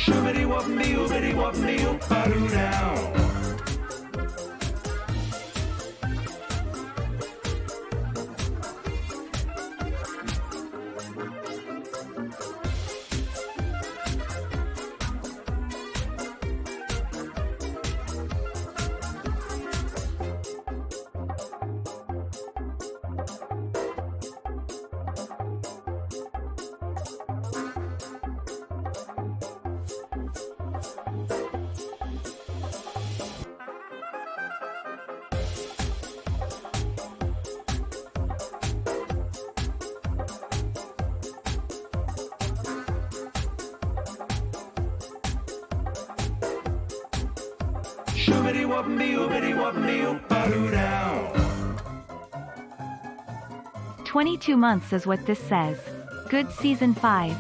Shoobity wop me, oobity wop me, oop-a-doo now. Shoobity wop me, oobity wop me, oop-a-doo now. 22 months is what this says. Good season 5.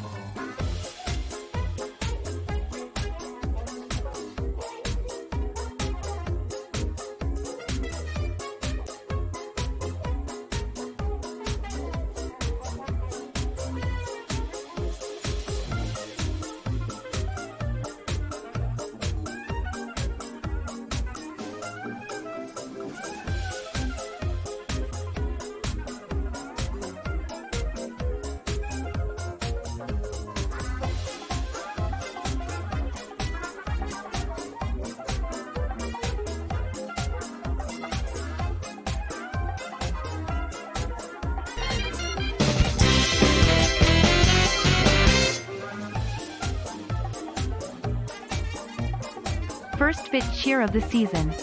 First bit cheer of the season.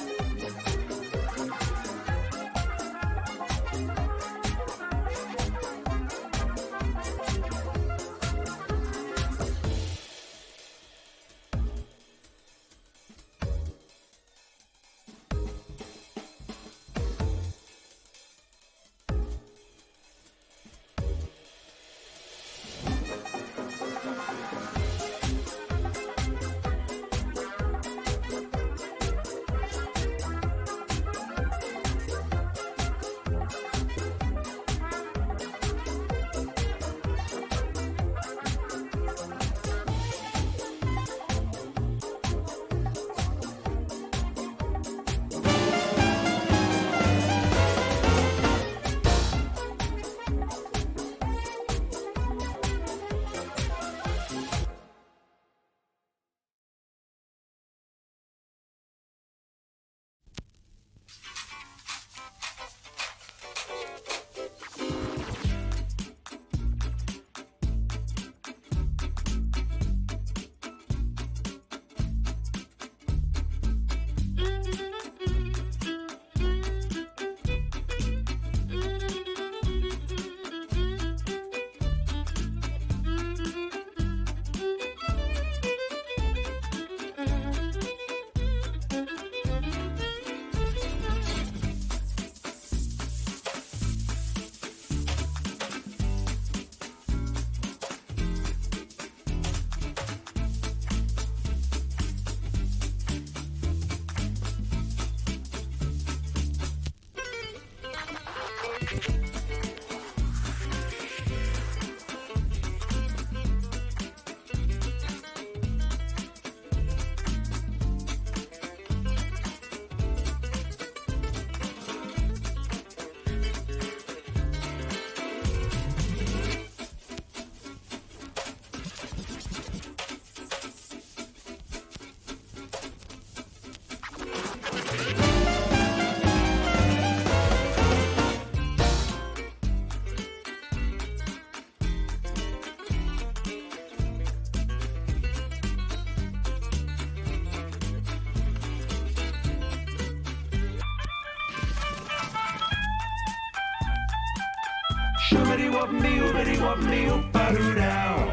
Shoobity wop me, oobity wop me, oop-a-doo now.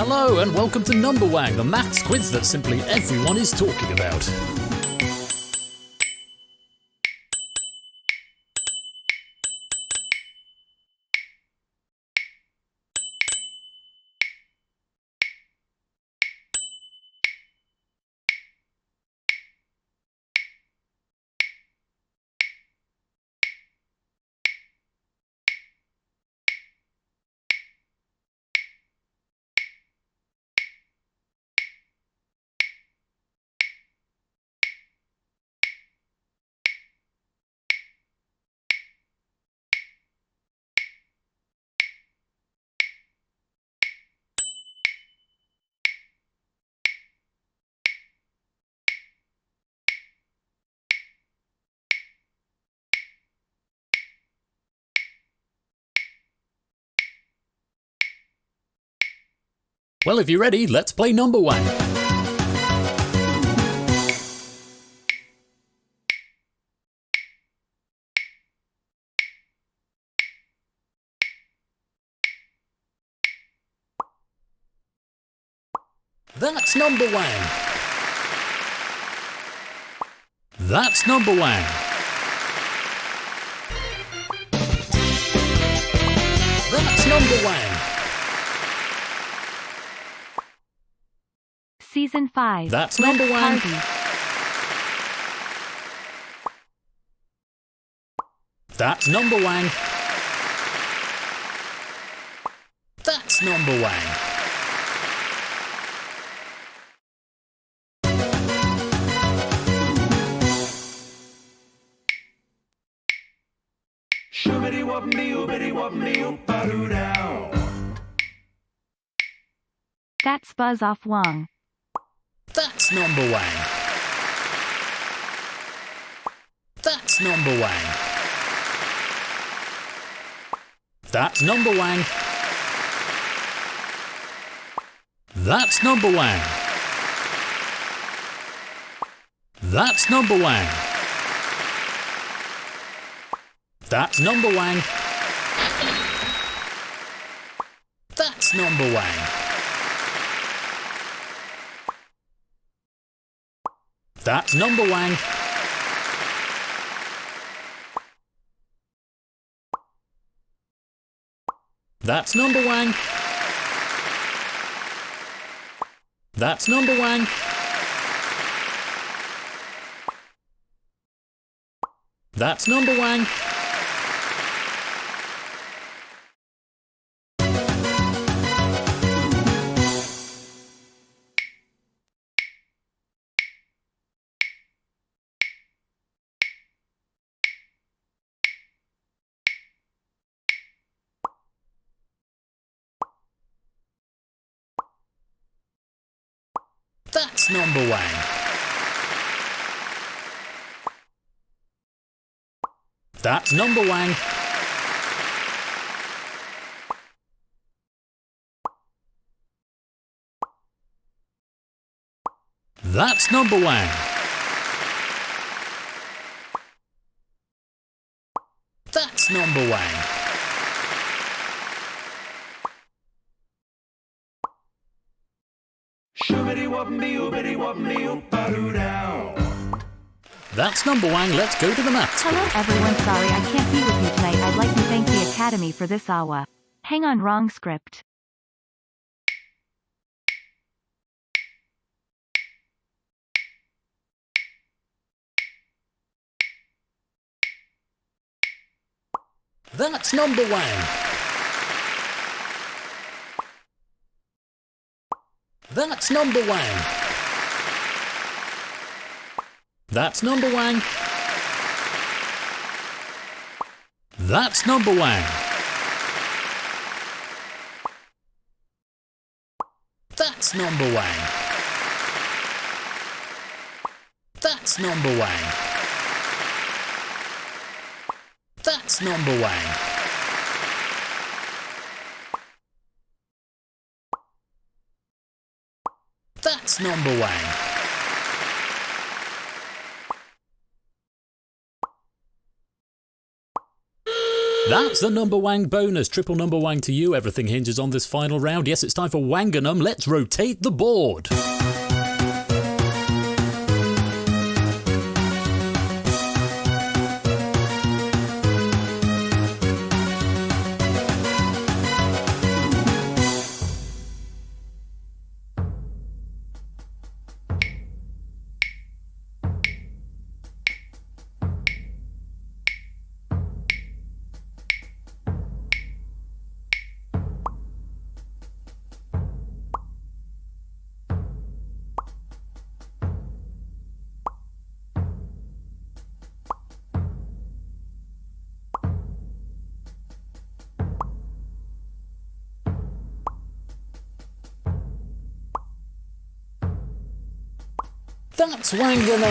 Hello and welcome to Number Wang, the maths quiz that simply everyone is talking about. Well, if you're ready, let's play Number Wang. That's Number Wang. That's Number Wang. That's Number Wang. Season 5. That's Number Wang. That's Number Wang. That's Number Wang. Shubidi wub me, oobity wub me, oop-a-doo down. That's Buzz Off Wong. That's Number Wang. That's Number Wang. That's Number Wang. That's Number Wang. That's Number Wang. That's Number Wang. That's Number Wang. That's Number Wang. That's Number Wang. That's Number Wang. That's Number Wang. That's Number Wang. That's Number Wang. That's Number Wang. That's Number Wang. Shubidi wub me, oobity wub me, oop-a-doo down. That's Number Wang. Let's go to the maths Hello quiz. everyone, sorry I can't be with you tonight. I'd like to thank the Academy for this awa. Hang on, wrong script. That's Number Wang. That's Number Wang. That's Number Wang. That's Number Wang. That's Number Wang. That's Number Wang. That's Number Wang. That's Number Wang. That's the number wang bonus. Triple number wang to you. Everything hinges on this final round. Yes, it's time for Wanganum. Let's rotate the board. That's Wanganum.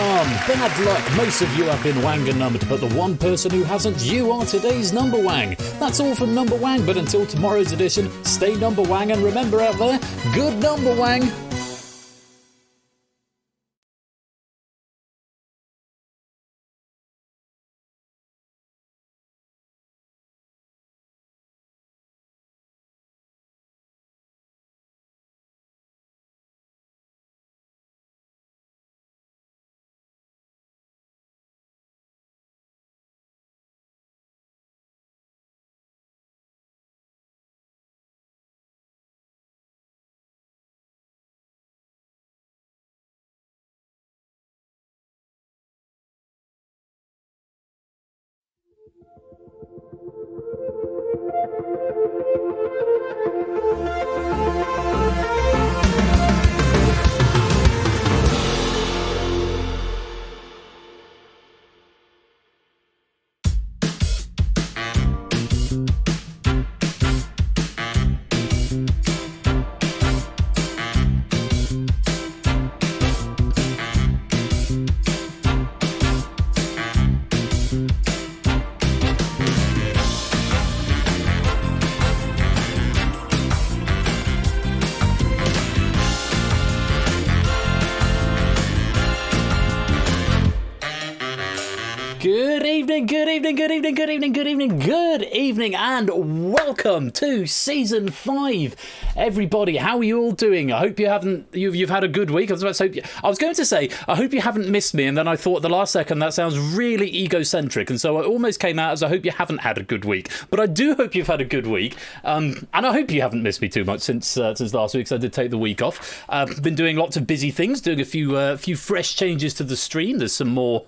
Bad luck. Most of you have been Wanganummed, but the one person who hasn't, you are today's number wang. That's all from Number Wang, but until tomorrow's edition, stay number wang, and remember out there, good number wang. Good evening, and welcome to Season 5. Everybody, how are you all doing? I hope you've had a good week. I was going to say, I hope you haven't missed me, and then I thought at the last second that sounds really egocentric, and so I almost came out as I hope you haven't had a good week. But I do hope you've had a good week, and I hope you haven't missed me too much since last week, because I did take the week off. Been doing lots of busy things, doing a few fresh changes to the stream. There's some more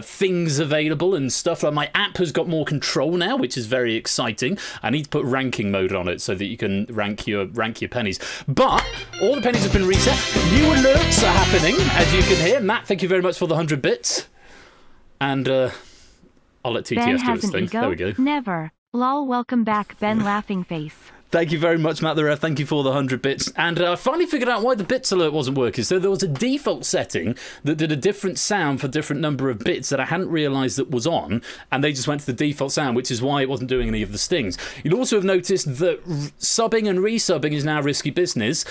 things available and stuff. Like my app has got more control now, which is very exciting. I need to put ranking mode on it so that you can rank your pennies. But all the pennies have been reset. New alerts are happening, as you can hear. Matt, thank you very much for the 100 bits. And I'll let TTS do this thing. Ego? There we go. Never. Lol, welcome back, Ben Laughing Face. Thank you very much, Matt the Ref. Thank you for the 100 bits. And I finally figured out why the bits alert wasn't working. So there was a default setting that did a different sound for different number of bits that I hadn't realised that was on, and they just went to the default sound, which is why it wasn't doing any of the stings. You'll also have noticed that subbing and resubbing is now risky business.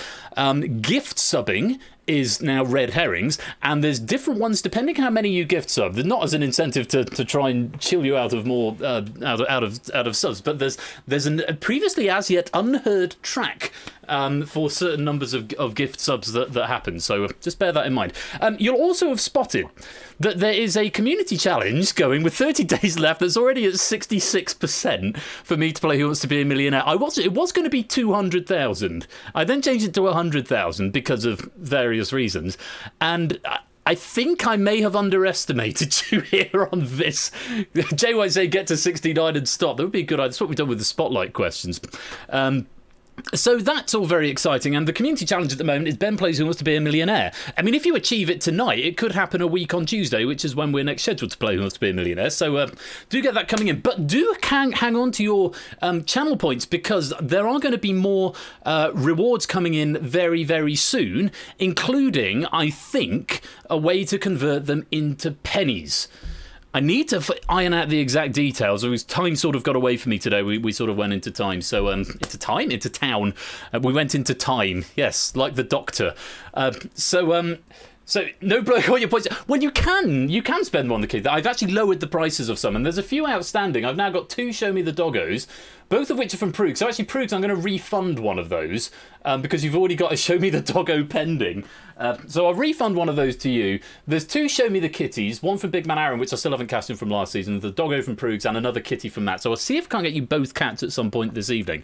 Gift subbing is now red herrings, and there's different ones depending how many you gift sub. There's not as an incentive to try and chill you out of more out of subs, but there's a previously as yet unheard track for certain numbers of gift subs that happen. So just bear that in mind. You'll also have spotted that there is a community challenge going with 30 days left that's already at 66% for me to play Who Wants to Be a Millionaire. It was going to be 200,000. I then changed it to 100,000 because of various reasons. And I think I may have underestimated you here on this. JY say get to 69 and stop. That would be a good idea. That's what we've done with the spotlight questions. So that's all very exciting, and the community challenge at the moment is Ben Plays Who Wants to Be a Millionaire. I mean, if you achieve it tonight, it could happen a week on Tuesday, which is when we're next scheduled to play Who Wants to Be a Millionaire. So do get that coming in, but do hang on to your channel points, because there are going to be more rewards coming in very, very soon, including, I think, a way to convert them into pennies. I need to iron out the exact details. Time sort of got away from me today. We sort of went into time. So into town. We went into time. Yes, like the Doctor. So So no bloke on your points. Well, you can spend more on the kit. I've actually lowered the prices of some, and there's a few outstanding. I've now got 2 Show Me the Doggos, both of which are from Proogs. So actually, Proogs, I'm going to refund one of those because you've already got a Show Me the Doggo pending. So I'll refund one of those to you. There's 2 Show Me the Kitties, one from Big Man Aaron, which I still haven't cashed in from last season, the Doggo from Proogs, and another kitty from Matt. So I'll see if I can get you both cats at some point this evening.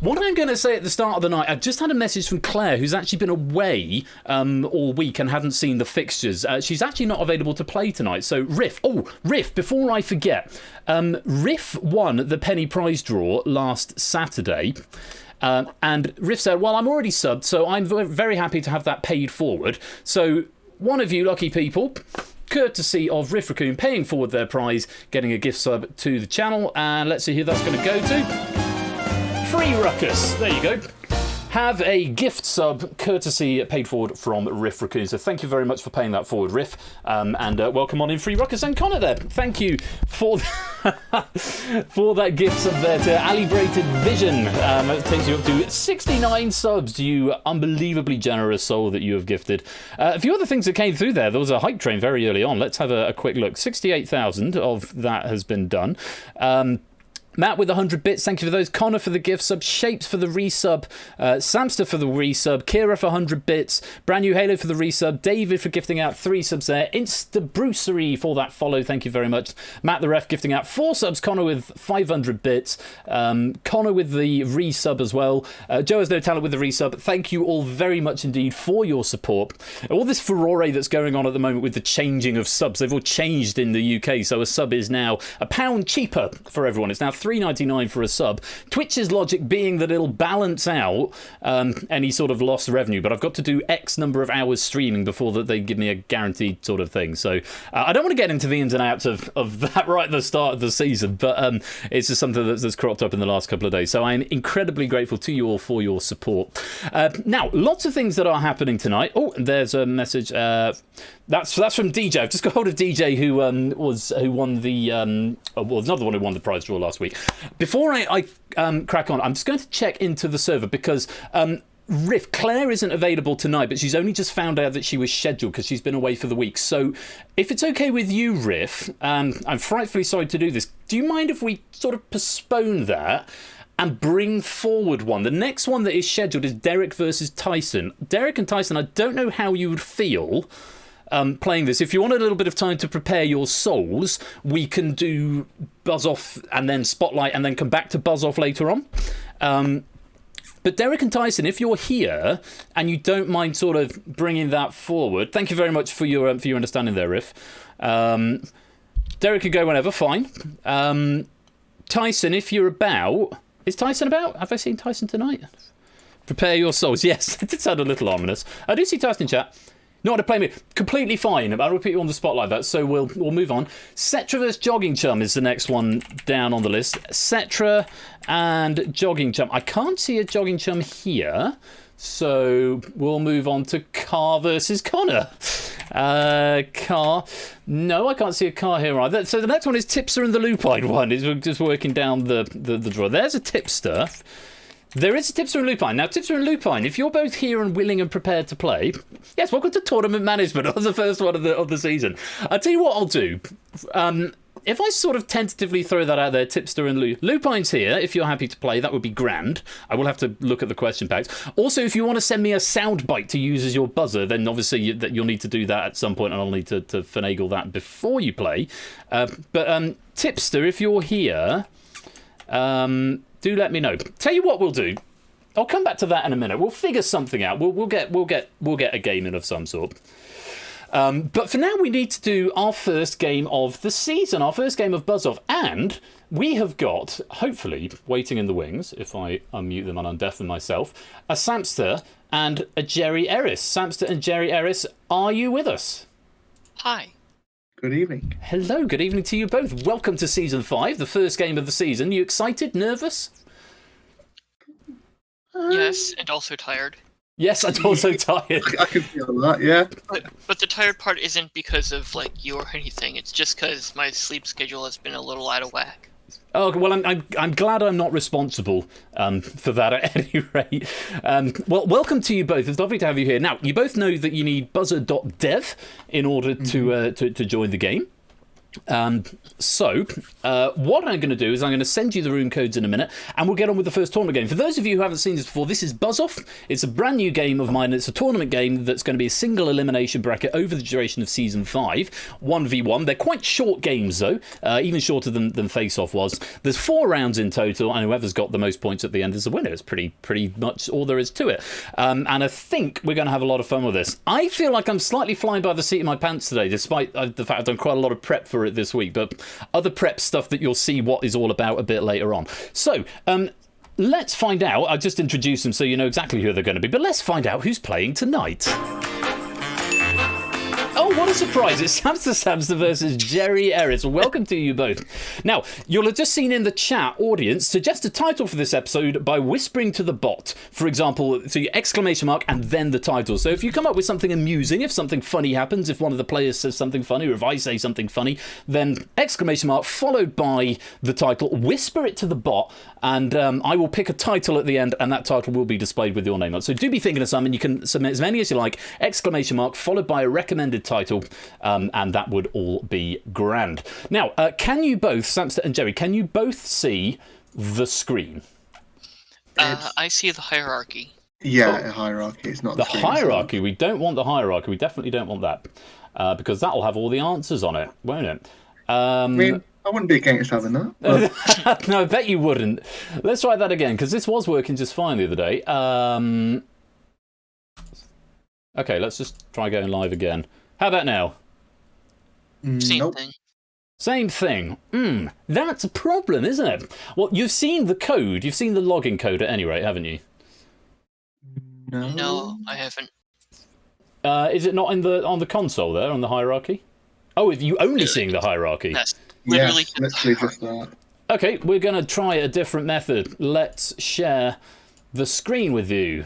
What I'm going to say at the start of the night, I've just had a message from Claire, who's actually been away all week and hadn't seen the fixtures. She's actually not available to play tonight. So Riff, before I forget, Riff won the penny prize draw last Saturday. And Riff said, well, I'm already subbed, so I'm very happy to have that paid forward. So one of you lucky people, courtesy of Riff Raccoon, paying forward their prize, getting a gift sub to the channel. And let's see who that's going to go to. Free Ruckus. There you go. Have a gift sub courtesy paid forward from Riff Raccoon. So thank you very much for paying that forward, Riff. And welcome on in, Free Ruckus and Connor there. Thank you for for that gift sub there to Alibrated Vision. That takes you up to 69 subs, you unbelievably generous soul that you have gifted. A few other things that came through there. There was a hype train very early on. Let's have a quick look. 68,000 of that has been done. Matt with 100 bits, thank you for those. Connor for the gift sub, Shapes for the resub, Samster for the resub, Kira for 100 bits, Brand New Halo for the resub, David for gifting out 3 subs there, Insta Brucery for that follow, thank you very much. Matt the Ref gifting out 4 subs, Connor with 500 bits, Connor with the resub as well, Joe has no talent with the resub. Thank you all very much indeed for your support. All this furore that's going on at the moment with the changing of subs, they've all changed in the UK, so a sub is now £1 cheaper for everyone. It's now $3.99 for a sub. Twitch's logic being that it'll balance out any sort of lost revenue, but I've got to do X number of hours streaming before that they give me a guaranteed sort of thing. So I don't want to get into the ins and outs of that right at the start of the season, but it's just something that's cropped up in the last couple of days. So I'm incredibly grateful to you all for your support. Now, lots of things that are happening tonight. Oh, there's a message. That's from DJ. I've just got hold of DJ who won the was not the one who won the prize draw last week. Before I crack on, I'm just going to check into the server because Riff, Claire isn't available tonight, but she's only just found out that she was scheduled because she's been away for the week. So if it's okay with you, Riff, I'm frightfully sorry to do this. Do you mind if we sort of postpone that and bring forward one? The next one that is scheduled is Derek versus Tyson. Derek and Tyson, I don't know how you would feel playing this. If you want a little bit of time to prepare your souls, we can do Buzz Off and then Spotlight and then come back to Buzz Off later on. But Derek and Tyson, if you're here and you don't mind sort of bringing that forward, thank you very much for your understanding there, Riff. Derek could go whenever, fine. Tyson, if you're about... Is Tyson about? Have I seen Tyson tonight? Prepare your souls. Yes, it did sound a little ominous. I do see Tyson in chat. Not to play me. Completely fine. I'll put you on the spot like that, so we'll move on. Cetra vs Jogging Chum is the next one down on the list. Cetra and Jogging Chum. I can't see a Jogging Chum here, so we'll move on to Car versus Connor. Car. No, I can't see a car here either. So the next one is Tipster and the Lupine one. We're just working down the draw. There's a Tipster. There is a Tipster and Lupine. Now, Tipster and Lupine, if you're both here and willing and prepared to play, yes, welcome to tournament management on the first one of the season. I'll tell you what I'll do. If I sort of tentatively throw that out there, Tipster and Lupine's here, if you're happy to play, that would be grand. I will have to look at the question packs. Also, if you want to send me a soundbite to use as your buzzer, then obviously you'll need to do that at some point, and I'll need to finagle that before you play. But Tipster, if you're here... do let me know. Tell you what we'll do. I'll come back to that in a minute. We'll figure something out. We'll get a game in of some sort. But for now, we need to do our first game of the season, our first game of Buzz Off, and we have got, hopefully, waiting in the wings, if I unmute them and undeafen myself, a Samster and a Jerry Eris. Samster and Jerry Eris, are you with us? Hi. Good evening. Hello, good evening to you both. Welcome to Season 5, the first game of the season. You excited? Nervous? Yes, and also tired. Yes, I'm also tired. I can feel that, yeah. But the tired part isn't because of, like, you or anything. It's just because my sleep schedule has been a little out of whack. Oh, well, I'm glad I'm not responsible for that at any rate. Well, welcome to you both. It's lovely to have you here. Now, you both know that you need buzzer.dev in order to join the game. So, what I'm going to do is I'm going to send you the room codes in a minute, and we'll get on with the first tournament game. For those of you who haven't seen this before, this is Buzz Off. It's a brand new game of mine. It's a tournament game that's going to be a single elimination bracket over the duration of Season 5, 1v1. They're quite short games, though, even shorter than Face Off was. There's 4 rounds in total, and whoever's got the most points at the end is the winner. It's pretty much all there is to it. And I think we're going to have a lot of fun with this. I feel like I'm slightly flying by the seat of my pants today, despite the fact I've done quite a lot of prep for it this week, but other prep stuff that you'll see what is all about a bit later on. So, let's find out. I'll just introduce them so you know exactly who they're going to be, but let's find out who's playing tonight. Oh, what a surprise. It's Samster versus Jerry Ellis. Welcome to you both. Now, you'll have just seen in the chat, audience, suggest a title for this episode by whispering to the bot. For example, so your exclamation mark and then the title. So if you come up with something amusing, if something funny happens, if one of the players says something funny, or if I say something funny, then exclamation mark followed by the title, whisper it to the bot, and I will pick a title at the end, and that title will be displayed with your name on. So do be thinking of something. You can submit as many as you like, exclamation mark followed by a recommended title, and that would all be grand. Now, can you both, Samster and Jerry, can you both see the screen? I see the hierarchy. Yeah, a hierarchy. It's not The screen, hierarchy. We don't want the hierarchy. We definitely don't want that, because that'll have all the answers on it, won't it? I mean, I wouldn't be against having that. But... No, I bet you wouldn't. Let's try that again, because this was working just fine the other day. Okay, let's just try going live again. How about now? Same Nope. thing. Same thing. That's a problem, isn't it? Well, you've seen the code. You've seen the login code at any rate, haven't you? No, I haven't. Is it not on the console there, on the hierarchy? Oh, are you only seeing the hierarchy? Yes, Yeah, literally. literally just that. Okay, we're going to try a different method. Let's share the screen with you.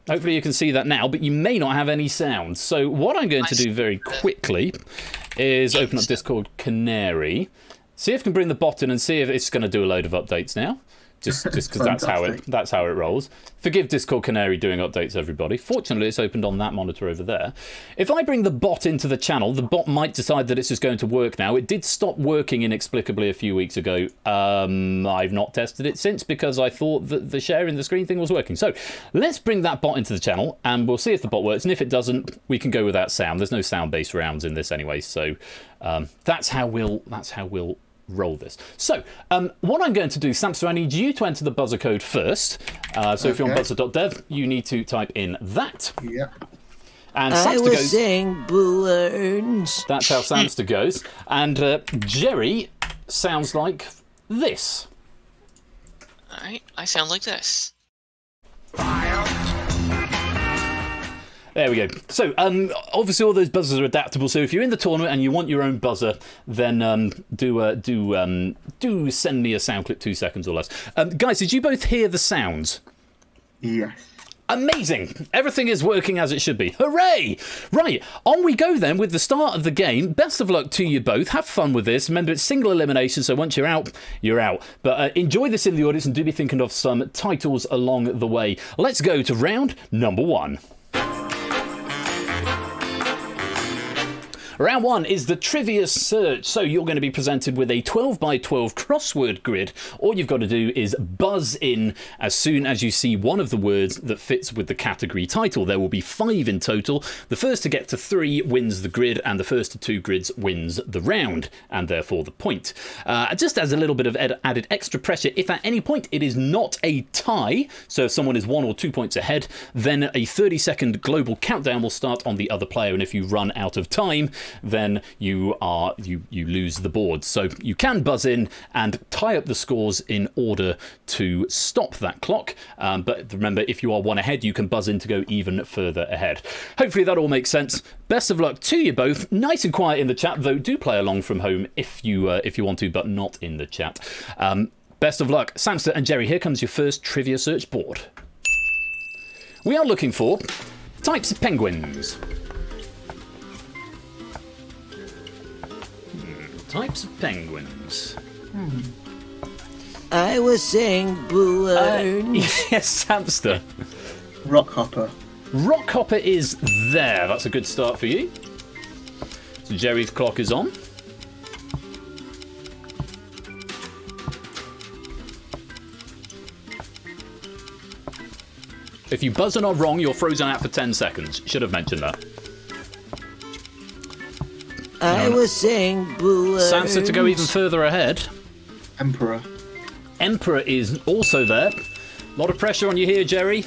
Hopefully you can see that now, but you may not have any sound. So what I'm going to do very quickly is open up Discord Canary, see if I can bring the bot in and see if it's going to do a load of updates now. Just because that's how it rolls. Forgive Discord Canary doing updates, everybody. Fortunately, it's opened on that monitor over there. If I bring the bot into the channel, the bot might decide that it's just going to work now. It did stop working inexplicably a few weeks ago. I've not tested it since because I thought that the sharing the screen thing was working. So let's bring that bot into the channel and we'll see if the bot works. And if it doesn't, we can go without sound. There's no sound-based rounds in this anyway. So that's how we'll roll this. So, what I'm going to do, Samster, I need you to enter the buzzer code first. So if you're on buzzer.dev, you need to type in that. Yeah. And I Samster was goes. saying balloons. That's how Samster goes. And Jerry sounds like this. Alright, I sound like this. There we go. So, obviously, all those buzzers are adaptable. So, if you're in the tournament and you want your own buzzer, then do send me a sound clip, 2 seconds or less. Guys, did you both hear the sounds? Yes. Amazing. Everything is working as it should be. Hooray! Right, on we go then with the start of the game. Best of luck to you both. Have fun with this. Remember, it's single elimination, so once you're out, you're out. But enjoy this in the audience and do be thinking of some titles along the way. Let's go to round number 1. Round 1 is the trivia search. So you're going to be presented with a 12 by 12 crossword grid. All you've got to do is buzz in as soon as you see one of the words that fits with the category title. There will be 5 in total. The first to get to 3 wins the grid, and the first to 2 grids wins the round, and therefore the point. Just as a little bit of added extra pressure, if at any point it is not a tie, so if someone is 1 or 2 points ahead, then a 30-second global countdown will start on the other player, and if you run out of time, then you lose the board. So you can buzz in and tie up the scores in order to stop that clock. But remember, if you are 1 ahead, you can buzz in to go even further ahead. Hopefully that all makes sense. Best of luck to you both. Nice and quiet in the chat, though. Do play along from home if you want to, but not in the chat. Best of luck. Samster and Jerry, here comes your first trivia search board. We are looking for types of types of penguins. I was saying balloons. Yes, hamster. Rockhopper. Rockhopper is there. That's a good start for you. So Jerry's clock is on. If you buzz and are wrong, you're frozen out for 10 seconds. Should have mentioned that. I was saying balloons. Sansa to go even further ahead. Emperor. Emperor is also there. A lot of pressure on you here, Jerry.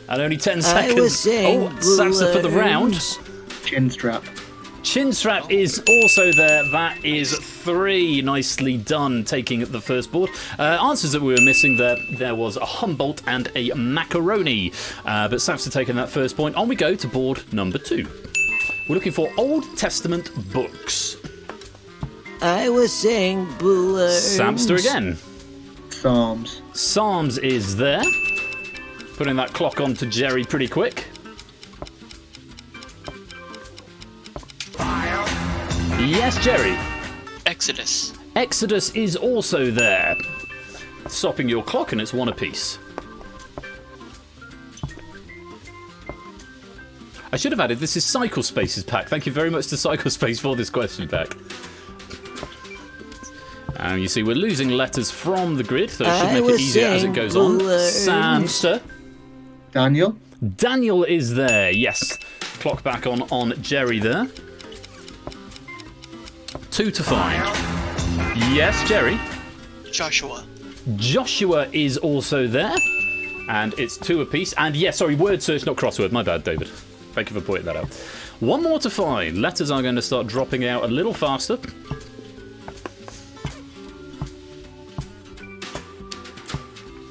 And only 10 seconds. I was saying Sansa for the round. Chinstrap. Chinstrap is also there. That is 3. Nicely done, taking the first board. Answers that we were missing there was a Humboldt and a macaroni. But Sansa taking that first point. On we go to board number 2. We're looking for Old Testament books. I was saying balloons. Samster again. Psalms. Psalms is there. Putting that clock on to Jerry pretty quick. Yes, Jerry. Exodus. Exodus is also there. Stopping your clock, and it's 1 apiece. I should have added, this is Cycle Space's pack. Thank you very much to Cycle Space for this question pack. And you see we're losing letters from the grid, so it should make it easier as it goes on. Samster. Daniel. Daniel is there, yes. Clock back on Jerry there. 2 to find. Yes, Jerry. Joshua. Joshua is also there. And it's 2 apiece. And yes, sorry, word search, not crossword. My bad, David. Thank you for pointing that out. 1 more to find. Letters are going to start dropping out a little faster.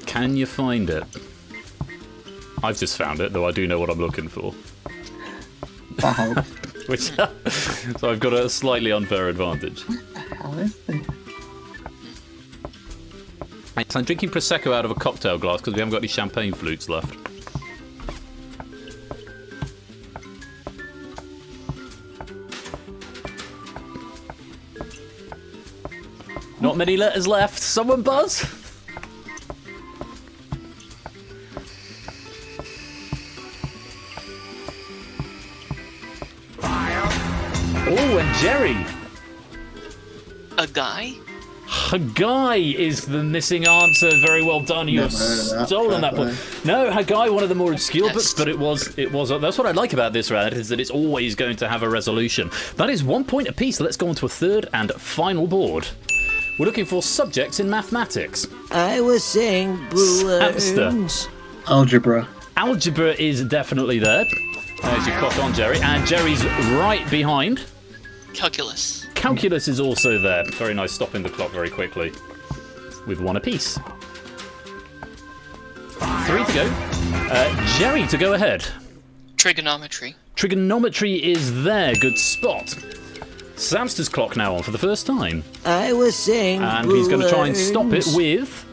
Can you find it? I've just found it, though I do know what I'm looking for. That helps. Which, so I've got a slightly unfair advantage. How is this? I'm drinking Prosecco out of a cocktail glass because we haven't got any champagne flutes left. Not many letters left. Someone buzz? Oh, and Jerry. A guy? Haggai is the missing answer. Very well done. You have stolen that point. No, Haggai, one of the more obscure books, but it was. That's what I like about this round, is that it's always going to have a resolution. That is 1 point apiece. Let's go on to a third and final board. We're looking for subjects in mathematics. I was saying balloons. Algebra. Algebra is definitely there. There's your clock on, Jerry. And Jerry's right behind. Calculus. Calculus is also there. Very nice, stopping the clock very quickly. With 1 apiece. 3 to go. Jerry to go ahead. Trigonometry. Trigonometry is there. Good spot. Samster's clock now on for the first time. I was saying And he's going to try and stop it with...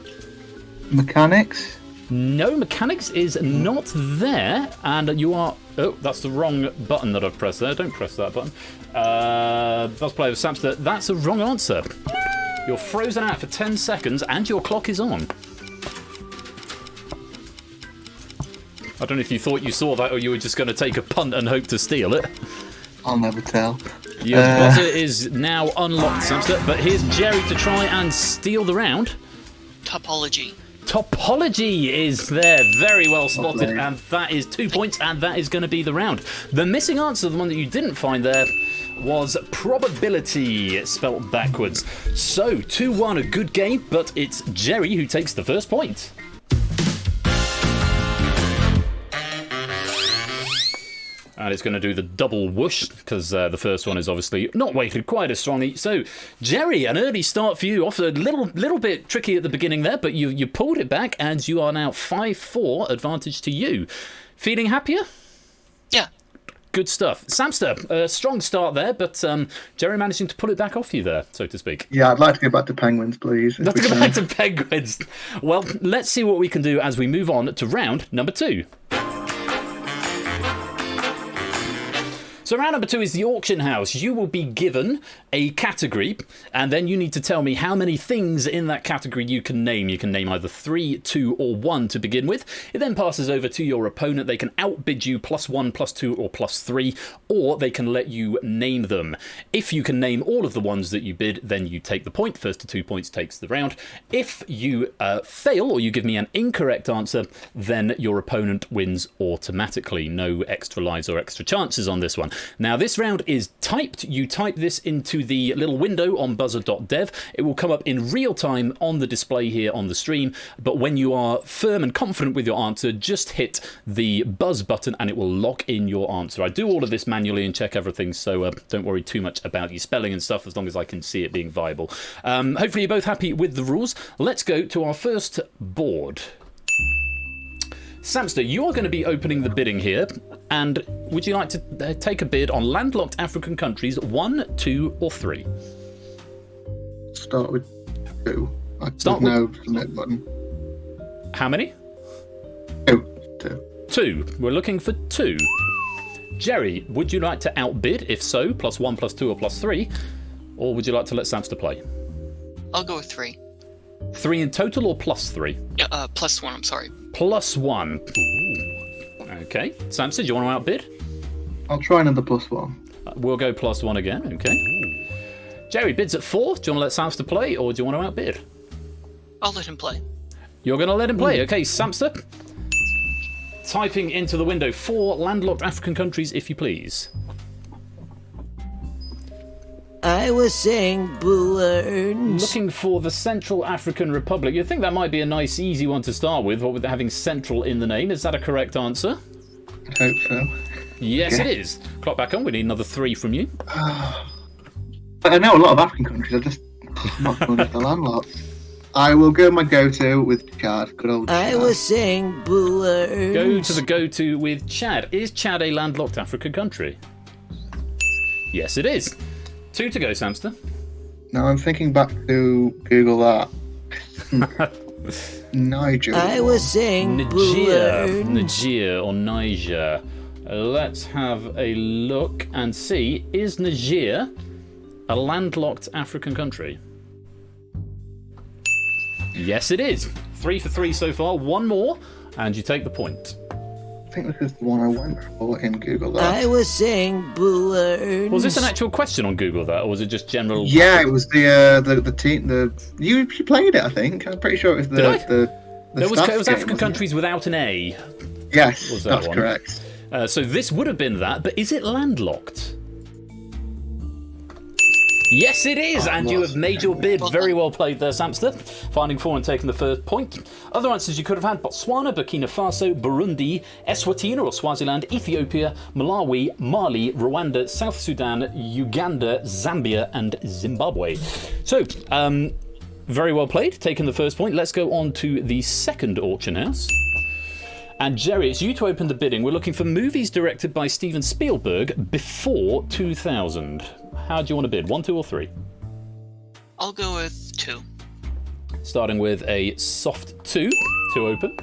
Mechanics. No, mechanics is not there. And you are... Oh, that's the wrong button that I've pressed there. Don't press that button. Let's play with Samster. That's a wrong answer. You're frozen out for 10 seconds and your clock is on. I don't know if you thought you saw that or you were just going to take a punt and hope to steal it. I'll never tell. Your buzzer is now unlocked, Samster. But here's Jerry to try and steal the round. Topology. Topology is there, very well spotted, Lovely. and that is 2 points, and that is going to be the round. The missing answer, the one that you didn't find there, was probability, spelt backwards. So, 2-1, a good game, but it's Jerry who takes the first point. And it's going to do the double whoosh, because the first one is obviously not weighted quite as strongly. So, Jerry, an early start for you. Off a little bit tricky at the beginning there, but you pulled it back, and you are now 5-4, advantage to you. Feeling happier? Yeah. Good stuff. Samster, a strong start there, but Jerry managing to pull it back off you there, so to speak. Yeah, I'd like to go back to penguins, please. Let's go back to penguins. Well, let's see what we can do as we move on to round number 2. So round number 2 is the auction house. You will be given a category, and then you need to tell me how many things in that category you can name. You can name either 3, 2, or 1 to begin with. It then passes over to your opponent. They can outbid you +1, +2, or +3, or they can let you name them. If you can name all of the ones that you bid, then you take the point. First to 2 points takes the round. If you fail, or you give me an incorrect answer, then your opponent wins automatically. No extra lives or extra chances on this one. Now, this round is typed. You type this into the little window on buzzer.dev. It will come up in real time on the display here on the stream. But when you are firm and confident with your answer, just hit the buzz button and it will lock in your answer. I do all of this manually and check everything, so don't worry too much about your spelling and stuff as long as I can see it being viable. Hopefully you're both happy with the rules. Let's go to our first board. Samster, you are going to be opening the bidding here, and would you like to take a bid on landlocked African countries 1, 2, or 3? Start with 2. Start with no submit button. How many? 2. 2. We're looking for 2. Jerry, would you like to outbid? If so, +1, +2, or +3, or would you like to let Samster play? I'll go with 3. 3 in total, or +3? Yeah, +1. I'm sorry. +1. Ooh. Okay. Samson, do you want to outbid? I'll try another +1. We'll go +1 again. Okay. Jerry bids at 4. Do you want to let Samster play, or do you want to outbid? I'll let him play. You're going to let him play. Okay, Samster. Typing into the window 4 landlocked African countries, if you please. I was saying balloons. Looking for the Central African Republic. You'd think that might be a nice, easy one to start with, what with having Central in the name. Is that a correct answer? I hope so. Yes, it is. Clock back on. We need another 3 from you. I know a lot of African countries. I just not good at the landlocked. I will go my go-to with Chad. Good old Chad. I was saying balloons. Go to the go-to with Chad. Is Chad a landlocked African country? Yes, it is. 2 to go, Samster. Now I'm thinking back to Google that. Niger. I was saying balloons. Niger or Niger. Let's have a look and see. Is Niger a landlocked African country? Yes, it is. 3 for 3 so far. 1 more, and you take the point. I think this is the one I went for in Google that. I was saying balloons. Was this an actual question on Google that, or was it just general? Yeah, it was the team. You played it, I think. I'm pretty sure it was the. Did I? The it was staff game, African countries without an A. Yes, Was that that's one? correct. So this would have been that, but is it landlocked? Yes, it is, and you have made your bid. Very well played there, Samster. Finding 4 and taking the first point. Other answers you could have had: Botswana, Burkina Faso, Burundi, Eswatini or Swaziland, Ethiopia, Malawi, Mali, Rwanda, South Sudan, Uganda, Zambia, and Zimbabwe. So, very well played, taking the first point. Let's go on to the second auction house. And Jerry, it's you to open the bidding. We're looking for movies directed by Steven Spielberg before 2000. How do you want to bid? 1, 2, or 3? I'll go with 2. Starting with a soft 2 to open.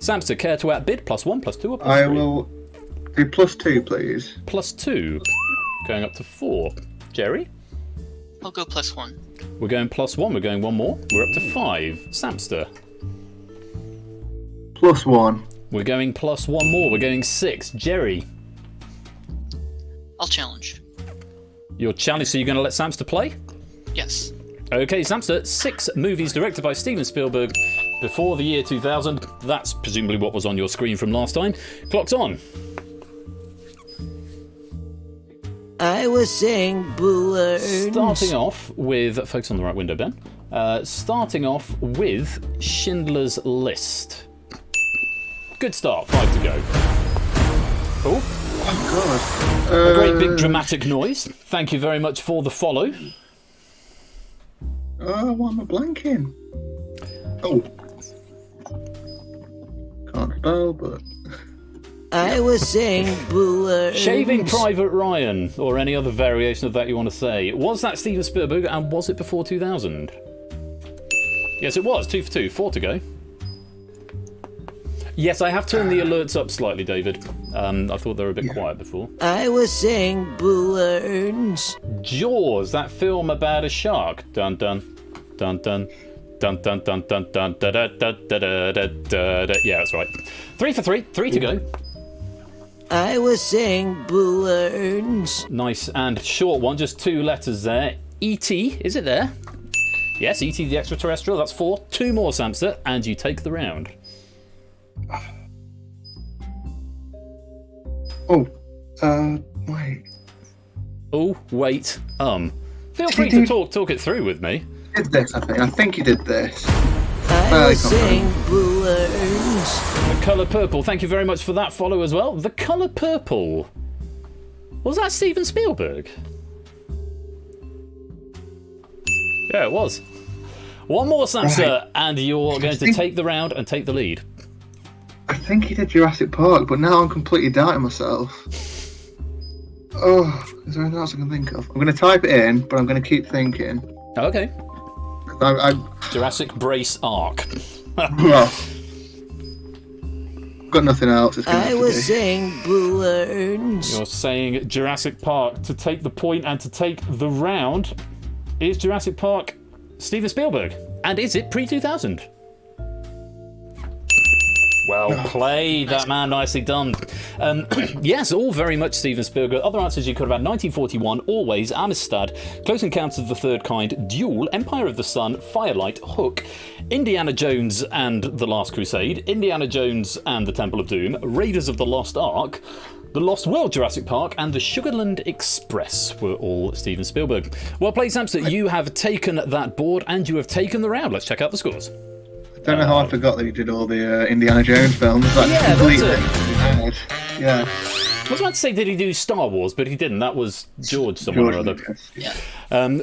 Samster, care to outbid? +1, +2, or +3? I will do +2, please. +2. Going up to 4. Jerry? I'll go +1. We're going +1. We're going 1 more. We're up to 5. Samster? +1. We're going +1 more. We're going 6. Jerry? I'll challenge. Your challenge, so you're going to let Samster play? Yes. Okay, Samster, 6 movies directed by Steven Spielberg before the year 2000. That's presumably what was on your screen from last time. Clock's on. I was saying balloons. Starting off with... Focus on the right window, Ben. Starting off with Schindler's List. Good start. 5 to go. Oh. Oh, God. A great big dramatic noise. Thank you very much for the follow. Oh, why am I blanking? Oh. Can't spell, but... I was saying balloons. Shaving Private Ryan, or any other variation of that you want to say. Was that Steven Spielberg, and was it before 2000? Yes, it was. 2 for 2. 4 to go. Yes, I have turned the alerts up slightly, David. I thought they were a bit quiet before. I was saying Boo Earns. Jaws, that film about a shark. Dun dun dun dun dun dun dun dun dun da da da da da da da. Yeah, that's right. 3 for 3. 3 to go. I was saying Boo Earns. Nice and short one. Just 2 letters there. E.T. Is it there? Yes, E.T. the extraterrestrial. That's 4. 2 more, Samster, and you take the round. Oh, wait. Oh, wait, Feel free to talk it through with me. Did this, I think. I think you did this. I was saying Boo Earns. The colour purple. Thank you very much for that follow as well. The colour purple. Was that Steven Spielberg? Yeah, it was. One more, Samster, and you're going to take the round and take the lead. I think he did Jurassic Park, but now I'm completely doubting myself. Oh, is there anything else I can think of? I'm going to type it in, but I'm going to keep thinking. Okay. I Jurassic Brace Arc. well, got nothing else. It's I was saying Boo Earns. You're saying Jurassic Park to take the point and to take the round. Is Jurassic Park Steven Spielberg? And is it pre-2000? Well played, that man, nicely done. Yes, all very much Steven Spielberg. Other answers you could have had: 1941, Always, Amistad, Close Encounters of the Third Kind, Duel, Empire of the Sun, Firelight, Hook, Indiana Jones and the Last Crusade, Indiana Jones and the Temple of Doom, Raiders of the Lost Ark, The Lost World Jurassic Park, and The Sugarland Express were all Steven Spielberg. Well played, Samster. You have taken that board and you have taken the round. Let's check out the scores. I don't know how I forgot that he did all the Indiana Jones films. Like, yeah, completely. Yeah. I was about to say, did he do Star Wars? But he didn't. That was George someone or other. Yeah.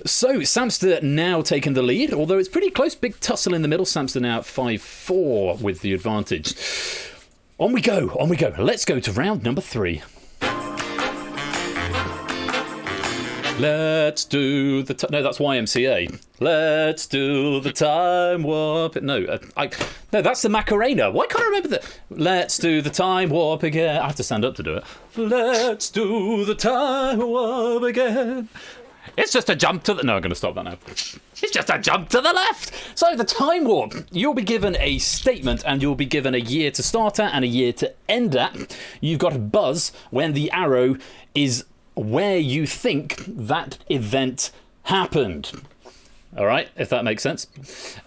So, Samster now taking the lead, although it's pretty close. Big tussle in the middle. Samster now at 5-4 with the advantage. On we go, on we go. Let's go to round number 3. Let's do the... No, that's YMCA. Let's do the time warp... No, no, that's the Macarena. Why can't I remember that? Let's do the time warp again. I have to stand up to do it. Let's do the time warp again. It's just a jump to the... No, I'm going to stop that now. It's just a jump to the left. So the time warp. You'll be given a statement and you'll be given a year to start at and a year to end at. You've got to buzz when the arrow is where you think that event happened. All right, if that makes sense.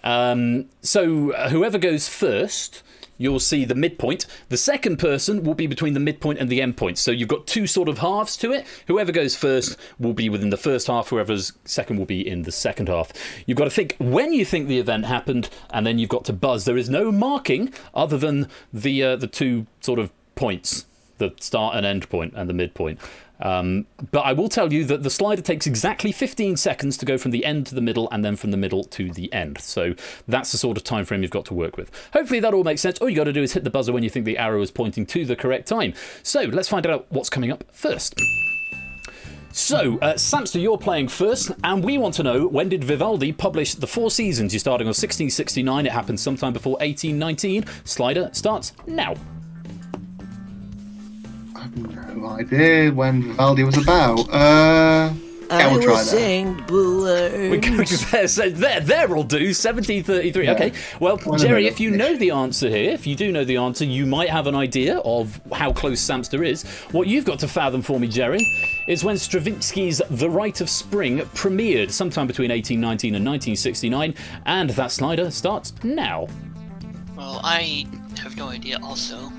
So whoever goes first, you'll see the midpoint. The second person will be between the midpoint and the end point. So you've got 2 sort of halves to it. Whoever goes first will be within the first half. Whoever's second will be in the second half. You've got to think when you think the event happened, and then you've got to buzz. There is no marking other than the 2 sort of points, the start and end point and the midpoint. But I will tell you that the slider takes exactly 15 seconds to go from the end to the middle and then from the middle to the end. So that's the sort of time frame you've got to work with. Hopefully that all makes sense. All you got to do is hit the buzzer when you think the arrow is pointing to the correct time. So let's find out what's coming up first. So, Samster, you're playing first, and we want to know, when did Vivaldi publish The Four Seasons? You're starting on 1669. It happened sometime before 1819. Slider starts now. No idea when Vivaldi was about. I we'll try was that. saying Boo We're going Earns. there, so there will do. 1733. Yeah. Okay. Well, One Jerry, minute. if you know the answer here, if you do know the answer, you might have an idea of how close Samster is. What you've got to fathom for me, Jerry, is when Stravinsky's The Rite of Spring premiered sometime between 1819 and 1969, and that slider starts now. Well, I have no idea also.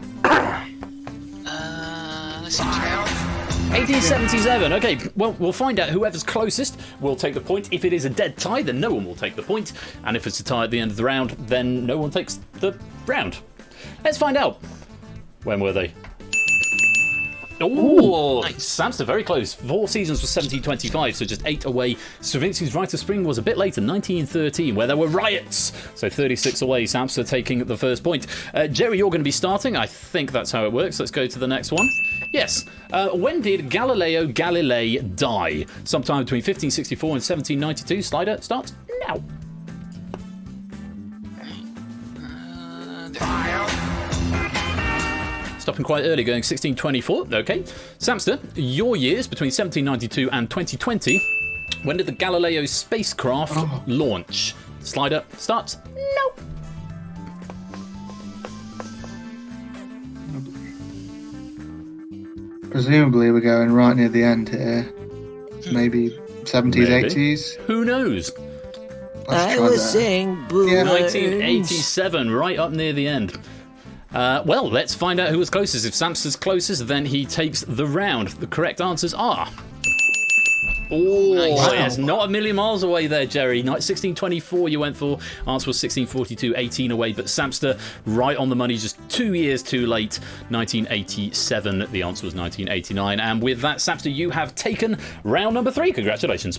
Let's see. 1877. Okay, well, we'll find out. Whoever's closest will take the point. If it is a dead tie, then no one will take the point. And if it's a tie at the end of the round, then no one takes the round. Let's find out. When were they? Oh, nice. Samster, very close. Four Seasons was 1725, so just 8 away. Stravinsky's Rite of Spring was a bit later, 1913, where there were riots. So 36 away, Samster taking the first point. Jerry, you're going to be starting. I think that's how it works. Let's go to the next one. Yes. When did Galileo Galilei die? Sometime between 1564 and 1792. Slider starts now. Stopping quite early, going 1624. Okay. Samster, your years between 1792 and 2020. When did the Galileo spacecraft launch? Slider starts. Nope. Presumably we're going right near the end here. Maybe 70s, 80s. Who knows? I was saying balloons. 1987, right up near the end. Well, let's find out who was closest. If Samster's closest, then he takes the round. The correct answers are... Oh, Nice. yes, not a million miles away there, Jerry. 1624 you went for. Answer was 1642, 18 away. But Samster, right on the money, just 2 years too late. 1987. The answer was 1989. And with that, Samster, you have taken round number 3. Congratulations.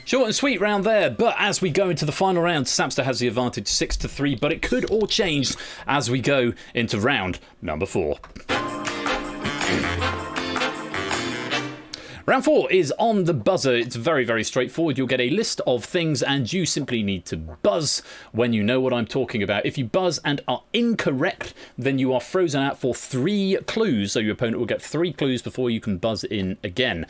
Short and sweet round there, but as we go into the final round, Samster has the advantage 6-3, but it could all change as we go into round number 4. Round 4 is on the buzzer. It's very, very straightforward. You'll get a list of things and you simply need to buzz when you know what I'm talking about. If you buzz and are incorrect, then you are frozen out for 3 clues. So your opponent will get 3 clues before you can buzz in again.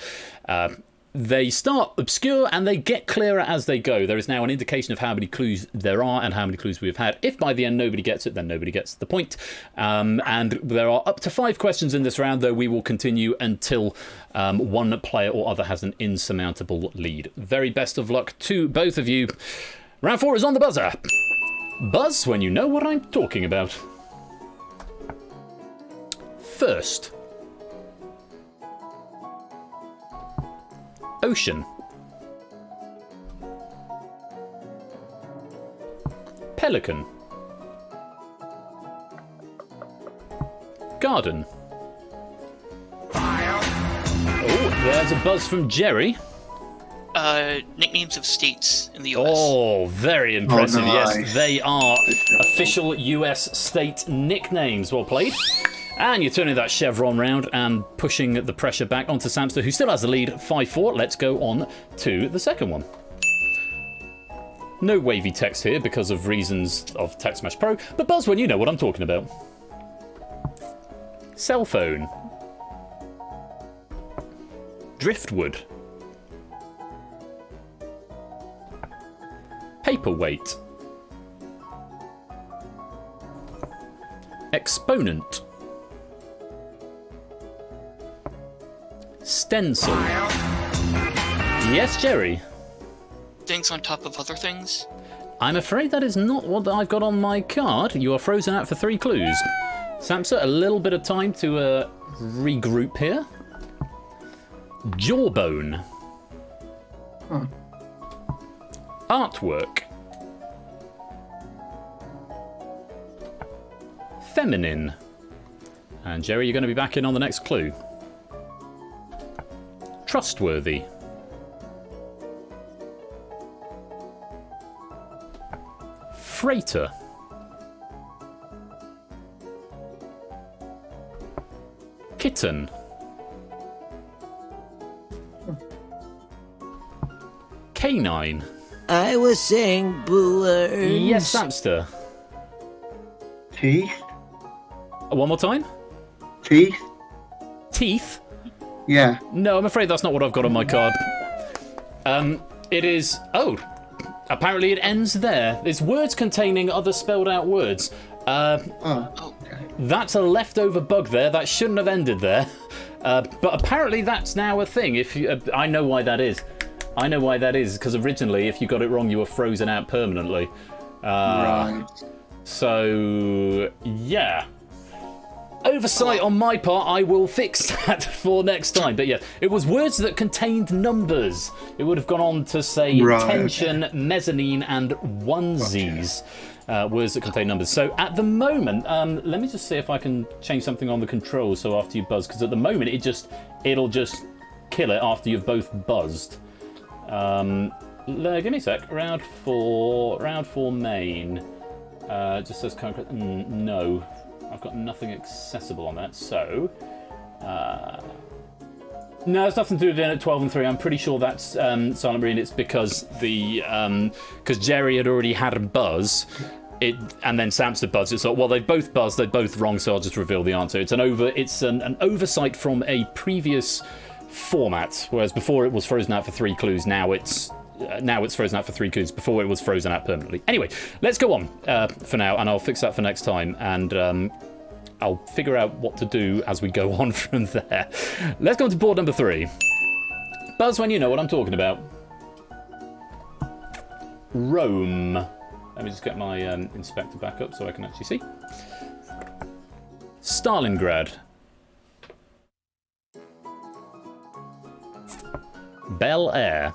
They start obscure and they get clearer as they go. There is now an indication of how many clues there are and how many clues we've had. If by the end nobody gets it, then nobody gets the point. And there are up to 5 questions in this round, though we will continue until one player or other has an insurmountable lead. Very best of luck to both of you. Round 4 is on the buzzer. Buzz when you know what I'm talking about. First. Ocean. Pelican. Garden. Oh, there's a buzz from Jerry. Nicknames of states in the US. Oh, very impressive. Oh, nice. Yes, they are official US state nicknames. Well played. And you're turning that chevron round and pushing the pressure back onto Samster, who still has the lead 5-4. Let's go on to the second one. No wavy text here because of reasons of Text Mesh Pro, but buzz when you know what I'm talking about. Cell phone. Driftwood. Paperweight. Exponent. Stencil. Yes, Jerry? Things on top of other things. I'm afraid that is not what I've got on my card. You are frozen out for 3 clues. Samster, a little bit of time to regroup here. Jawbone. Huh. Artwork. Feminine. And Jerry, you're going to be back in on the next clue. Trustworthy. Freighter. Kitten. Canine. I was saying balloons. Yes, Samster. Teeth? One more time. Teeth? Teeth. Yeah. No, I'm afraid that's not what I've got on my card. It is... Oh, apparently it ends there. It's words containing other spelled out words. Oh. Okay. That's a leftover bug there. That shouldn't have ended there. But apparently that's now a thing. If you, I know why that is. I know why that is, because originally if you got it wrong you were frozen out permanently. Right. So, yeah. Oversight on my part, I will fix that for next time. But yeah, it was words that contained numbers. It would have gone on to say tension, mezzanine, and onesies. Words that contain numbers. So at the moment, let me just see if I can change something on the controls so after you buzz, because at the moment it'll just kill it after you've both buzzed. Give me a sec. Round four main. Just says concrete. No. I've got nothing accessible on that, so... No, it's nothing to do with it at 12 and 3. I'm pretty sure that's Silent Marine. It's because because Jerry had already had a buzz, and then Samster buzzed. It's like, well, they've both buzzed, they're both wrong, so I'll just reveal the answer. It's an oversight from a previous format, whereas before it was frozen out for 3 clues. Now it's frozen out for 3 clues. Before it was frozen out permanently. Anyway, let's go on for now, and I'll fix that for next time, and I'll figure out what to do as we go on from there. Let's go on to board number 3. Buzz when you know what I'm talking about. Rome. Let me just get my inspector back up so I can actually see. Stalingrad. Bel Air.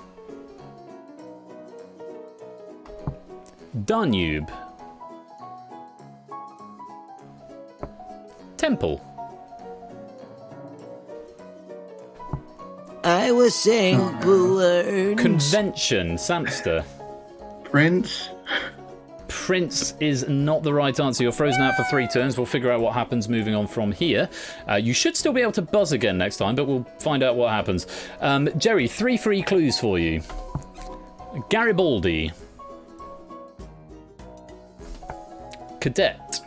Danube. Temple. I was saying balloons. Convention. Samster. Prince. Prince is not the right answer. You're frozen out for 3 turns. We'll figure out what happens moving on from here. You should still be able to buzz again next time, but we'll find out what happens. Jerry, 3 free clues for you. Garibaldi. Cadet.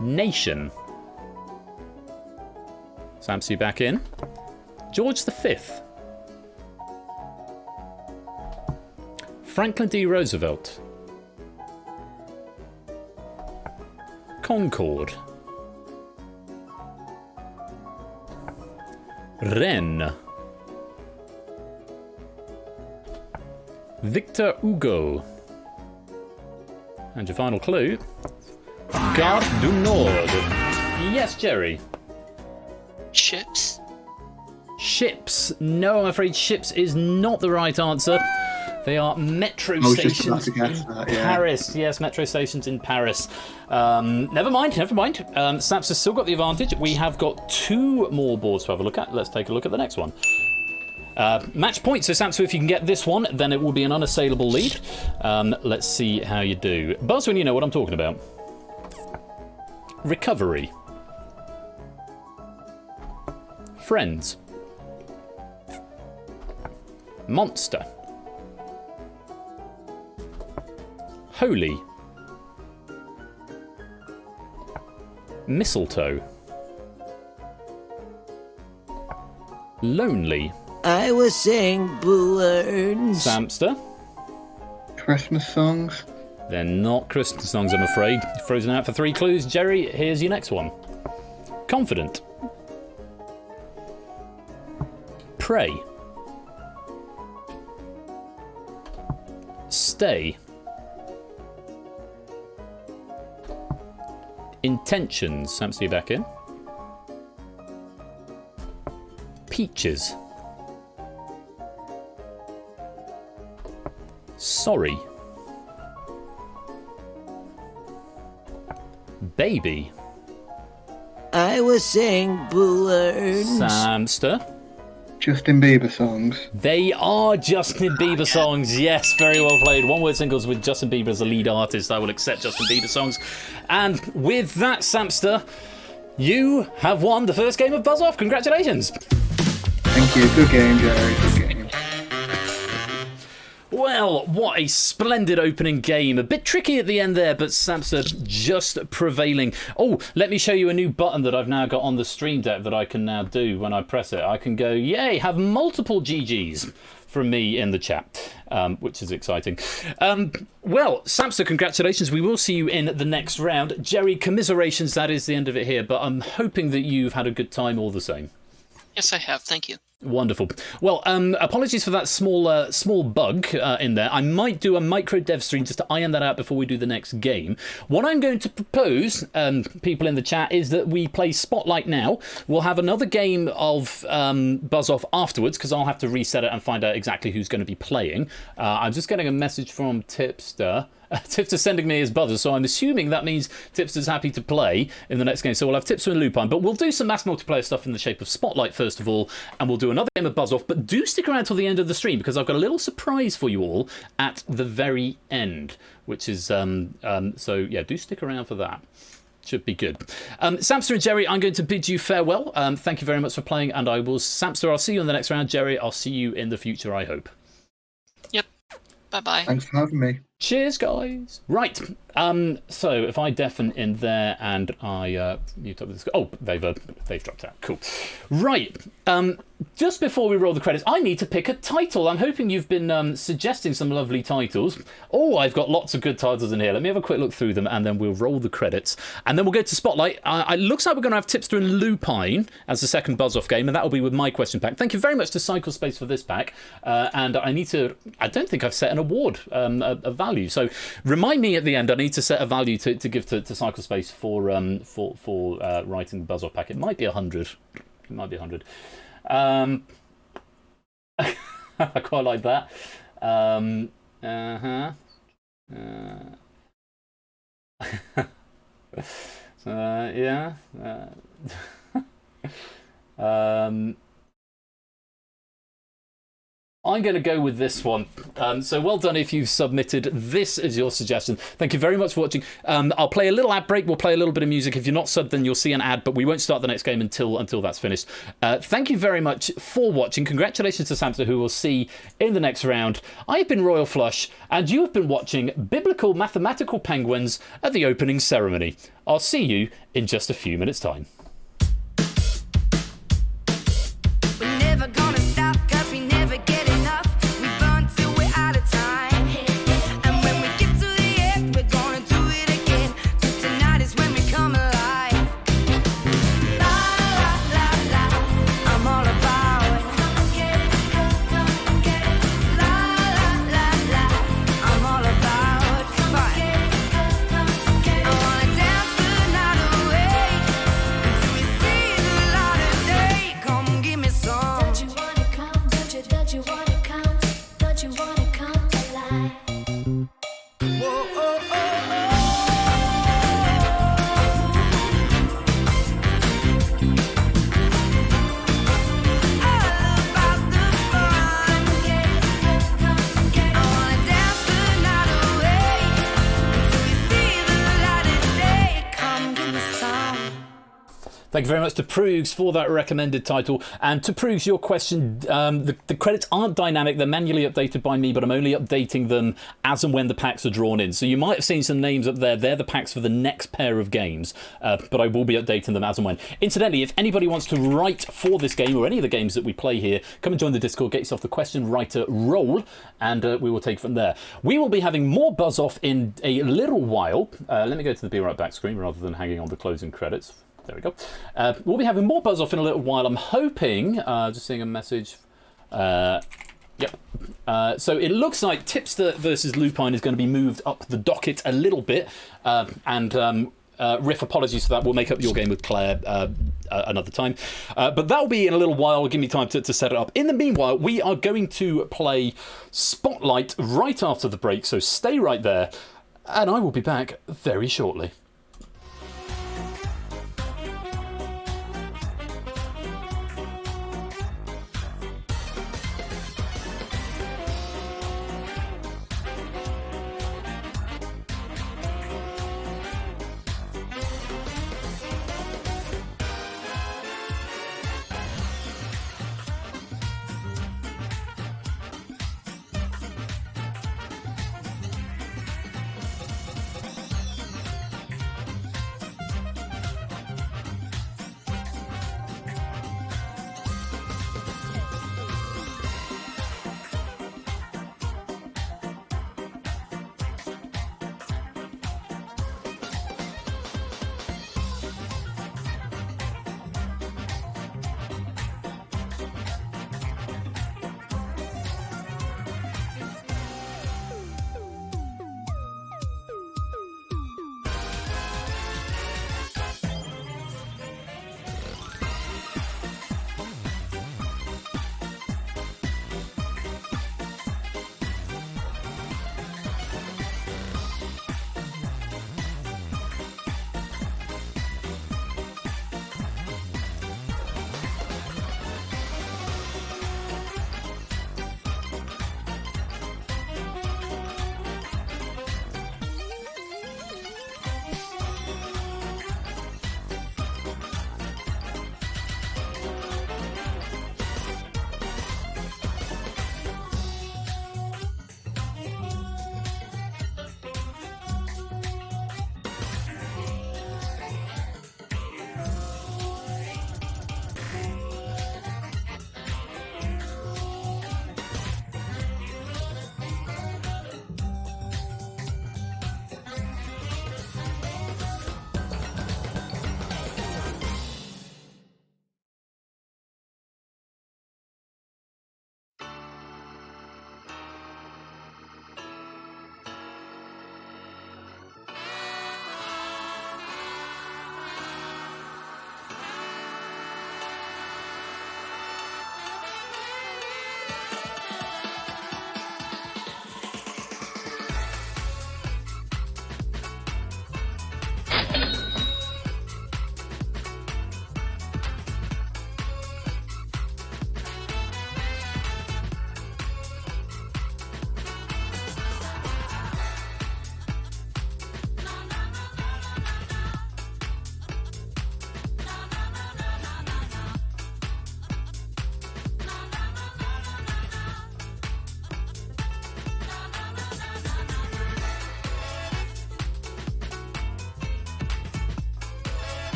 Nation. Samsy back in. George V. Franklin D. Roosevelt. Concorde. Rennes. Victor Hugo. And your final clue. Gare du Nord. Yes, Jerry. Ships. Ships. No, I'm afraid ships is not the right answer. They are metro I was just about stations to guess in that, yeah. Paris. Yes, metro stations in Paris. Never mind. Snaps has still got the advantage. We have got 2 more boards to have a look at. Let's take a look at the next one. Match point. So, Samson, if you can get this one, then it will be an unassailable lead. Let's see how you do. Buzz when you know what I'm talking about. Recovery. Friends. Monster. Holy. Mistletoe. Lonely. I was saying balloons. Samster. Christmas songs. They're not Christmas songs, I'm afraid. Frozen out for 3 clues. Jerry, here's your next one. Confident. Pray. Stay. Intentions. Samson, you back in. Peaches. Sorry. Baby. I was saying balloons. Samster. Justin Bieber songs. They are Justin Bieber songs. Yes, very well played. One word singles with Justin Bieber as the lead artist. I will accept Justin Bieber songs. And with that, Samster, you have won the first game of Buzz Off. Congratulations. Thank you. Good game, Jerry. Good game. Well, what a splendid opening game. A bit tricky at the end there, but Samster just prevailing. Oh, let me show you a new button that I've now got on the Stream Deck that I can now do when I press it. I can go, yay, have multiple GGs from me in the chat, which is exciting. Well, Samster, congratulations. We will see you in the next round. Jerry, commiserations, that is the end of it here, but I'm hoping that you've had a good time all the same. Yes, I have. Thank you. Wonderful. Well, apologies for that small bug in there. I might do a micro dev stream just to iron that out before we do the next game. What I'm going to propose, people in the chat, is that we play Spotlight now. We'll have another game of Buzz Off afterwards, because I'll have to reset it and find out exactly who's going to be playing. I'm just getting a message from Tipster. Tipster's sending me his buzzer, so I'm assuming that means Tipster's happy to play in the next game. So we'll have Tipster and Lupine, but we'll do some mass multiplayer stuff in the shape of Spotlight first of all, and we'll do another game of Buzz Off. But do stick around till the end of the stream, because I've got a little surprise for you all at the very end, which is so yeah, do stick around for that. Should be good. Samster and Jerry, I'm going to bid you farewell. Thank you very much for playing, and I will, Samster, I'll see you in the next round. Jerry, I'll see you in the future, I hope. Yep. Bye-bye. Thanks for having me. Cheers, guys. Right. So if I deafen in there and I mute up this. Oh, they've dropped out. Cool. Right. Just before we roll the credits, I need to pick a title. I'm hoping you've been suggesting some lovely titles. Oh, I've got lots of good titles in here. Let me have a quick look through them, and then we'll roll the credits, and then we'll go to Spotlight. It looks like we're going to have Tipster and Lupine as the second buzz-off game, and that will be with my question pack. Thank you very much to Cycle Space for this pack. And I don't think I've set an award, a value. So remind me at the end. I need to set a value to give to Cycle Space for writing the buzz-off pack. It might be 100. It might be 100. I quite like that. Yeah. I'm going to go with this one. So well done if you've submitted this as your suggestion. Thank you very much for watching. I'll play a little ad break. We'll play a little bit of music. If you're not subbed, then you'll see an ad, but we won't start the next game until that's finished. Thank you very much for watching. Congratulations to Santa, who we'll see in the next round. I have been Royal Flush, and you have been watching Biblical Mathematical Penguins at the opening ceremony. I'll see you in just a few minutes' time. We're never gonna stop, 'cause we never get enough. We burn till we're out of time. And when we get to the end, we're gonna do it again. 'Cause tonight is when we come alive. La la la la, I'm all about it. La la la la, I'm all about fun. I wanna dance the night away until we see the light of day. Come give me some. Don't you wanna come? Don't you wanna come? Don't you wanna come alive? Whoa, oh, oh, oh. All about the fun. I wanna dance the night away until we see the light of day. Come give me some. Thank you very much to Proogs for that recommended title. And to Proogs, your question, the credits aren't dynamic. They're manually updated by me, but I'm only updating them as and when the packs are drawn in. So you might have seen some names up there. They're the packs for the next pair of games, but I will be updating them as and when. Incidentally, if anybody wants to write for this game or any of the games that we play here, come and join the Discord, get yourself the question writer role, and we will take it from there. We will be having more Buzz Off in a little while. Let me go to the Be Right Back screen rather than hanging on the closing credits. There we go. We'll be having more Buzz Off in a little while. I'm hoping, just seeing a message. Yep. So it looks like Tipster versus Lupine is going to be moved up the docket a little bit. Riff, apologies for that. We'll make up your game with Claire another time. But that'll be in a little while. Give me time to set it up. In the meanwhile, we are going to play Spotlight right after the break. So stay right there. And I will be back very shortly.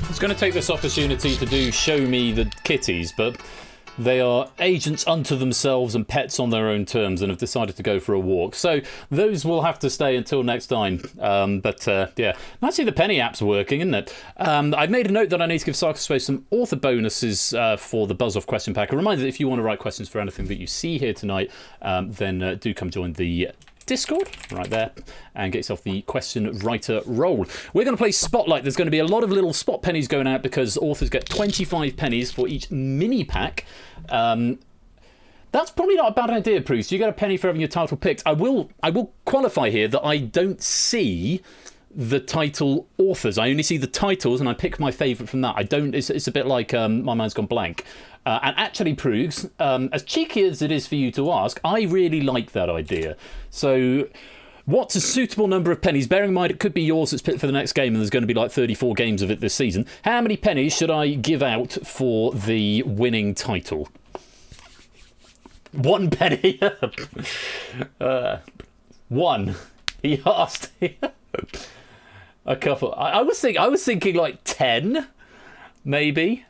was going to take this opportunity to do Show Me the Kitties, but they are agents unto themselves and pets on their own terms and have decided to go for a walk. So those will have to stay until next time. Yeah, nice to see the penny app's working, isn't it? I've made a note that I need to give Sarcospace some author bonuses for the Buzz Off question pack. A reminder that if you want to write questions for anything that you see here tonight, then do come join the Discord right there and get yourself the question writer role. We're going to play Spotlight. There's going to be a lot of little spot pennies going out because authors get 25 pennies for each mini pack. That's probably not a bad idea, Bruce. You get a penny for having your title picked. I will qualify here that I don't see the title authors. I only see the titles and I pick my favourite from that. I don't. It's a bit like My Mind's Gone Blank. And actually, Proogs, as cheeky as it is for you to ask, I really like that idea. So what's a suitable number of pennies? Bearing in mind it could be yours that's picked for the next game and there's going to be like 34 games of it this season. How many pennies should I give out for the winning title? 1 penny. One. He asked. A couple. I was thinking like 10, maybe.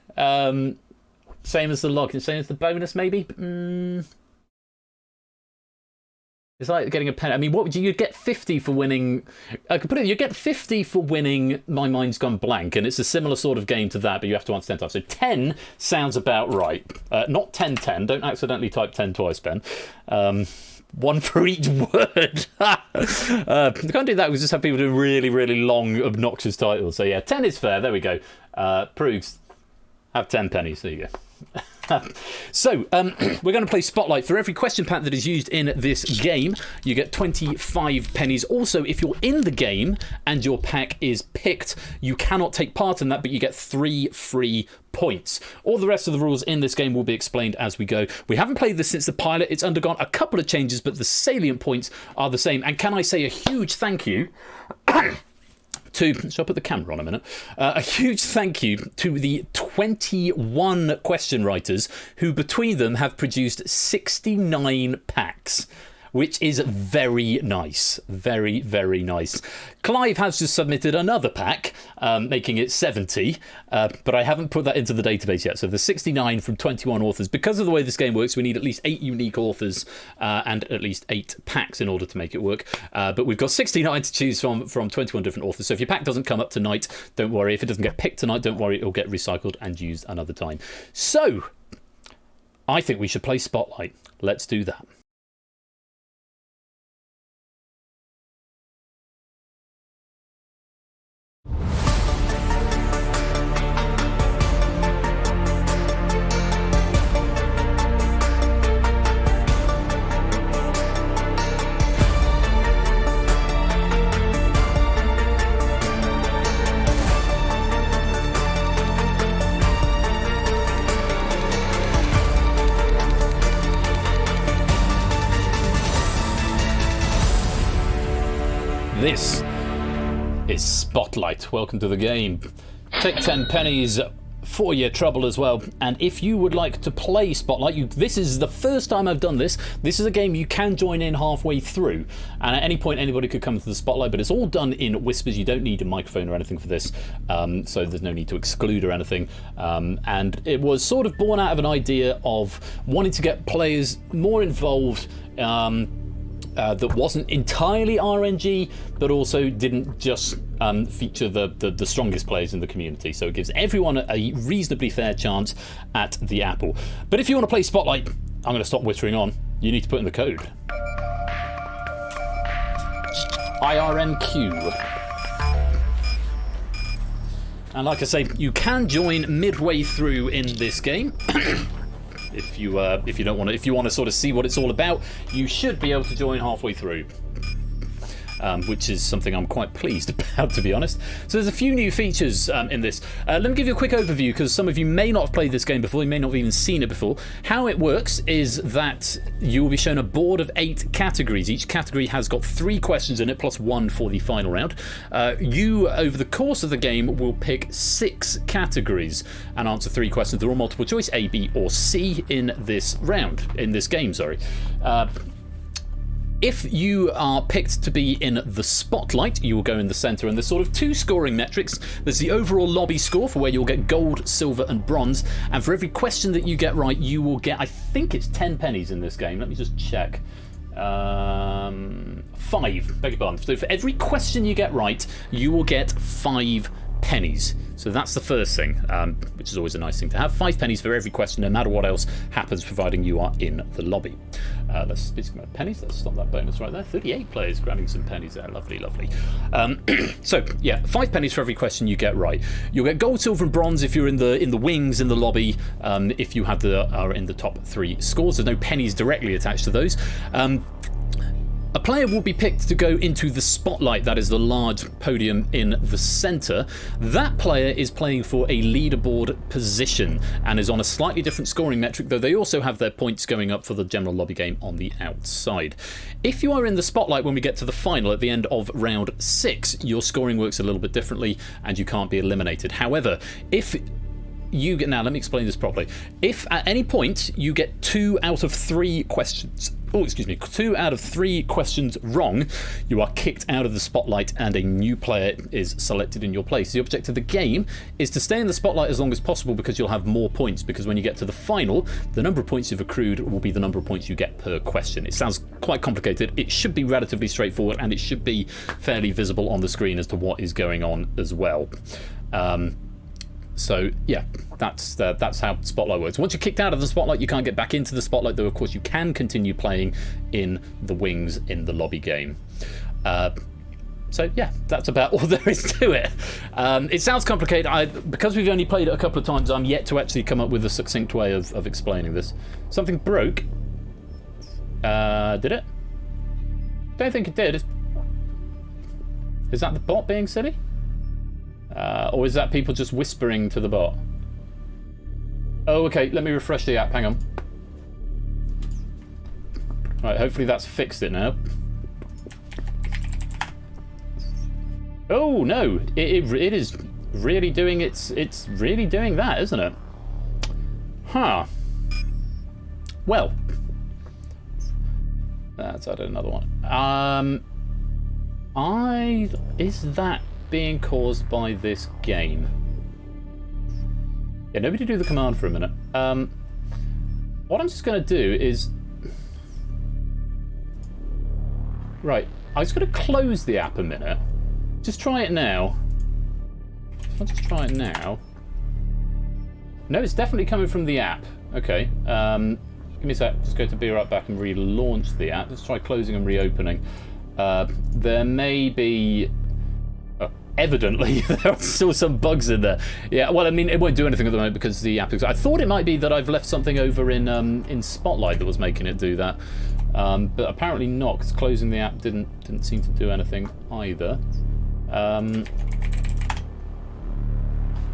Same as the log, same as the bonus, maybe. It's like getting a pen. I mean, what would you'd get 50 for winning? I could put it. You get 50 for winning My Mind's Gone Blank, and it's a similar sort of game to that, but you have to answer 10 times. So 10 sounds about right. Not 10-10. Don't accidentally type 10 twice, Ben. 1 for each word. You can't do that. We just have people do really, really long, obnoxious titles. So yeah, 10 is fair. There we go. Proogs, have 10 pennies. There you go. So, we're going to play Spotlight. For every question pack that is used in this game, you get 25 pennies. Also, if you're in the game and your pack is picked, you cannot take part in that, but you get 3 free points. All the rest of the rules in this game will be explained as we go. We haven't played this since the pilot. It's undergone a couple of changes, but the salient points are the same. And can I say a huge thank you shall I put the camera on a minute? A huge thank you to the 21 question writers who between them have produced 69 packs, which is very nice. Very, very nice. Clive has just submitted another pack, making it 70, but I haven't put that into the database yet. So there's 69 from 21 authors. Because of the way this game works, we need at least 8 unique authors and at least 8 packs in order to make it work. But we've got 69 to choose from 21 different authors. So if your pack doesn't come up tonight, don't worry. If it doesn't get picked tonight, don't worry. It'll get recycled and used another time. So I think we should play Spotlight. Let's do that. This is Spotlight. Welcome to the game. Take 10 pennies for your trouble as well. And if you would like to play Spotlight, this is the first time I've done this. This is a game you can join in halfway through. And at any point, anybody could come to the Spotlight, but it's all done in whispers. You don't need a microphone or anything for this. So there's no need to exclude or anything. And it was sort of born out of an idea of wanting to get players more involved that wasn't entirely RNG, but also didn't just feature the strongest players in the community. So it gives everyone a reasonably fair chance at the apple. But if you want to play Spotlight, I'm going to stop whittering on. You need to put in the code. IRNQ. And like I say, you can join midway through in this game. If you want to sort of see what it's all about, you should be able to join halfway through. Which is something I'm quite pleased about, to be honest. So there's a few new features in this. Let me give you a quick overview, because some of you may not have played this game before, you may not have even seen it before. How it works is that you will be shown a board of 8 categories. Each category has got 3 questions in it, plus 1 for the final round. You, over the course of the game, will pick 6 categories and answer 3 questions. They're all multiple choice, A, B, or C in this round, in this game, sorry. If you are picked to be in the spotlight, you will go in the centre, and there's sort of 2 scoring metrics. There's the overall lobby score for where you'll get gold, silver and bronze, and for every question that you get right, you will get, I think it's 10 pennies in this game. Let me just check. 5, beg your pardon. So for every question you get right, you will get 5 pennies. So that's the first thing, which is always a nice thing to have. 5 pennies for every question, no matter what else happens, providing you are in the lobby. Speaking about pennies, let's stop that bonus right there. 38 players grabbing some pennies there. Lovely, lovely. So yeah, 5 pennies for every question you get right. You'll get gold, silver, and bronze if you're in the wings in the lobby. If you are in the top 3 scores, there's no pennies directly attached to those. A player will be picked to go into the spotlight, that is the large podium in the centre. That player is playing for a leaderboard position and is on a slightly different scoring metric, though they also have their points going up for the general lobby game on the outside. If you are in the spotlight when we get to the final at the end of round 6, your scoring works a little bit differently and you can't be eliminated. However, if you get, now let me explain this properly. If at any point you get 2 out of 3 questions, 2 out of 3 questions wrong, you are kicked out of the spotlight and a new player is selected in your place. The object of the game is to stay in the spotlight as long as possible because you'll have more points, because when you get to the final, the number of points you've accrued will be the number of points you get per question. It sounds quite complicated. It should be relatively straightforward, and it should be fairly visible on the screen as to what is going on as well. So yeah, that's how Spotlight works. Once you're kicked out of the Spotlight, you can't get back into the Spotlight, though of course you can continue playing in the wings in the lobby game. So yeah, that's about all there is to it. It sounds complicated. Because we've only played it a couple of times, I'm yet to actually come up with a succinct way of explaining this. Something broke. Did it? Don't think it did. Is that the bot being silly? Or is that people just whispering to the bot? Oh, okay, let me refresh the app, hang on. Right, hopefully that's fixed it now. Oh, no, it is really doing it's really doing that, isn't it? Huh. Well. Let's add another one. Is that being caused by this game? Yeah, nobody do the command for a minute. What I'm just going to do is... Right, I'm just going to close the app a minute. Just try it now. I'll just try it now. No, it's definitely coming from the app. Okay. Give me a sec. Just go to Be Right Back and relaunch the app. Let's try closing and reopening. There may be... Evidently, there are still some bugs in there. Yeah, well, I mean, it won't do anything at the moment because the app... I thought it might be that I've left something over in Spotlight that was making it do that. But apparently not, because closing the app didn't seem to do anything either. That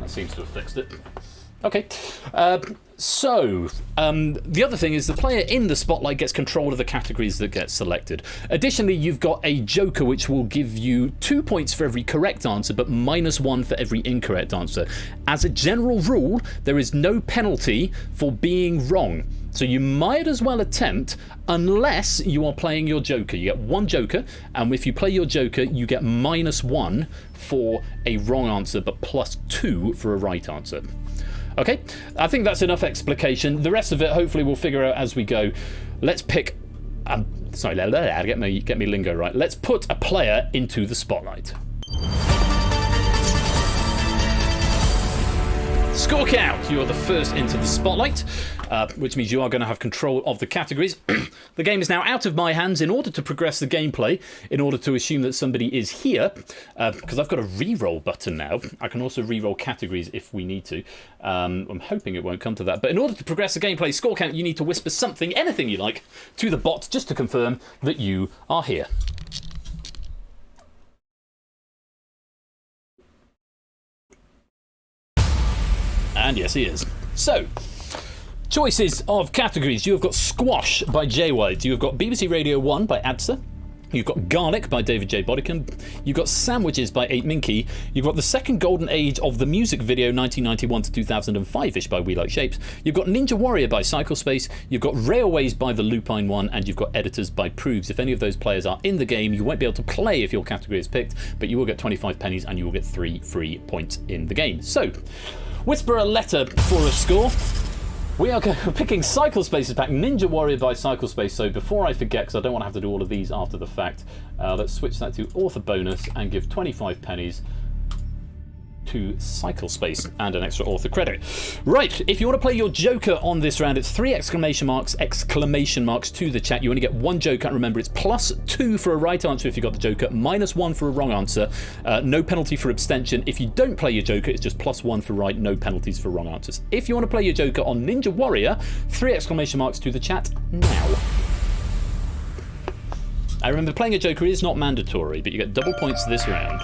seems to have fixed it. Okay. So, the other thing is the player in the spotlight gets control of the categories that get selected. Additionally, you've got a joker which will give you 2 points for every correct answer, but -1 for every incorrect answer. As a general rule, there is no penalty for being wrong. So you might as well attempt, unless you are playing your joker. You get 1 joker, and if you play your joker, you get -1 for a wrong answer, but +2 for a right answer. Okay, I think that's enough explication. The rest of it, hopefully, we'll figure out as we go. Let's pick... sorry, get me lingo right. Let's put a player into the spotlight. Score count. You are the first into the spotlight, which means you are going to have control of the categories. The game is now out of my hands. In order to progress the gameplay, in order to assume that somebody is here, because I've got a re-roll button now. I can also re-roll categories if we need to. I'm hoping it won't come to that. But in order to progress the gameplay score count, you need to whisper something, anything you like, to the bot just to confirm that you are here. And yes, he is. So, choices of categories. You have got Squash by J White. You have got BBC Radio 1 by Adsa. You've got Garlic by David J. Boddican. You've got Sandwiches by 8 Minky. You've got The Second Golden Age of the Music Video 1991 to 2005-ish by We Like Shapes. You've got Ninja Warrior by Cyclespace. You've got Railways by The Lupine One. And you've got Editors by Proves. If any of those players are in the game, you won't be able to play if your category is picked, but you will get 25 pennies and you will get 3 free points in the game. So, whisper a letter for a score. We are picking Cyclespace's pack, Ninja Warrior by Cyclespace. So before I forget, because I don't want to have to do all of these after the fact, let's switch that to author bonus and give 25 pennies to Cyclespace and an extra author credit. Right, if you want to play your Joker on this round, it's 3 exclamation marks to the chat. You only get 1 Joker, and remember it's +2 for a right answer if you got the Joker, -1 for a wrong answer, no penalty for abstention. If you don't play your Joker, it's just +1 for right, no penalties for wrong answers. If you want to play your Joker on Ninja Warrior, 3 exclamation marks to the chat now. I remember playing a Joker is not mandatory, but you get double points this round.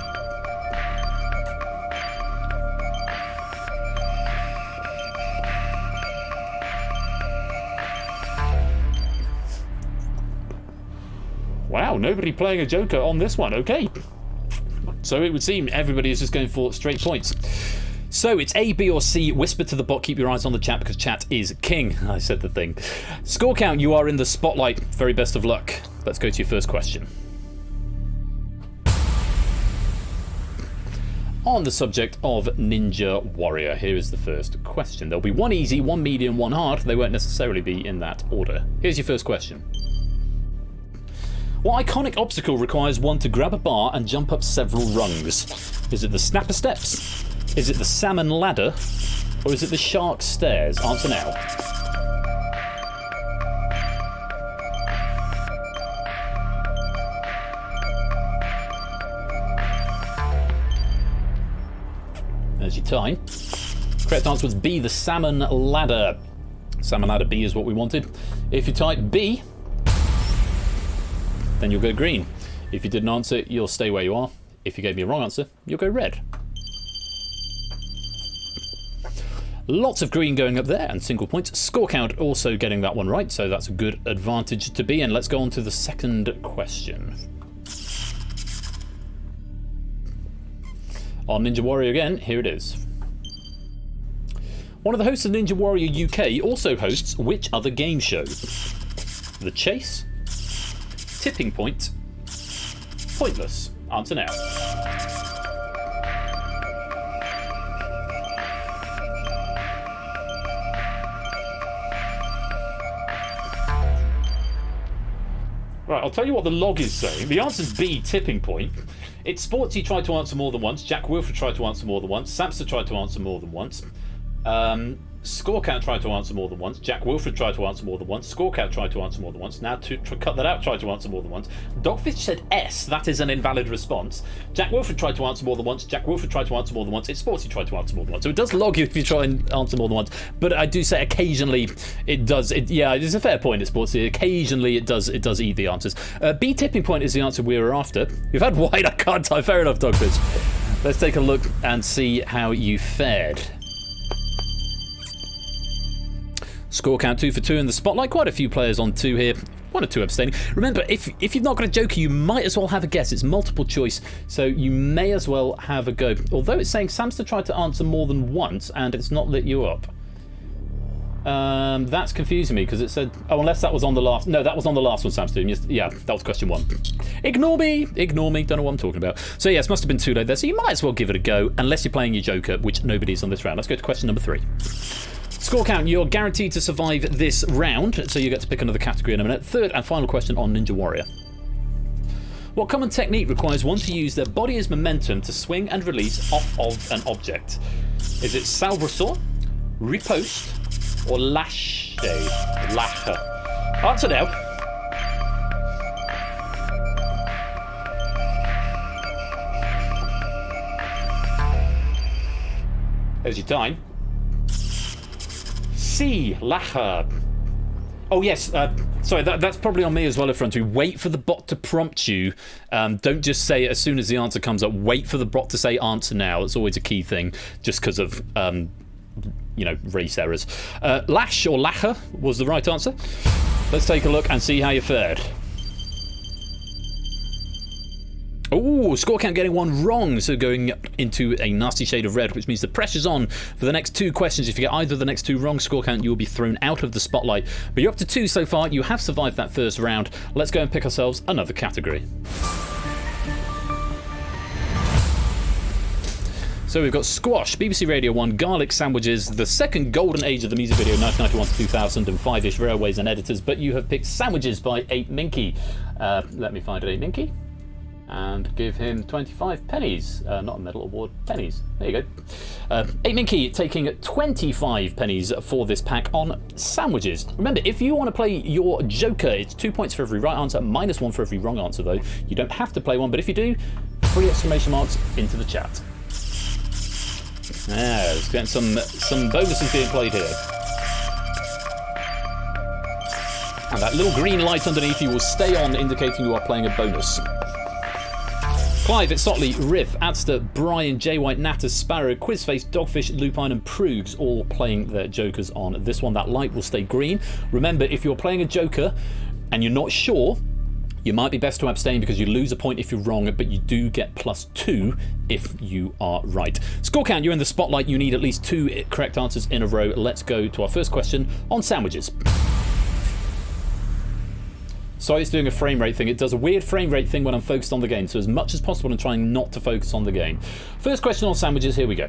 Wow, nobody playing a Joker on this one. Okay. So it would seem everybody is just going for straight points. So it's A, B, or C. Whisper to the bot. Keep your eyes on the chat because chat is king. I said the thing. Score count. You are in the spotlight. Very best of luck. Let's go to your first question. On the subject of Ninja Warrior, here is the first question. There'll be 1 easy, 1 medium, 1 hard. They won't necessarily be in that order. Here's your first question. What iconic obstacle requires one to grab a bar and jump up several rungs? Is it the Snapper Steps? Is it the Salmon Ladder? Or is it the Shark Stairs? Answer now. There's your time. Correct answer was B, the Salmon Ladder. Salmon Ladder B is what we wanted. If you type B, then you'll go green. If you didn't answer, you'll stay where you are. If you gave me a wrong answer, you'll go red. Lots of green going up there and single points. Score count also getting that one right, so that's a good advantage to be in. Let's go on to the second question. On Ninja Warrior again, here it is. One of the hosts of Ninja Warrior UK also hosts which other game show? The Chase, Tipping Point, Pointless. Answer now. Right, I'll tell you what the log is saying. The answer's B, Tipping Point. It's Sportsy tried to answer more than once. Jack Wilfred tried to answer more than once. Samster tried to answer more than once. Scorecount tried to answer more than once. Jack Wilfred tried to answer more than once. Scorecount tried to answer more than once. Now to cut that out, tried to answer more than once. Dogfish said S. That is an invalid response. Jack Wilfred tried to answer more than once. Jack Wilfred tried to answer more than once. It's Sportsy tried to answer more than once. So it does log you if you try and answer more than once. But I do say occasionally it does. Yeah, it's a fair point. It's Sportsy. Occasionally it does eat the answers. B, Tipping Point is the answer we were after. You've had white. I can't type. Fair enough, Dogfish. Let's take a look and see how you fared. Score count 2 for 2 in the spotlight. Quite a few players on 2 here. 1 or 2 abstaining. Remember, if you've not got a Joker, you might as well have a guess. It's multiple choice, so you may as well have a go. Although it's saying Samster tried to answer more than once, and it's not lit you up. That's confusing me, because it said... Oh, unless that was on the last... No, that was on the last one, Samster. Yeah, that was question 1. Ignore me. Don't know what I'm talking about. So yes, must have been too late there, so you might as well give it a go, unless you're playing your Joker, which nobody's on this round. Let's go to question number 3. Score count, you're guaranteed to survive this round, so you get to pick another category in a minute. Third and final question on Ninja Warrior. What common technique requires one to use their body as momentum to swing and release off of an object? Is it salbrassor, riposte, or lache? Answer now. There's your time. C, lacher. Oh yes, sorry, that's probably on me as well, Effrontery. Wait for the bot to prompt you. Don't just say it as soon as the answer comes up. Wait for the bot to say answer now. It's always a key thing, just because of, race errors. Lash or lacher was the right answer. Let's take a look and see how you fared. Oh, score count getting one wrong, so going into a nasty shade of red, which means the pressure's on for the next 2 questions. If you get either of the next 2 wrong, score count, you will be thrown out of the spotlight. But you're up to 2 so far. You have survived that first round. Let's go and pick ourselves another category. So we've got squash, BBC Radio 1, garlic sandwiches, the second golden age of the music video, 1991 to 2005-ish, railways and editors, but you have picked sandwiches by 8 Minky. Let me find it, 8 Minky. And give him 25 pennies. Not a medal award, pennies. There you go. 8 Minky taking 25 pennies for this pack on sandwiches. Remember, if you want to play your Joker, it's 2 points for every right answer, -1 for every wrong answer, though. You don't have to play one, but if you do, 3 exclamation marks into the chat. Let's get some bonuses being played here. And that little green light underneath you will stay on, indicating you are playing a bonus. Clive, it's Sotley, Riff, Adster, Brian, J White, Natters, Sparrow, Quizface, Dogfish, Lupine and Proogs all playing their Jokers on this one. That light will stay green. Remember, if you're playing a Joker and you're not sure, you might be best to abstain because you lose a point if you're wrong, but you do get +2 if you are right. Score count, you're in the spotlight. You need at least 2 correct answers in a row. Let's go to our first question on sandwiches. Sorry, it's doing a frame rate thing. It does a weird frame rate thing when I'm focused on the game, so as much as possible I'm trying not to focus on the game. First question on sandwiches, here we go.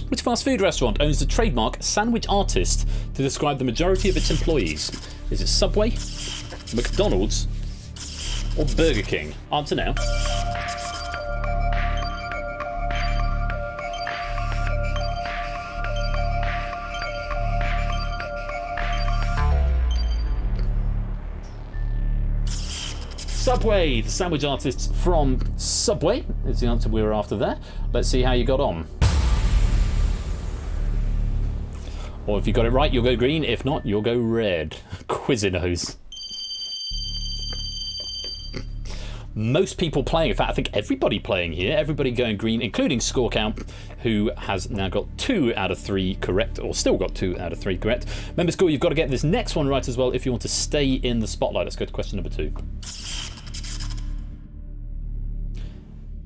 Which fast food restaurant owns the trademark sandwich artist to describe the majority of its employees? Is it Subway, McDonald's, or Burger King? Answer now. Subway, the sandwich artists from Subway is the answer we were after there. Let's see how you got on. Or if you got it right, you'll go green. If not, you'll go red. Quizzinos. Most people playing, in fact, I think everybody playing here, everybody going green, including Score Count, who has now got 2 out of 3 correct, or still got 2 out of 3 correct. Remember, Score, you've got to get this next one right as well if you want to stay in the spotlight. Let's go to question number 2.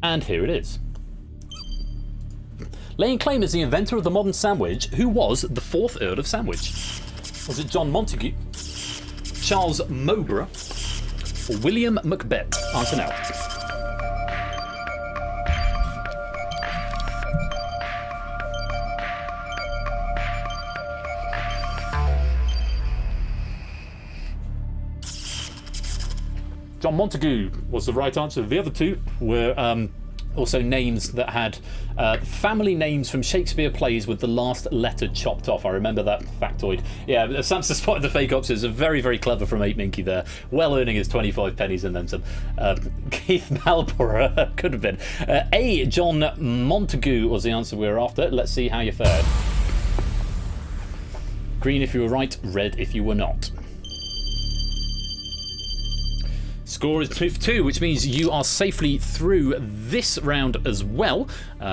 And here it is. Laying claim as the inventor of the modern sandwich, who was the 4th Earl of Sandwich? Was it John Montagu, Charles Mowbray, or William Macbeth? Answer now. John Montagu was the right answer. The other 2 were also names that had family names from Shakespeare plays with the last letter chopped off. I remember that factoid. Yeah, Samson spotted the fake options. Very, very clever from 8 Minky there. Well earning his 25 pennies and then some. Keith Malborough could have been. A. John Montagu was the answer we were after. Let's see how you fared. Green if you were right, red if you were not. Score is 2-2, which means you are safely through this round as well,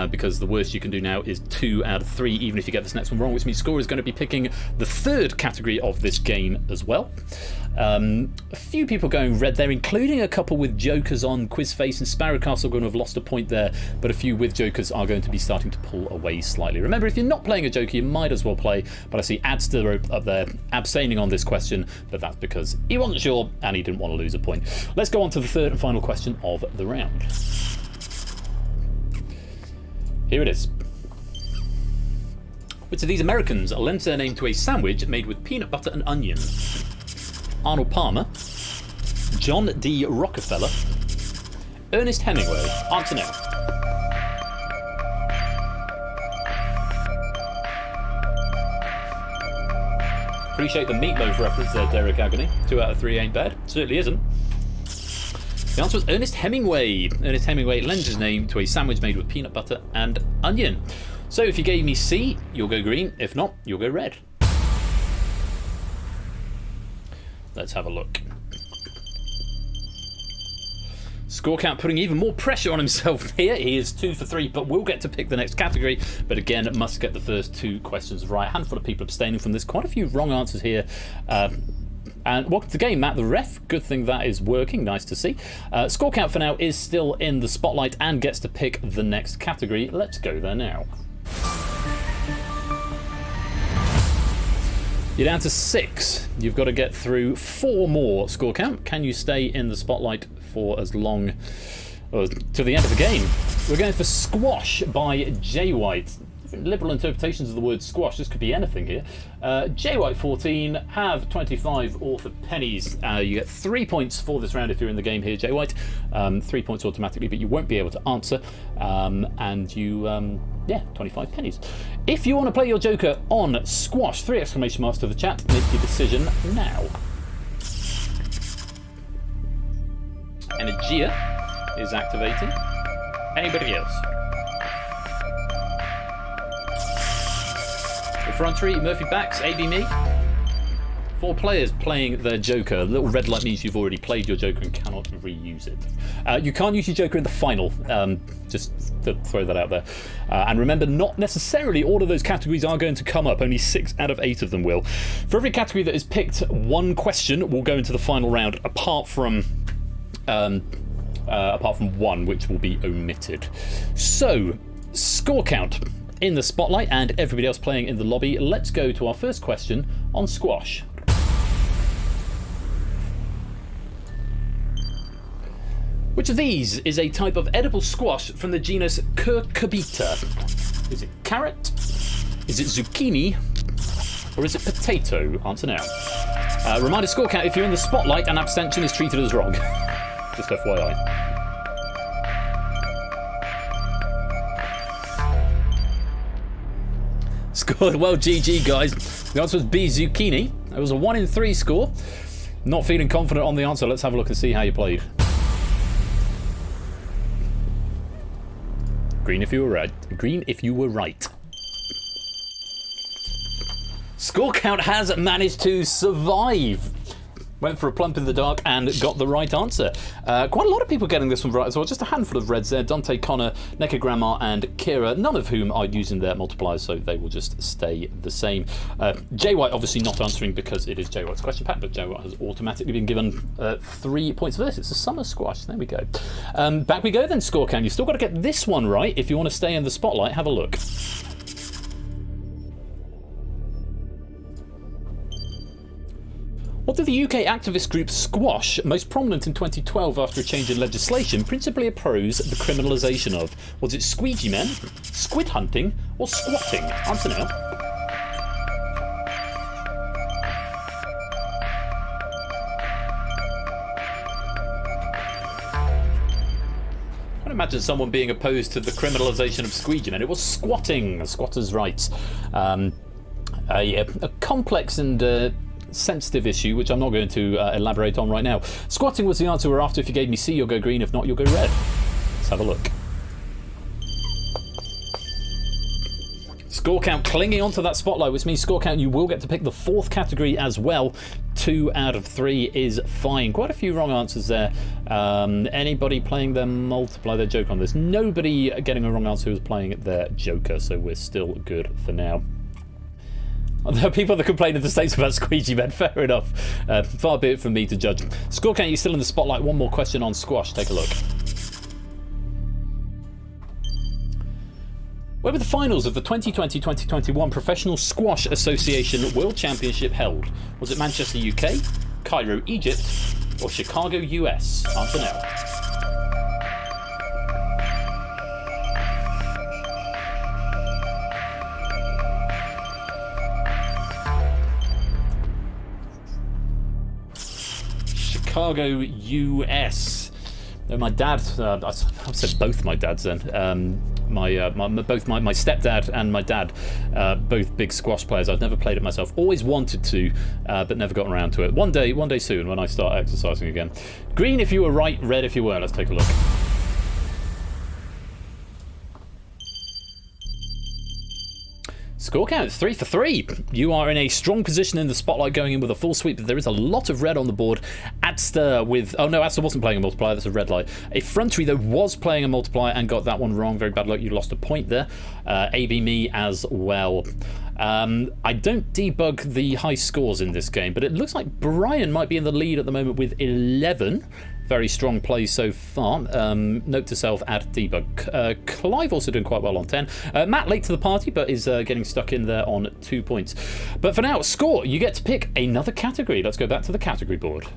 because the worst you can do now is 2 out of 3, even if you get this next one wrong, which means Score is going to be picking the 3rd category of this game as well. A few people going red there, including a couple with Jokers on. Quizface and Sparrowcastle are going to have lost a point there, but a few with Jokers are going to be starting to pull away slightly. Remember, if you're not playing a Joker, you might as well play, but I see Adster up there abstaining on this question, but that's because he wasn't sure and he didn't want to lose a point. Let's go on to the 3rd and final question of the round. Here it is. Which of these Americans lent their name to a sandwich made with peanut butter and onion? Arnold Palmer, John D. Rockefeller, Ernest Hemingway. Answer now. Appreciate the meatloaf reference there, Derek Agony. 2 out of 3 ain't bad. Certainly isn't. The answer was Ernest Hemingway. Ernest Hemingway lends his name to a sandwich made with peanut butter and onion. So if you gave me C, you'll go green. If not, you'll go red. Let's have a look. Score count putting even more pressure on himself here. He is 2 for 3, but will get to pick the next category. But again, must get the first 2 questions right. A handful of people abstaining from this. Quite a few wrong answers here. And welcome to the game, Matt the ref. Good thing that is working. Nice to see. Score count for now is still in the spotlight and gets to pick the next category. Let's go there now. You're down to 6. You've got to get through 4 more score count. Can you stay in the spotlight for as long to the end of the game? We're going for Squash by J White. Different liberal interpretations of the word squash. This could be anything here. J White 14, have 25 Author pennies. You get 3 points for this round if you're in the game here, J White. 3 points automatically, but you won't be able to answer. And you, yeah, 25 pennies. If you want to play your Joker on Squash, 3 exclamation marks to the chat. Make your decision now. Energia is activating. Anybody else? Effrontery, Murphy Backs, AB me. 4 players playing their Joker. The little red light means you've already played your Joker and cannot reuse it. You can't use your Joker in the final, just to throw that out there. And remember, not necessarily all of those categories are going to come up. Only 6 out of 8 of them will. For every category that is picked, 1 question will go into the final round, apart from 1, which will be omitted. So, score count in the spotlight and everybody else playing in the lobby. Let's go to our first question on Squash. Which of these is a type of edible squash from the genus Cucurbita? Is it carrot? Is it zucchini? Or is it potato? Answer now. Reminder, score count if you're in the spotlight and abstention is treated as wrong. Just FYI. Scored well, GG guys. The answer was B, zucchini. It was a 1 in 3 score. Not feeling confident on the answer. Let's have a look and see how you played. Green if you were right. Green if you were right. Score count has managed to survive. Went for a plump in the dark and got the right answer. Quite a lot of people getting this one right as well. Just a handful of reds there. Dante, Connor, Neca Grandma and Kira, none of whom are using their multipliers, so they will just stay the same. J White obviously not answering because it is J White's question pack, but J White has automatically been given 3 points for this. It's a summer squash. There we go. Back we go then, score count. You've still got to get this one right if you want to stay in the spotlight. Have a look. What did the UK activist group Squash, most prominent in 2012 after a change in legislation, principally oppose the criminalisation of? Was it squeegee men, squid hunting, or squatting? Answer now. I can't imagine someone being opposed to the criminalisation of squeegee men. It was squatting, squatters' rights. A complex and sensitive issue, which I'm not going to elaborate on right now. Squatting was the answer we're after. If you gave me C, you'll go green. If not, you'll go red. Let's have a look. Score count clinging onto that spotlight, which means score count you will get to pick the 4th category as well. 2 out of 3 is fine. Quite a few wrong answers there. Anybody playing their multiply, their Joker on this? Nobody getting a wrong answer who was playing their Joker, so we're still good for now. There are people that complain in the States about squeegee men. Fair enough. Far be it from me to judge. Score count, you're still in the spotlight. 1 more question on Squash. Take a look. Where were the finals of the 2020-2021 Professional Squash Association World Championship held? Was it Manchester, UK, Cairo, Egypt, or Chicago, US? Answer now. Chicago, US. My dad, I've said both my dads then. Both my stepdad and my dad, both big squash players. I've never played it myself. Always wanted to, but never gotten around to it. One day soon when I start exercising again. Green if you were right, red if you were. Let's take a look. Score count 3 for 3. You are in a strong position in the spotlight going in with a full sweep, but there is a lot of red on the board. Adster with... Oh no, Adster wasn't playing a multiplier, that's a red light. Effrontery, though, was playing a multiplier and got that one wrong. Very bad luck, you lost a point there. AB me as well. I don't debug the high scores in this game, but it looks like Brian might be in the lead at the moment with 11. Very strong play so far. Note to self, add debug. Clive also doing quite well on 10. Matt late to the party, but is getting stuck in there on 2 points. But for now, Score, you get to pick another category. Let's go back to the category board.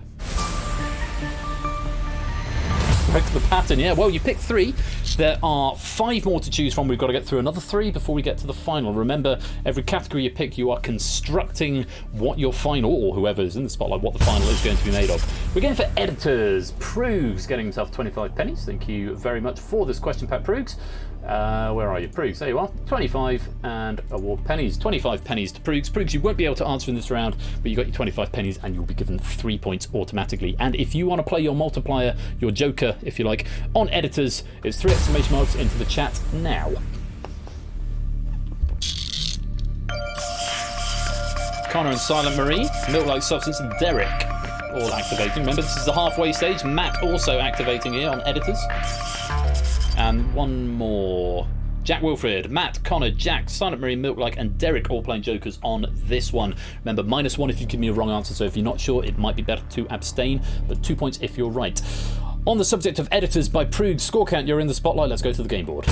Back to the pattern, yeah. Well, you picked 3. There are 5 more to choose from. We've got to get through another 3 before we get to the final. Remember, every category you pick, you are constructing what your final, or whoever's in the spotlight, what the final is going to be made of. We're going for editors. Proogs getting himself 25 pennies. Thank you very much for this question pack, Proogs. Where are you? Proogs, there you are. 25 and award pennies. 25 pennies to Proogs. Proogs, you won't be able to answer in this round, but you got your 25 pennies and you'll be given 3 points automatically. And if you want to play your multiplier, your joker, if you like, on editors, it's 3 exclamation marks into the chat now. Connor and Silent Marie, Milk Like Substance and Derek all activating. Remember, this is the halfway stage. Matt also activating here on editors. And one more. Jack Wilfred, Matt, Connor, Jack, Silent Marie, Milk-like, and Derek all playing jokers on this one. Remember, -1 if you give me a wrong answer, so if you're not sure, it might be better to abstain, but 2 points if you're right. On the subject of editors by Prude, score count, you're in the spotlight. Let's go to the game board.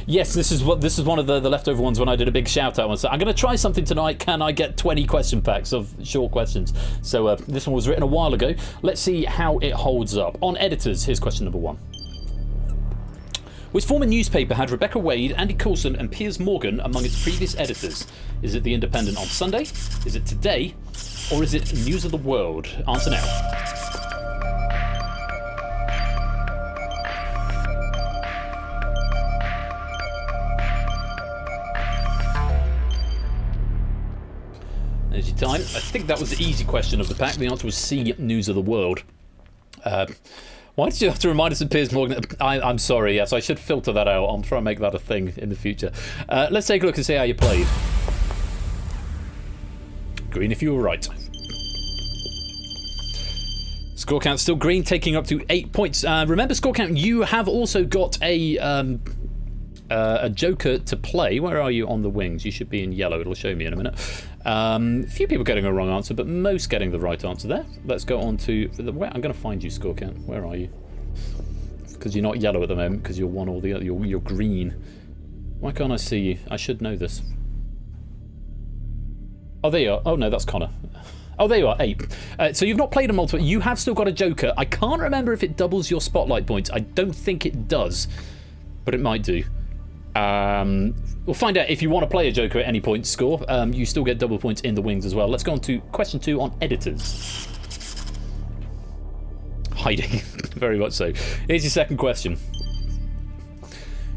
Yes, this is one of the leftover ones when I did a big shout out. So I'm going to try something tonight. Can I get 20 question packs of short questions? So this one was written a while ago. Let's see how it holds up. On editors, here's question number 1. Which former newspaper had Rebecca Wade, Andy Coulson and Piers Morgan among its previous editors? Is it The Independent on Sunday? Is it Today? Or is it News of the World? Answer now. There's your time. I think that was the easy question of the pack. The answer was C, News of the World. Why did you have to remind us of Piers Morgan? I'm sorry, yes, I should filter that out. I'll try and make that a thing in the future. Let's take a look and see how you played. Green if you were right. Score count still green, taking up to 8 points. Remember, score count, you have also got a joker to play. Where are you on the wings? You should be in yellow. It'll show me in a minute. Few people getting a wrong answer, but most getting the right answer there. Let's go on to I'm going to find you, score count. Where are you? Because you're not yellow at the moment, because you're one or the other. You're green. Why can't I see you? I should know this. Oh, there you are. Oh no, that's Connor. Oh, there you are, 8. So you've not played a multiple. You have still got a joker. I can't remember if it doubles your spotlight points. I don't think it does, but it might do. We'll find out if you want to play a joker at any point. Score. You still get double points in the wings as well. Let's go on to question 2 on editors. Hiding. Very much so. Here's your second question.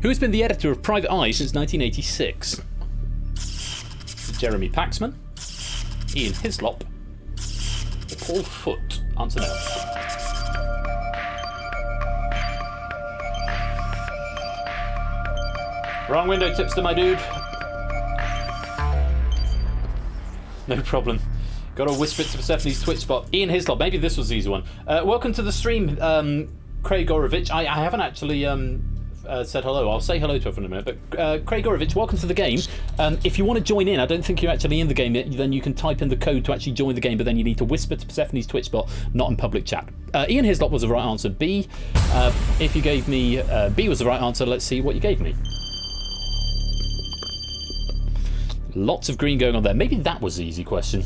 Who has been the editor of Private Eye since 1986? Jeremy Paxman, Ian Hislop, or Paul Foote? Answer now. Wrong window, tipster, my dude. No problem. Got to whisper it to Persephone's Twitch spot. Ian Hislop, maybe this was the easy one. Welcome to the stream, Craig Gorovich. I haven't actually said hello. I'll say hello to everyone in a minute. But Craig Gorovich, welcome to the game. If you want to join in, I don't think you're actually in the game yet, then you can type in the code to actually join the game, but then you need to whisper to Persephone's Twitch spot, not in public chat. Ian Hislop was the right answer. B. If you gave me B was the right answer, let's see what you gave me. Lots of green going on there. Maybe that was the easy question.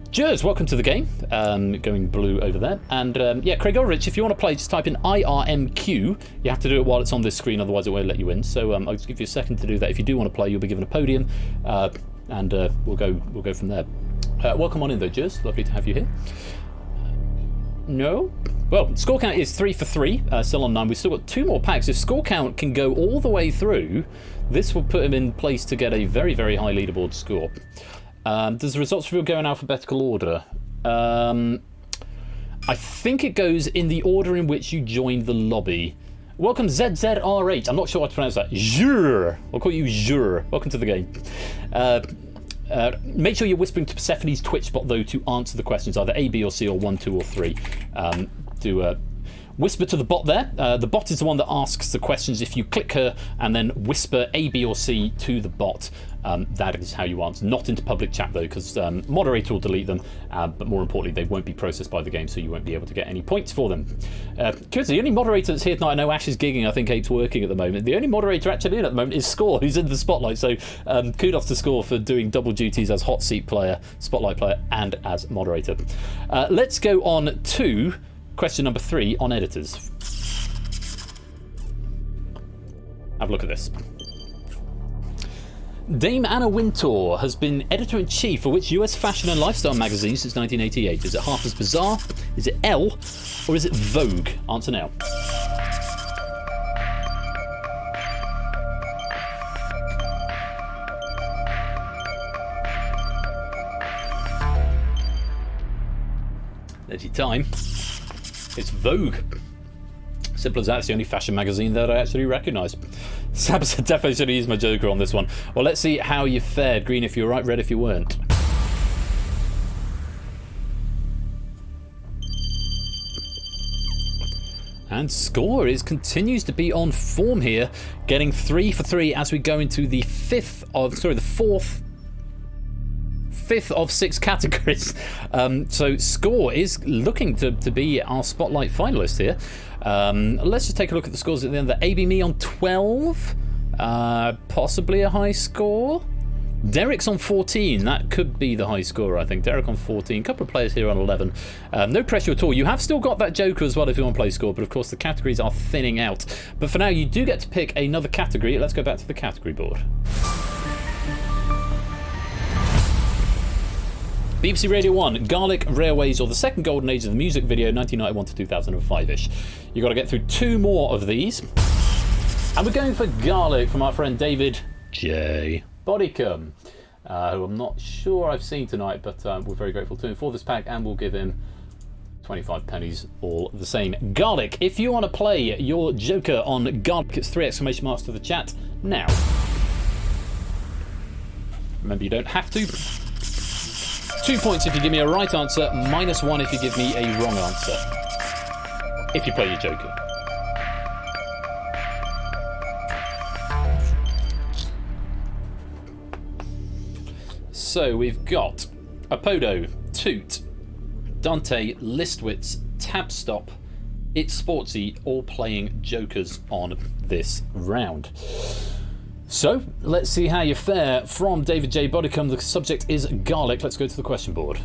Jers, welcome to the game. Going blue over there. And yeah, Craig Ulrich, if you want to play, just type in IRMQ. You have to do it while it's on this screen, otherwise it won't let you in. So I'll just give you a second to do that. If you do want to play, you'll be given a podium, and we'll go from there. Welcome on in though, Jers. Lovely to have you here. No? Well, score count is 3 for 3, still on 9. We've still got 2 more packs. If score count can go all the way through, this will put him in place to get a very, very high leaderboard score. Does the results reveal go in alphabetical order? I think it goes in the order in which you joined the lobby. Welcome ZZR8. I'm not sure how to pronounce that. Jure. I'll call you Jure. Welcome to the game. Make sure you're whispering to Persephone's Twitch spot though to answer the questions, either A, B, or C, or 1, 2, or 3. Whisper to the bot there. The bot is the one that asks the questions. If you click her and then whisper A, B, or C to the bot, that is how you answer. Not into public chat though, because moderator will delete them. But more importantly, they won't be processed by the game, so you won't be able to get any points for them. Curious, the only moderator that's here tonight, I know Ash is gigging. I think Ape's working at the moment. The only moderator actually in at the moment is Score, who's in the spotlight. So kudos to Score for doing double duties as hot seat player, spotlight player, and as moderator. Let's go on to question number 3 on editors. Have a look at this. Dame Anna Wintour has been editor-in-chief for which US fashion and lifestyle magazine since 1988? Is it Harper's Bazaar? Is it Elle? Or is it Vogue? Answer now. There's your time. It's Vogue. Simple as that. It's the only fashion magazine that I actually recognise. Sabs definitely should have used my Joker on this one. Well, let's see how you fared. Green if you were right, red if you weren't. And Score continues to be on form here, getting 3 for 3 as we go into the fifth of 6 categories. So Score is looking to be our spotlight finalist here. Let's just take a look at the scores at the end. The AB Me on 12, possibly a high score. Derek's on 14. That could be the high scorer, I think. Derek on 14. A couple of players here on 11. No pressure at all. You have still got that Joker as well if you want to play Score, but of course the categories are thinning out. But for now, you do get to pick another category. Let's go back to the category board. BBC Radio 1, Garlic, Railways, or the Second Golden Age of the Music Video, 1991 to 2005-ish. You've got to get through 2 more of these. And we're going for Garlic from our friend David J. Bodycombe, who I'm not sure I've seen tonight, but we're very grateful to him for this pack, and we'll give him 25 pennies all the same. Garlic, if you want to play your Joker on Garlic, it's 3 exclamation marks to the chat now. Remember, you don't have to. 2 points if you give me a right answer, -1 if you give me a wrong answer. If you play your Joker. So we've got Apodo, Toot, Dante, Listwitz, Tabstop, It's Sportsy, all playing Jokers on this round. So, let's see how you fare from David J. Bodycombe. The subject is Garlic. Let's go to the question board.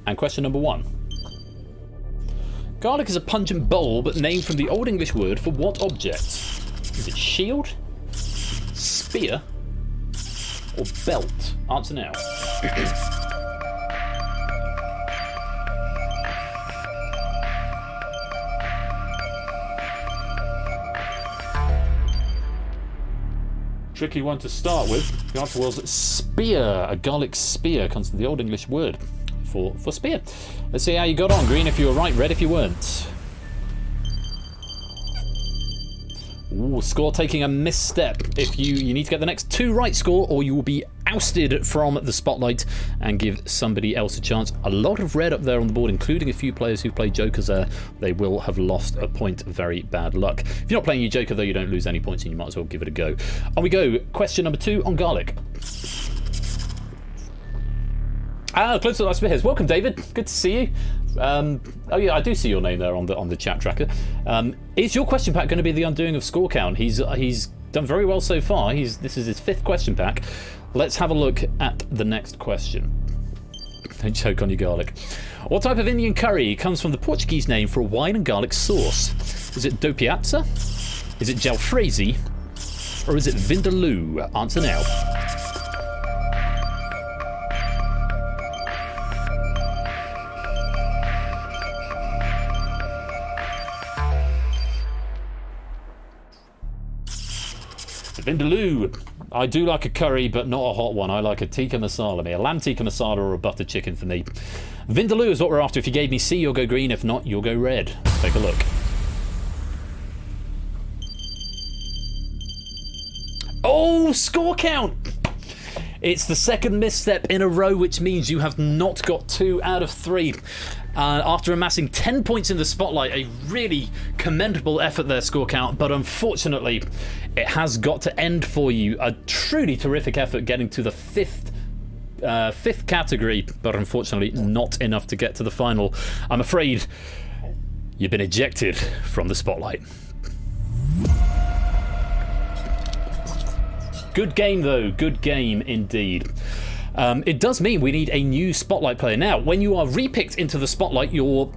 And question number 1. Garlic is a pungent bulb named from the Old English word for what object? Is it shield, spear, or belt? Answer now. Tricky one to start with. The answer was spear. A garlic spear comes from the Old English word for spear. Let's see how you got on. Green if you were right, red if you weren't. Ooh, Score taking a misstep. If you need to get the next 2 right, Score, or you will be ousted from the spotlight and give somebody else a chance. A lot of red up there on the board, including a few players who've played Jokers there. They will have lost a point. Very bad luck. If you're not playing your Joker, though, you don't lose any points, and you might as well give it a go. On we go. Question number 2 on Garlic. Close to the last bit. Welcome, David. Good to see you. Oh yeah, I do see your name there on the chat tracker. Is your question pack going to be the undoing of Score Count? He's done very well so far. This is his 5th question pack. Let's have a look at the next question. Don't choke on your garlic. What type of Indian curry comes from the Portuguese name for a wine and garlic sauce? Is it dopiazza? Is it jalfrezi? Or is it vindaloo? Answer now. Vindaloo. I do like a curry, but not a hot one. I like a tikka masala. A lamb tikka masala or a butter chicken for me. Vindaloo is what we're after. If you gave me C, you'll go green. If not, you'll go red. Take a look. Oh, score count! It's the second misstep in a row, which means you have not got 2 out of 3. After amassing 10 points in the spotlight, a really commendable effort there, score count, but unfortunately, it has got to end for you. A truly terrific effort getting to the fifth category, but unfortunately not enough to get to the final. I'm afraid you've been ejected from the spotlight. Good game, though. Good game indeed. It does mean we need a new spotlight player. Now, when you are repicked into the spotlight, your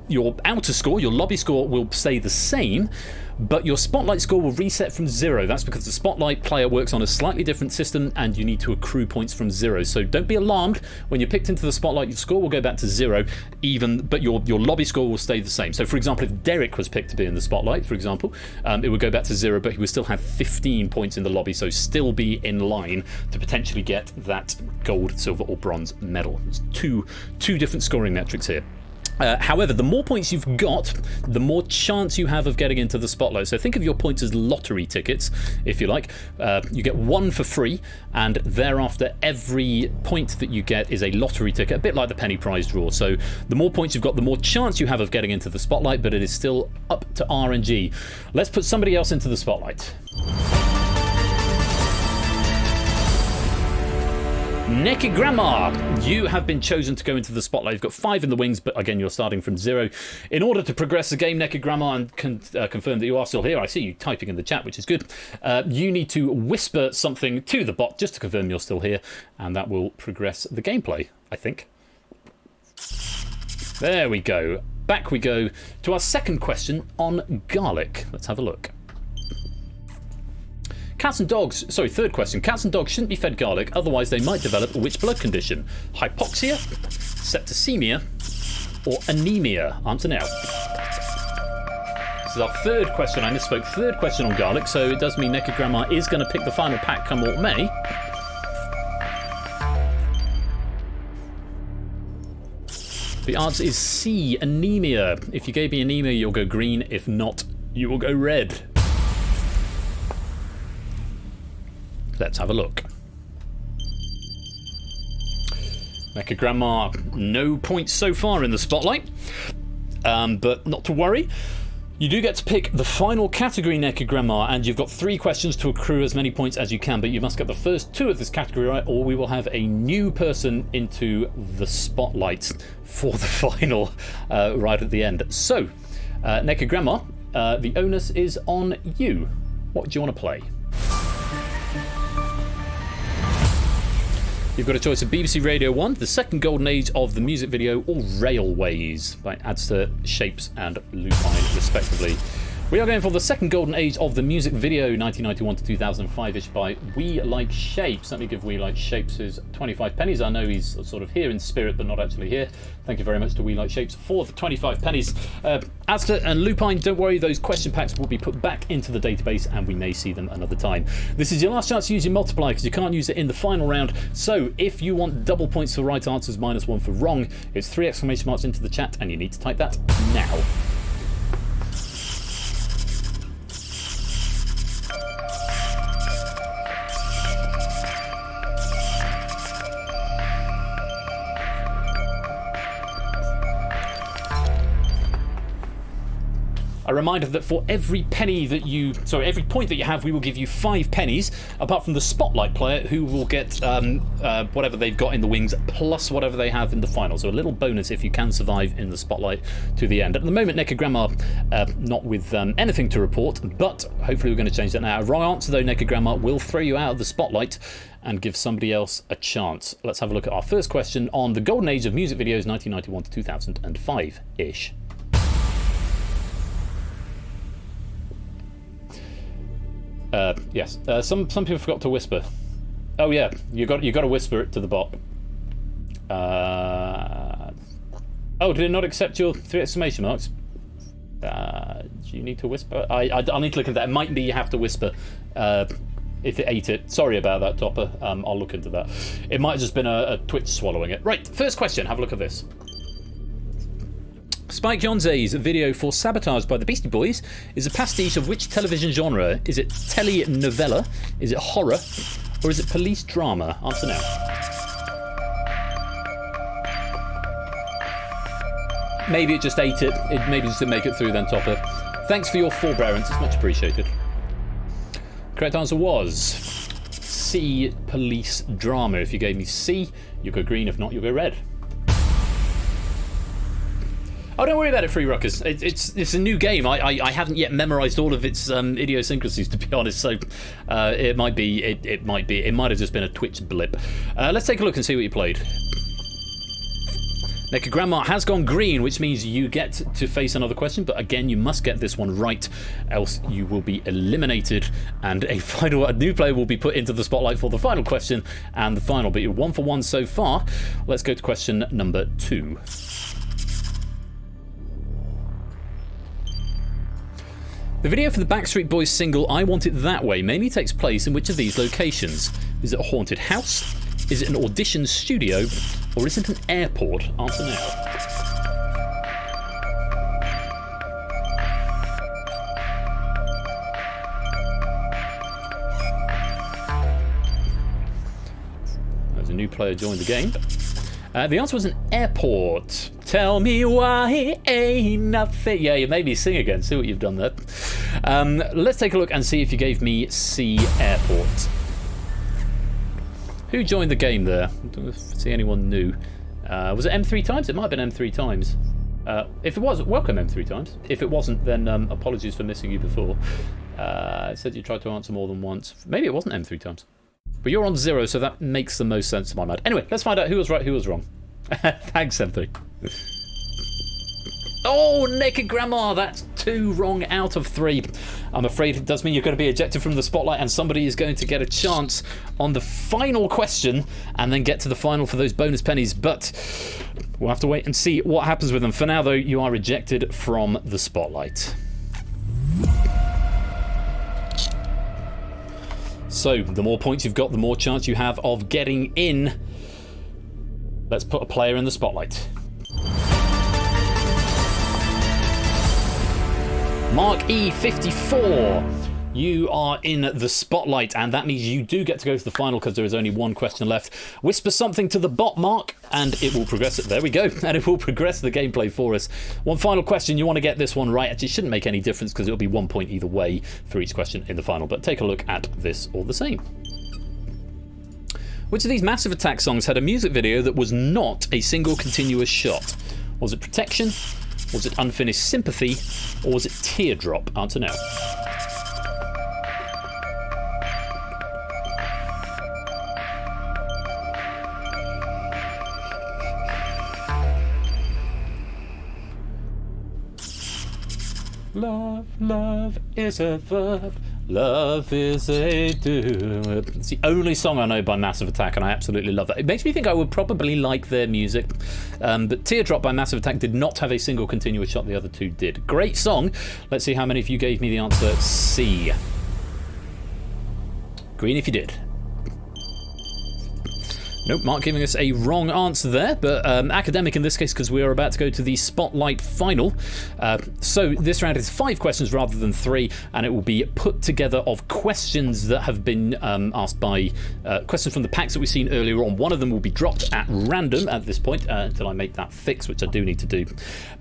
outer score, your lobby score, will stay the same, but your spotlight score will reset from 0. That's because the spotlight player works on a slightly different system and you need to accrue points from 0. So don't be alarmed. When you're picked into the spotlight, your score will go back to 0, but your lobby score will stay the same. So, for example, if Derek was picked to be in the spotlight, for example, it would go back to 0, but he would still have 15 points in the lobby, so still be in line to potentially get that gold, silver, or bronze medal. There's two different scoring metrics here. However, the more points you've got, the more chance you have of getting into the spotlight. So think of your points as lottery tickets, if you like. You get 1 for free, and thereafter every point that you get is a lottery ticket, a bit like the penny prize draw. So the more points you've got, the more chance you have of getting into the spotlight, but it is still up to RNG. Let's put somebody else into the spotlight. Neki Grandma, you have been chosen to go into the spotlight. You've got 5 in the wings, but again, you're starting from 0. In order to progress the game, Neki Grandma, and confirm that you are still here, I see you typing in the chat, which is good. You need to whisper something to the bot just to confirm you're still here, and that will progress the gameplay, I think. There we go. Back we go to our second question on garlic. Let's have a look. Cats and dogs, sorry, third question. Cats and dogs shouldn't be fed garlic, otherwise they might develop which blood condition? Hypoxia, septicemia, or anemia? Answer now. This is our third question. I misspoke. Third question on garlic, so it does mean Neki Grandma is going to pick the final pack come what may. The answer is C, anemia. If you gave me anemia, you'll go green. If not, you will go red. Let's have a look. Neki Grandma, no points so far in the spotlight, but not to worry. You do get to pick the final category, Neki Grandma, and you've got 3 questions to accrue as many points as you can, but you must get the first 2 of this category right, or we will have a new person into the spotlight for the final right at the end. So, Neki Grandma, the onus is on you. What do you want to play? You've got a choice of BBC Radio 1, The Second Golden Age of the Music Video, or Railways by Adster, Shapes and Lupine, respectively. We are going for The Second Golden Age of the Music Video, 1991 to 2005-ish, by We Like Shapes. Let me give We Like Shapes his 25 pennies. I know he's sort of here in spirit, but not actually here. Thank you very much to We Like Shapes for the 25 pennies. Adster and Lupine, don't worry, those question packs will be put back into the database and we may see them another time. This is your last chance to use your multiplier because you can't use it in the final round. So if you want double points for right answers, -1 for wrong, it's 3 exclamation marks into the chat and you need to type that now. A reminder that for every point that you have, we will give you 5 pennies, apart from the spotlight player, who will get whatever they've got in the wings, plus whatever they have in the final. So a little bonus if you can survive in the spotlight to the end. At the moment, Neki Grandma, not with anything to report, but hopefully we're going to change that now. A wrong answer, though, Neki Grandma will throw you out of the spotlight and give somebody else a chance. Let's have a look at our first question on the golden age of music videos, 1991 to 2005-ish. Yes. Some people forgot to whisper. Oh yeah, you got to whisper it to the bot. Oh, did it not accept your 3 exclamation marks? Do you need to whisper? I'll need to look at that. It might be you have to whisper if it ate it. Sorry about that, Topper. I'll look into that. It might have just been a Twitch swallowing it. Right, first question. Have a look at this. Spike Jonze's video for Sabotage by the Beastie Boys is a pastiche of which television genre? Is it telenovela? Is it horror? Or is it police drama? Answer now. Maybe it just ate it. Maybe just didn't make it through then, Topper. Thanks for your forbearance. It's much appreciated. Correct answer was C, police drama. If you gave me C, you'll go green. If not, you'll go red. Oh, don't worry about it, Free Ruckers. It's a new game. I haven't yet memorised all of its idiosyncrasies, to be honest. So it might have just been a Twitch blip. Let's take a look and see what you played. Naked Grandma has gone green, which means you get to face another question. But again, you must get this one right, else you will be eliminated, and a new player will be put into the spotlight for the final question and the final. But you're 1 for 1 so far. Let's go to question number 2. The video for the Backstreet Boys single I Want It That Way mainly takes place in which of these locations? Is it a haunted house? Is it an audition studio? Or is it an airport? Answer now. There's a new player joined the game. The answer was an airport. Tell me why ain't nothing. Yeah, you made me sing again. See what you've done there. Let's take a look and see if you gave me C, airport. Who joined the game there? I don't see anyone new. Was it M3 times? It might have been M3 times. If it was, welcome M3 times. If it wasn't, then apologies for missing you before. It said you tried to answer more than once. Maybe it wasn't M3 times. But you're on 0, so that makes the most sense to my mind. Anyway, let's find out who was right, who was wrong. Thanks, M3. Oh, Naked Grandma, that's 2 wrong out of 3. I'm afraid it does mean you're going to be ejected from the spotlight and somebody is going to get a chance on the final question and then get to the final for those bonus pennies. But we'll have to wait and see what happens with them. For now, though, you are ejected from the spotlight. So, the more points you've got, the more chance you have of getting in. Let's put a player in the spotlight. Mark E54, you are in the spotlight, and that means you do get to go to the final because there is only one question left. Whisper something to the bot, Mark, and it will progress it. There we go, and it will progress the gameplay for us. One final question. You want to get this one right. Actually, it shouldn't make any difference because it'll be 1 point either way for each question in the final. But take a look at this all the same. Which of these Massive Attack songs had a music video that was not a single continuous shot? Was it Protection? Was it Unfinished Sympathy? Or was it Teardrop? Answer now. Love is a verb. Love is a do. It's the only song I know by Massive Attack, and I absolutely love it. It makes me think I would probably like their music. But Teardrop by Massive Attack did not have a single continuous shot. The other two did. Great song. Let's see how many of you gave me the answer C. Green if you did. Nope, Mark giving us a wrong answer there, but academic in this case because we are about to go to the Spotlight final. So this round is 5 questions rather than 3, and it will be put together of questions that have been asked by questions from the packs that we've seen earlier on. One of them will be dropped at random at this point until I make that fix, which I do need to do.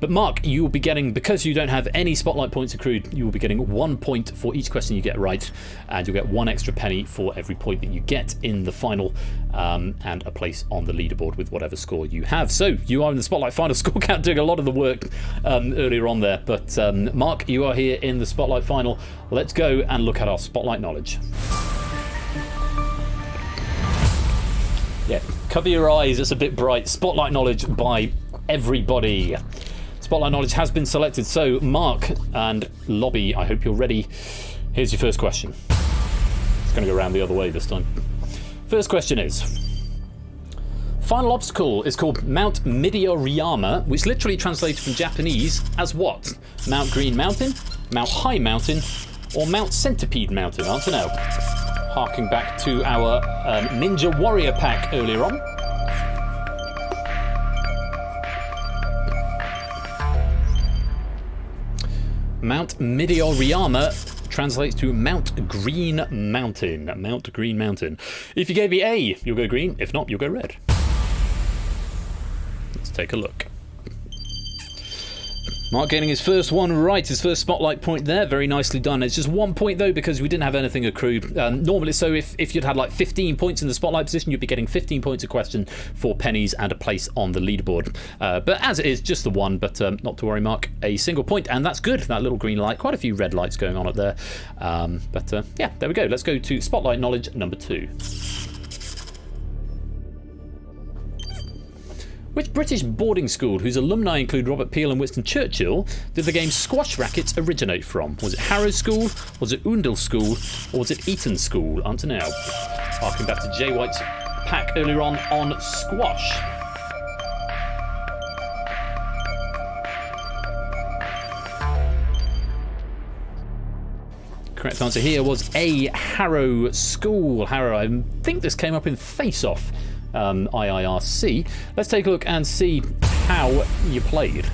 But Mark, you will be getting, because you don't have any Spotlight points accrued, you will be getting 1 point for each question you get right, and you'll get 1 extra penny for every point that you get in the final, and a place on the leaderboard with whatever score you have. So you are in the Spotlight final. Score count doing a lot of the work earlier on there, but Mark, you are here in the Spotlight final. Let's go and look at our Spotlight knowledge. Yeah, cover your eyes, it's a bit bright. Spotlight knowledge by everybody. Spotlight knowledge has been selected, so Mark and Lobby, I hope you're ready. Here's your first question. It's going to go around the other way this time. First question is, final obstacle is called Mount Midoriyama, which literally translates from Japanese as what? Mount Green Mountain, Mount High Mountain, or Mount Centipede Mountain? Answer now. Harking back to our Ninja Warrior pack earlier on. Mount Midoriyama translates to Mount Green Mountain. Mount Green Mountain. If you gave me A, you'll go green. If not, you'll go red. Let's take a look. Mark getting his first one right, his first spotlight point there. Very nicely done. It's just 1 point though because we didn't have anything accrued. Normally, so if you'd had like 15 points in the spotlight position, you'd be getting 15 points a question for pennies and a place on the leaderboard. But as it is, just the one, but not to worry, Mark. A single point, and that's good. That little green light. Quite a few red lights going on up there. Yeah, there we go. Let's go to spotlight knowledge number 2. Which British boarding school, whose alumni include Robert Peel and Winston Churchill, did the game Squash Rackets originate from? Was it Harrow School, was it Oundle School, or was it Eton School? Answer now. Harking back to Jay White's pack earlier on squash. Correct answer here was A, Harrow School. Harrow, I think this came up in Face Off. IIRC. Let's take a look and see how you played.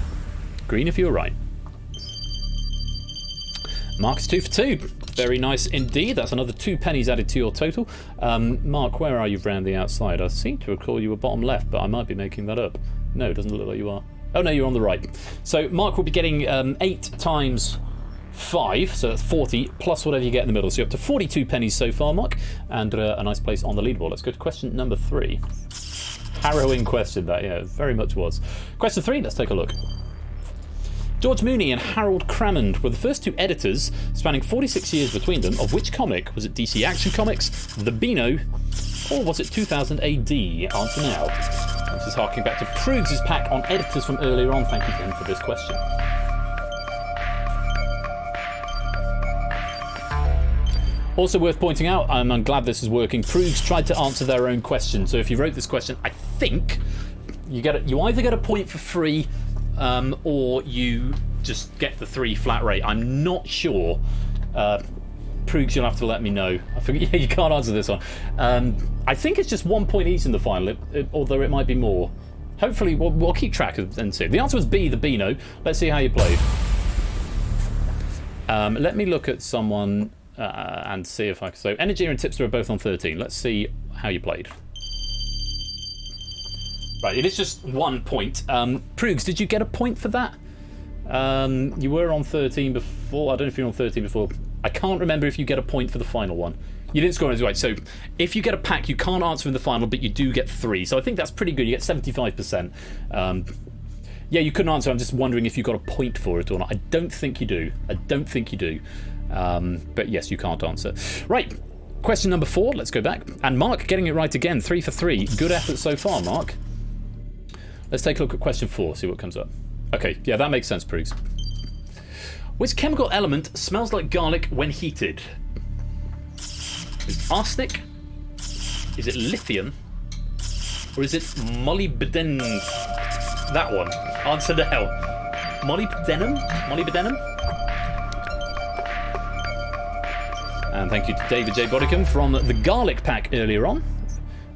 Green if you were right. Mark's 2 for 2. Very nice indeed. That's another 2 pennies added to your total. Mark, where are you round the outside? I seem to recall you were bottom left, but I might be making that up. No, it doesn't look like you are. Oh no, you're on the right. So Mark will be getting 8 times 5, so that's 40, plus whatever you get in the middle. So you're up to 42 pennies so far, Mark, and a nice place on the leaderboard. Let's go to question number 3. Harrowing question that, yeah, it very much was. Question 3, let's take a look. George Mooney and Harold Crammond were the first 2 editors, spanning 46 years between them, of which comic? Was it DC Action Comics, The Beano, or was it 2000 AD? Answer now. This is harking back to Prugs' pack on editors from earlier on. Thank you, Ben, for this question. Also worth pointing out, I'm glad this is working, Prugs tried to answer their own question. So if you wrote this question, I think you either get a point for free or you just get the 3 flat rate. I'm not sure. Prugs, you'll have to let me know. I forget, yeah, you can't answer this one. I think it's just 1 point each in the final, although it might be more. Hopefully, we'll keep track and see. The answer was B, the Beano. Let's see how you played. Let me look at someone and see if I can. So, Energy and Tipster are both on 13. Let's see how you played. Right, it is just 1 point. Prugs, did you get a point for that? You were on 13 before. I don't know if you were on 13 before. I can't remember if you get a point for the final one. You didn't score anything, right? So if you get a pack, you can't answer in the final, but you do get 3. So I think that's pretty good. You get 75%. Yeah, you couldn't answer. I'm just wondering if you got a point for it or not. I don't think you do. But yes, you can't answer. Right. Question number 4. Let's go back. And Mark getting it right again. 3 for 3. Good effort so far, Mark. Let's take a look at question 4. See what comes up. Okay. Yeah, that makes sense, Prugs. Which chemical element smells like garlic when heated? Is it arsenic? Is it lithium? Or is it molybdenum? That one. Answer now. Molybdenum? And thank you to David J. Bodicum from the garlic pack earlier on.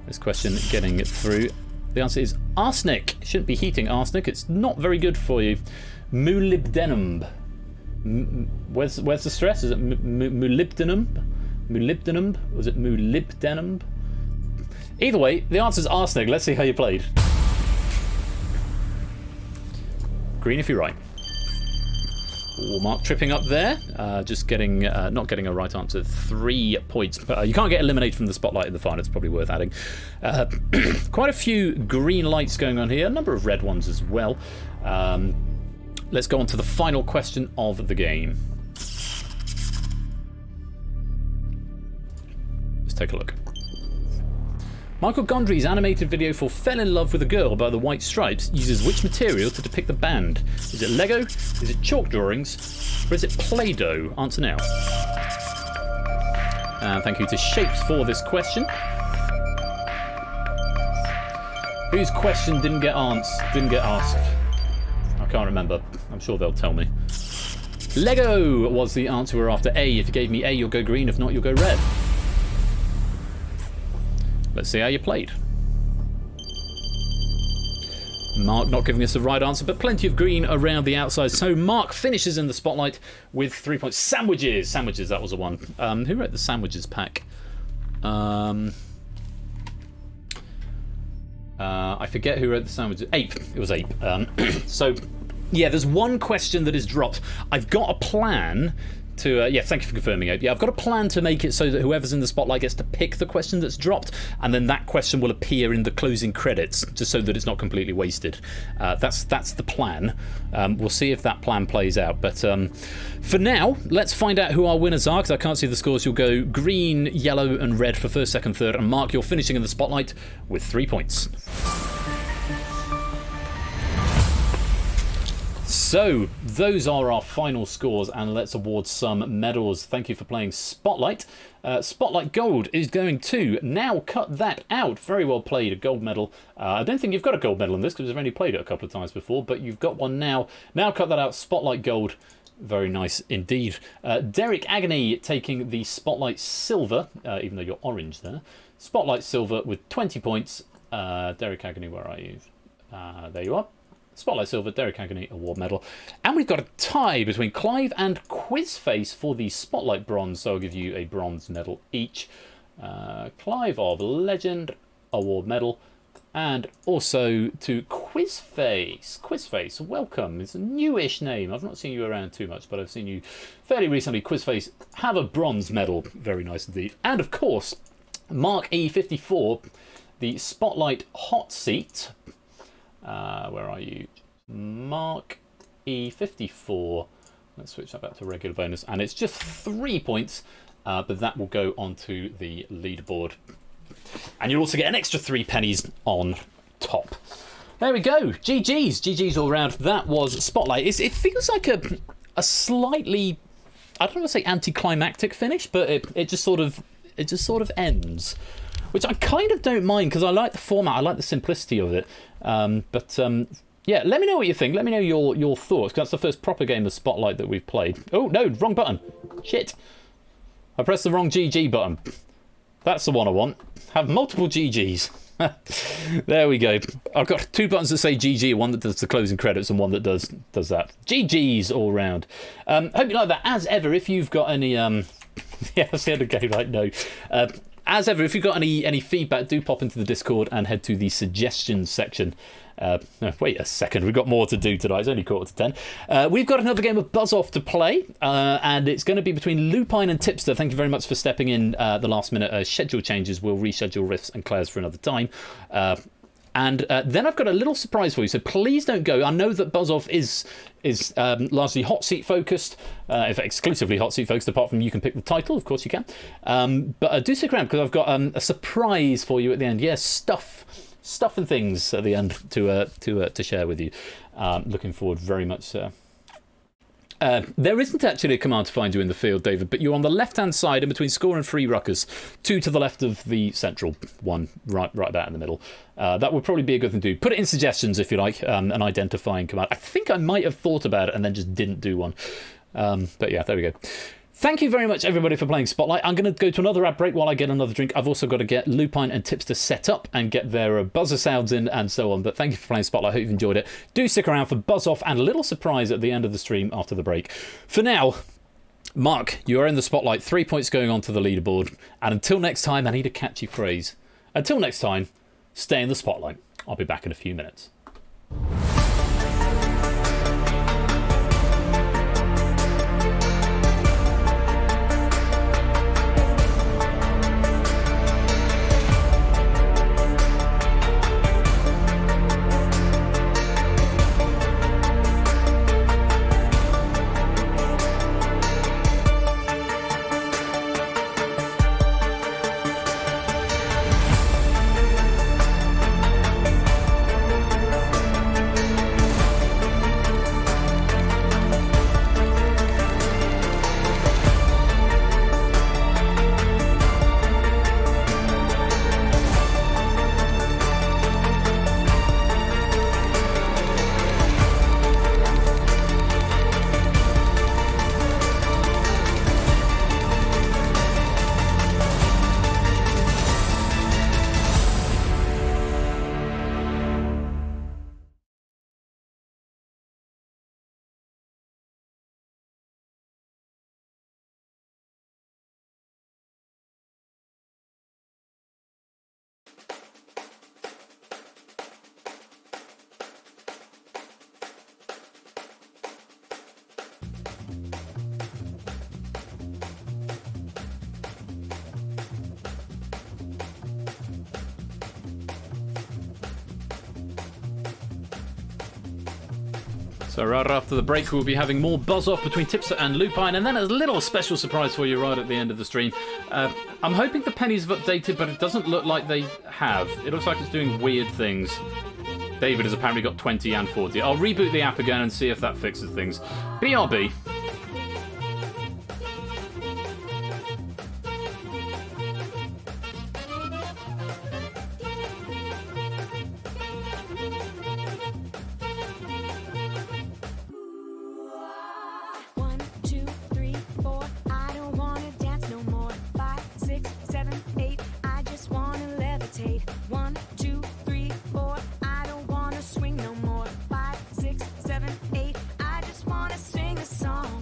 This question getting it through. The answer is arsenic. Shouldn't be heating arsenic. It's not very good for you. Molybdenum. Where's the stress? Is it molybdenum? Molybdenum? Was it molybdenum? Either way, the answer is arsenic. Let's see how you played. Green if you're right. Ooh, Mark tripping up there. Just getting, not getting a right answer. 3 points. But you can't get eliminated from the spotlight in the final. It's probably worth adding. Quite a few green lights going on here. A number of red ones as well. Let's go on to the final question of the game. Let's take a look. Michael Gondry's animated video for Fell in Love with a Girl by the White Stripes uses which material to depict the band? Is it Lego? Is it chalk drawings? Or is it Play-Doh? Answer now. And thank you to Shapes for this question. Whose question didn't get asked? I can't remember. I'm sure they'll tell me. Lego was the answer we're after. A. If you gave me A, you'll go green. If not, you'll go red. Let's see how you played. Mark not giving us the right answer, but plenty of green around the outside. So Mark finishes in the spotlight with 3 points. Sandwiches. Sandwiches, that was a one. Who wrote the sandwiches pack? I forget who wrote the sandwiches. Ape. It was Ape. So, yeah, there's one question that is dropped. I've got a plan to... yeah, thank you for confirming, Ape. Yeah, I've got a plan to make it so that whoever's in the spotlight gets to pick the question that's dropped, and then that question will appear in the closing credits, just so that it's not completely wasted. That's the plan. We'll see if that plan plays out. But for now, let's find out who our winners are, because I can't see the scores. You'll go green, yellow, and red for first, second, third. And Mark, you're finishing in the spotlight with 3 points. So, those are our final scores, and let's award some medals. Thank you for playing Spotlight. Spotlight Gold is going to Now Cut That Out. Very well played, a gold medal. I don't think you've got a gold medal in this, because I've only played it a couple of times before, but you've got one now. Now Cut That Out, Spotlight Gold. Very nice indeed. Derek Agony taking the Spotlight Silver, even though you're orange there. Spotlight Silver with 20 points. Derek Agony, where are you? There you are. Spotlight Silver, Derek Agony Award Medal. And we've got a tie between Clive and Quizface for the Spotlight Bronze, so I'll give you a bronze medal each. Clive of Legend Award Medal. And also to Quizface. Quizface, welcome. It's a newish name. I've not seen you around too much, but I've seen you fairly recently. Quizface, have a bronze medal. Very nice indeed. And of course, Mark E54, the Spotlight Hot Seat. Where are you? Mark E54. Let's switch that back to regular bonus. And it's just 3 points, but that will go onto the leaderboard. And you'll also get an extra 3 pennies on top. There we go. GG's. GG's all round. That was Spotlight. It feels like a slightly, I don't want to say anticlimactic finish, but it just sort of ends. Which I kind of don't mind, because I like the format, I like the simplicity of it. Yeah, let me know what you think. Let me know your thoughts, because that's the first proper game of Spotlight that we've played. Oh, no, wrong button. Shit. I pressed the wrong GG button. That's the one I want. Have multiple GGs. There we go. I've got 2 buttons that say GG, one that does the closing credits and one that does that. GG's all round. Hope you like that. As ever, if you've got any... yeah, that's the end of the game, right? No. As ever, if you've got any feedback, do pop into the Discord and head to the suggestions section. Wait a second, we've got more to do tonight. It's only 9:45. We've got another game of Buzz Off to play, and it's going to be between Lupine and Tipster. Thank you very much for stepping in the last minute. Schedule changes. We'll reschedule Riffs and Claire's for another time. And then I've got a little surprise for you, so please don't go. I know that Buzz Off is largely hot seat focused, in fact, exclusively hot seat focused, apart from you can pick the title, of course you can. But do stick around, because I've got a surprise for you at the end. Yes, stuff and things at the end to share with you. Looking forward very much. There isn't actually a command to find you in the field, David, but you're on the left-hand side in between Score and Free Ruckers, 2 to the left of the central one, right about in the middle. That would probably be a good thing to do. Put it in suggestions if you like, an identifying command. I think I might have thought about it and then just didn't do one. But yeah, there we go. Thank you very much, everybody, for playing Spotlight. I'm going to go to another ad break while I get another drink. I've also got to get Lupine and Tipster set up and get their buzzer sounds in and so on. But thank you for playing Spotlight. I hope you've enjoyed it. Do stick around for Buzz Off and a little surprise at the end of the stream after the break. For now, Mark, you are in the Spotlight. 3 points going on to the leaderboard. And until next time, I need a catchy phrase. Until next time, stay in the Spotlight. I'll be back in a few minutes. So right after the break, we'll be having more buzz-off between Tipster and Lupine, and then a little special surprise for you right at the end of the stream. I'm hoping the pennies have updated, but it doesn't look like they have. It looks like it's doing weird things. David has apparently got 20 and 40. I'll reboot the app again and see if that fixes things. BRB. One, two, three, four. I don't wanna dance no more. 5, 6, 7, 8. I just wanna levitate. 1, 2, 3, 4. I don't wanna swing no more. 5, 6, 7, 8. I just wanna sing a song.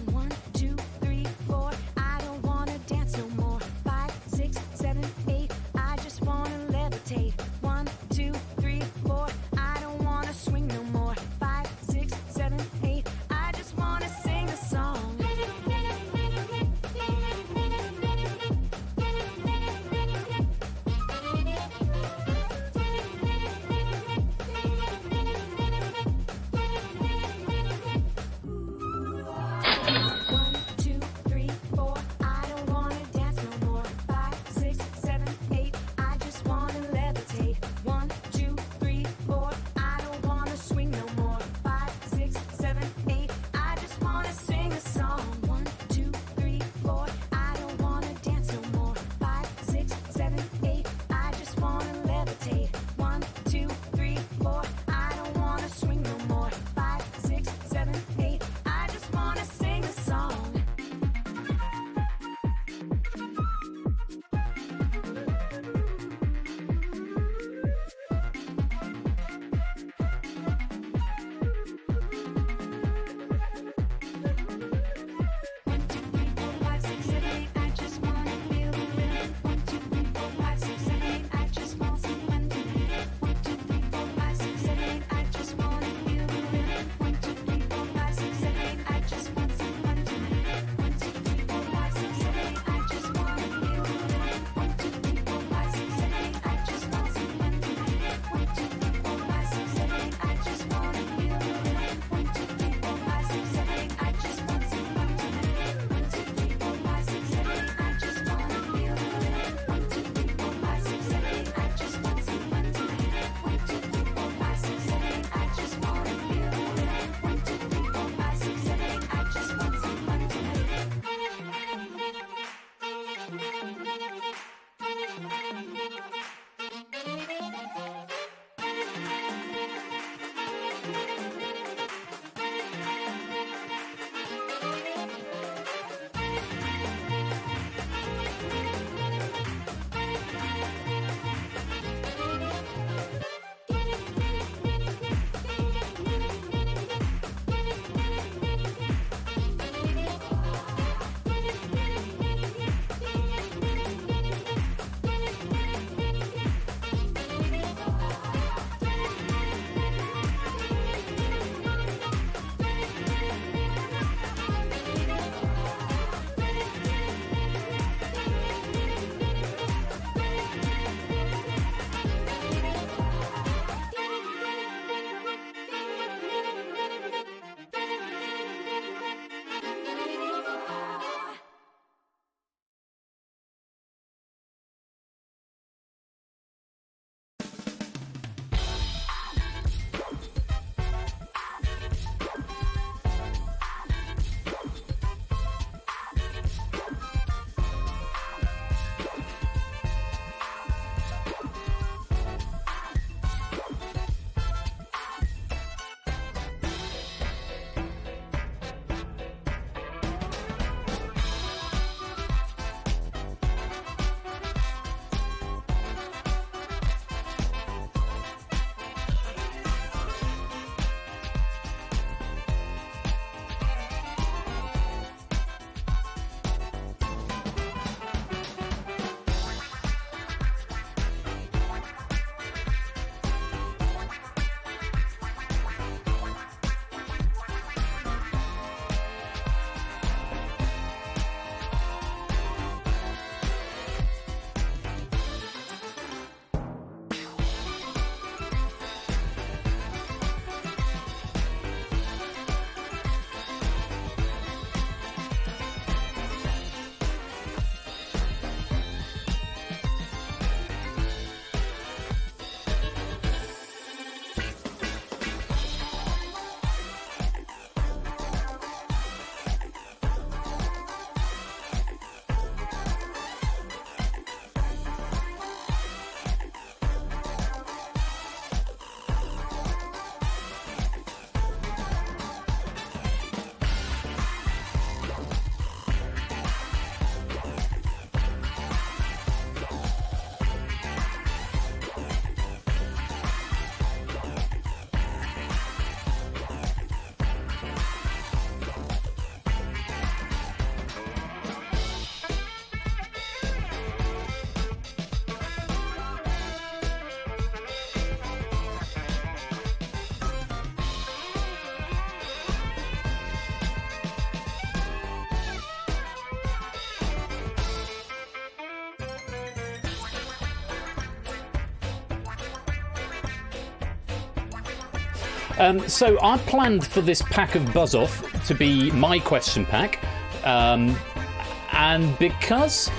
So I planned for this pack of Buzz Off to be my question pack. And because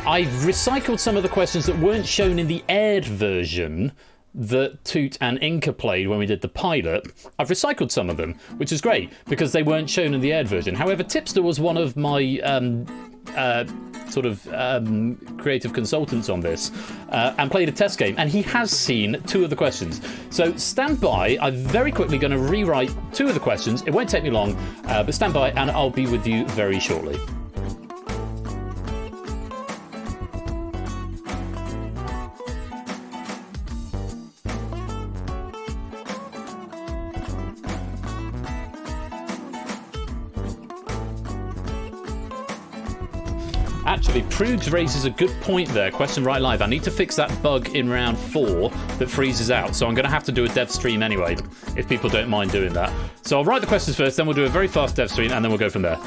I've recycled some of the questions that weren't shown in the aired version that Toot and Inca played when we did the pilot, I've recycled some of them, which is great because they weren't shown in the aired version. However, Tipster was one of my creative consultants on this and played a test game, and he has seen 2 of the questions. So stand by. I'm very quickly going to rewrite 2 of the questions. It won't take me long, but stand by and I'll be with you very shortly. Actually, Prudes raises a good point there. Question right live. I need to fix that bug in round 4 that freezes out. So I'm going to have to do a dev stream anyway, if people don't mind doing that. So I'll write the questions first, then we'll do a very fast dev stream, and then we'll go from there.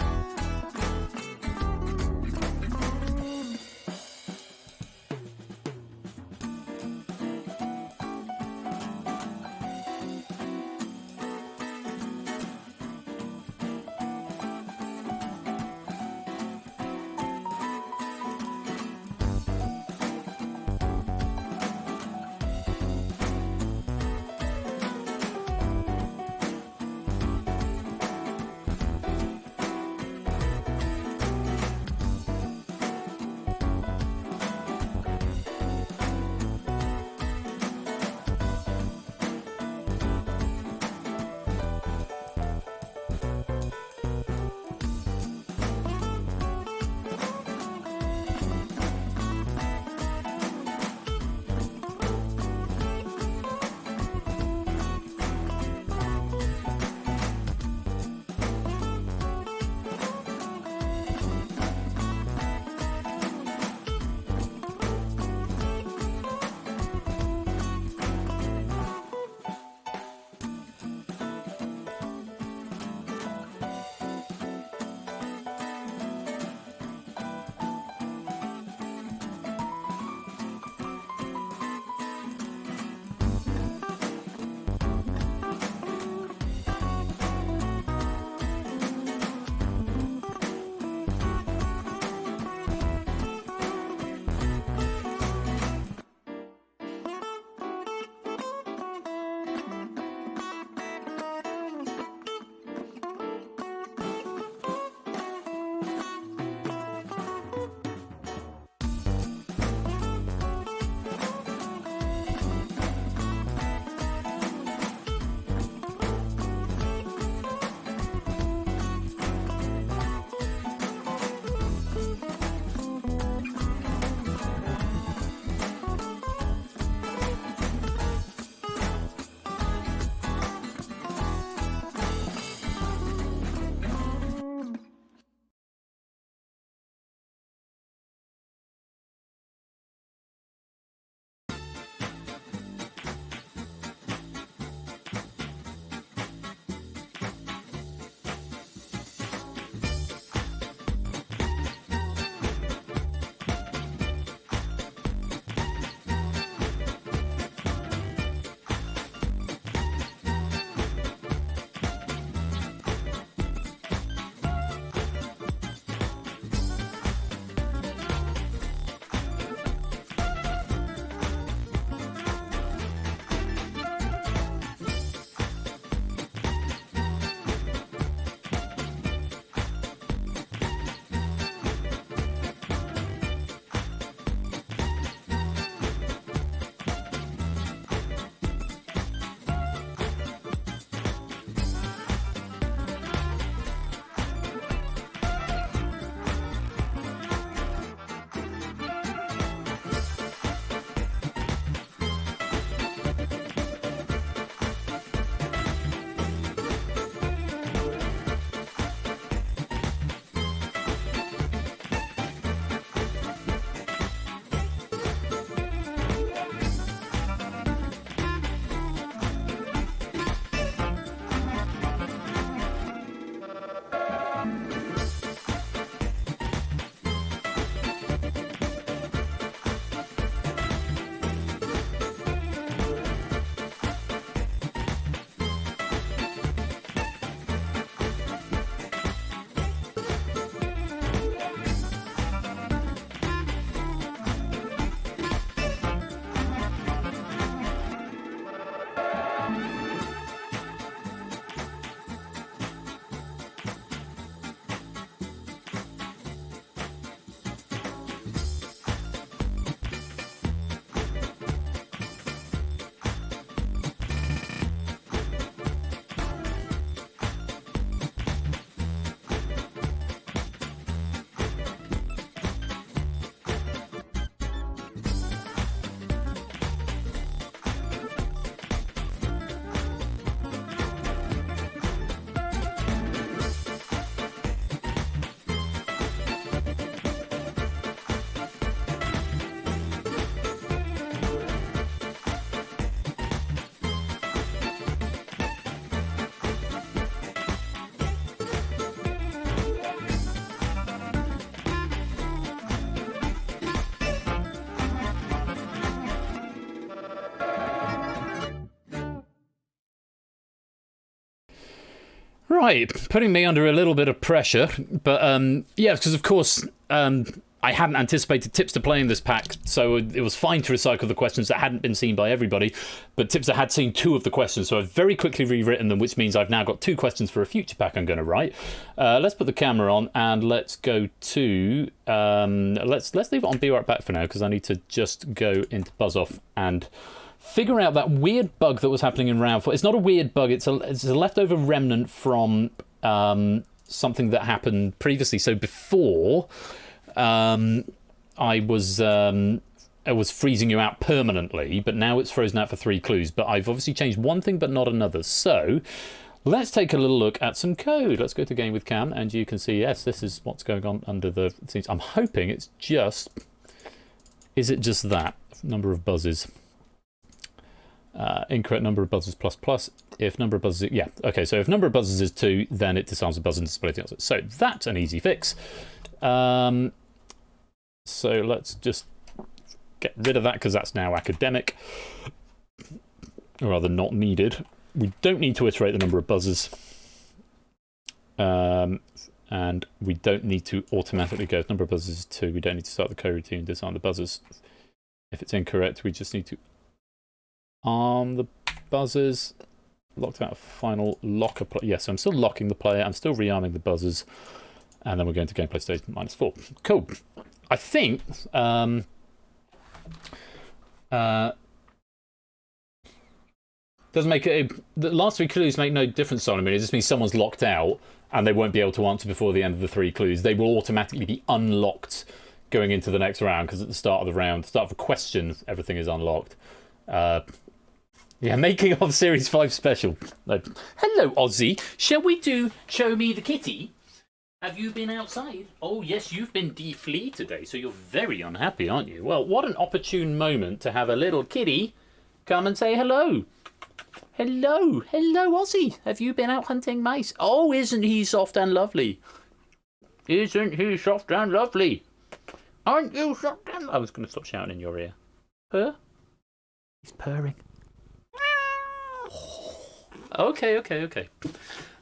Right, putting me under a little bit of pressure, but yeah, because of course I hadn't anticipated Tipster playing this pack, so it was fine to recycle the questions that hadn't been seen by everybody, but Tipster had seen 2 of the questions, so I've very quickly rewritten them, which means I've now got 2 questions for a future pack I'm going to write. Let's put the camera on and let's go to let's leave it on Be Right Back for now, because I need to just go into Buzz Off and figure out that weird bug that was happening in round 4. It's not a weird bug, it's a leftover remnant from something that happened previously. So before, I was freezing you out permanently, but now it's frozen out for 3 clues. But I've obviously changed one thing but not another. So let's take a little look at some code. Let's go to Game with Cam, and you can see, yes, this is what's going on under the scenes. I'm hoping it's just... Is it just that? Number of buzzes. Incorrect number of buzzes plus. If number of buzzes... Yeah, okay, so if number of buzzes is 2, then it disarms the buzzer and displays the answer. So that's an easy fix. So let's just get rid of that, because that's now academic. Or rather, not needed. We don't need to iterate the number of buzzers. And we don't need to automatically go. If number of buzzers is 2, we don't need to start the coroutine and disarm the buzzers. If it's incorrect, we just need to arm the buzzers. Locked out a final locker. Yes, so I'm still locking the player. I'm still rearming the buzzers. And then we're going to gameplay stage -4. Cool. I think doesn't make it. The last 3 clues make no difference, Simon. It just means someone's locked out and they won't be able to answer before the end of the 3 clues. They will automatically be unlocked going into the next round, because at the start of the round, start of a question, everything is unlocked. Yeah, making of Series 5 special. Hello, Ozzy. Shall we do Show Me the Kitty? Have you been outside? Oh, yes, you've been defleed today, so you're very unhappy, aren't you? Well, what an opportune moment to have a little kitty come and say hello. Hello, Ozzy. Have you been out hunting mice? Oh, isn't he soft and lovely? Isn't he soft and lovely? Aren't you soft and... I was going to stop shouting in your ear. Purr? He's purring. Okay.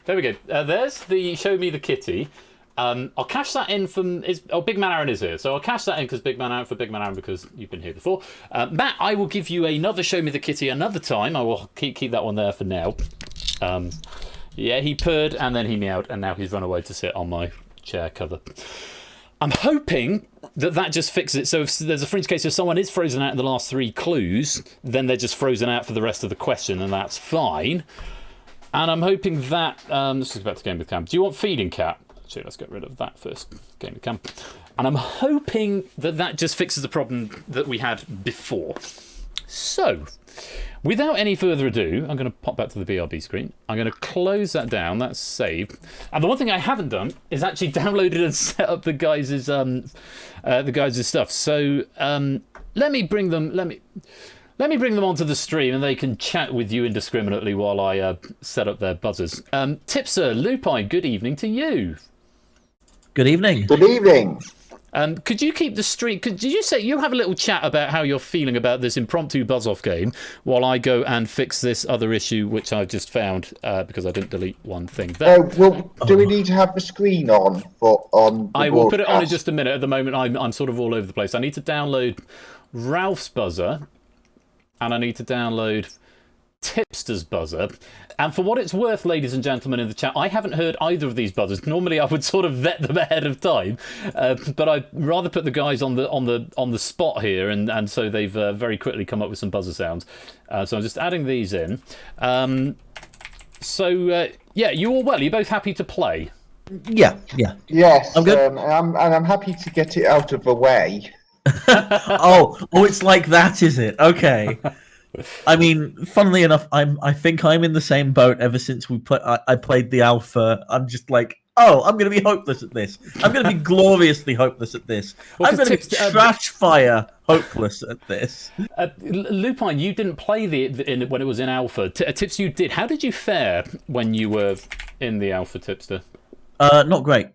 There we go. There's the Show Me the Kitty. I'll cash that in from... Big Man Aaron is here. So I'll cash that in because Big Man Aaron, for Big Man Aaron, because you've been here before. Matt, I will give you another Show Me the Kitty another time. I will keep that one there for now. Yeah, he purred and then he meowed, and now he's run away to sit on my chair cover. I'm hoping that just fixes it. So if there's a fringe case, if someone is frozen out in the last 3 clues, then they're just frozen out for the rest of the question, and that's fine. And I'm hoping that... let's just go back to Game with Cam. Do you want Feeding Cat? Actually, let's get rid of that first. Game with Cam. And I'm hoping that just fixes the problem that we had before. So, without any further ado, I'm going to pop back to the BRB screen. I'm going to close that down. That's saved. And the one thing I haven't done is actually downloaded and set up the guys' stuff. So, let me bring them onto the stream, and they can chat with you indiscriminately while I set up their buzzers. Tipster, Lupine, good evening to you. Good evening. Good evening. Could you keep the stream... Did you say you have a little chat about how you're feeling about this impromptu buzz-off game while I go and fix this other issue which I just found because I didn't delete one thing there? Do we need to have the screen on I will put it on in just a minute. At the moment, I'm sort of all over the place. I need to download Ralph's buzzer, and I need to download Tipster's buzzer. And for what it's worth, ladies and gentlemen in the chat, I haven't heard either of these buzzers. Normally, I would sort of vet them ahead of time, but I'd rather put the guys on the spot here, and so they've very quickly come up with some buzzer sounds. So I'm just adding these in. Yeah, you all well? Are you both happy to play? Yeah. Yes, I'm good. and I'm happy to get it out of the way. oh, it's like that, is it? Okay. I mean, funnily enough, I think I'm in the same boat ever since I played the alpha. I'm just like, I'm going to be hopeless at this. I'm going to be gloriously hopeless at this. Well, I'm going to be trash fire hopeless at this. Lupine, you didn't play when it was in alpha. Tips, you did. How did you fare when you were in the alpha, Tipster? Not great.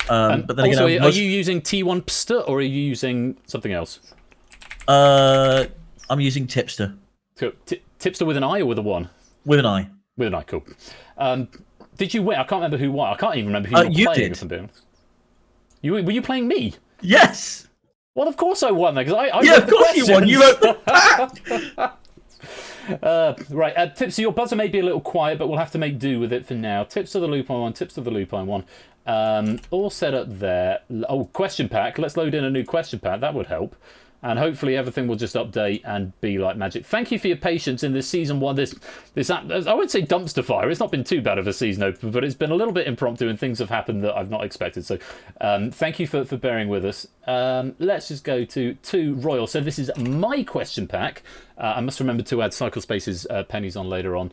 But then also, again, are you using T1 Pster or are you using something else? I'm using Tipster. So, Tipster with an I or with a 1? With an I. With an I, cool. Did you win? I can't remember who won. I can't even remember who you were playing. If I'm being honest. Were you playing me? Yes. Well, of course I won then, because I Yeah, wrote of course you won. You wrote the right, Tips, so your buzzer may be a little quiet, but we'll have to make do with it for now. Tips to the Lupine one, tips to the Lupine one. All set up there. Oh, question pack. Let's load in a new question pack. That would help. And hopefully everything will just update and be like magic. Thank you for your patience in this season one. This I wouldn't say dumpster fire. It's not been too bad of a season opener, but it's been a little bit impromptu and things have happened that I've not expected. So thank you for bearing with us. Let's just go to Royal. So this is my question pack. I must remember to add Cycle Space's pennies on later on.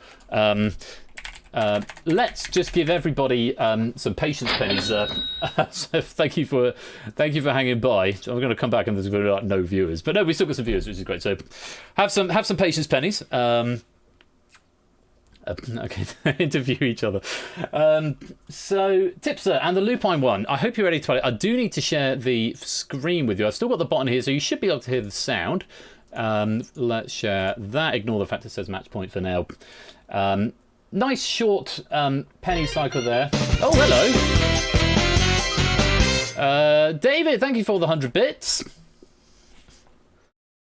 Let's just give everybody some patience pennies. So thank you for hanging by. I'm going to come back and there's going to be like no viewers, but no, we still got some viewers, which is great. So have some patience pennies. Okay, interview each other. So Tipster and the Lupine one. I hope you're ready to play. I do need to share the screen with you. I've still got the button here, so you should be able to hear the sound. Let's share that. Ignore the fact it says match point for now. Nice short penny cycle there. Oh, hello. David, thank you for the 100 bits.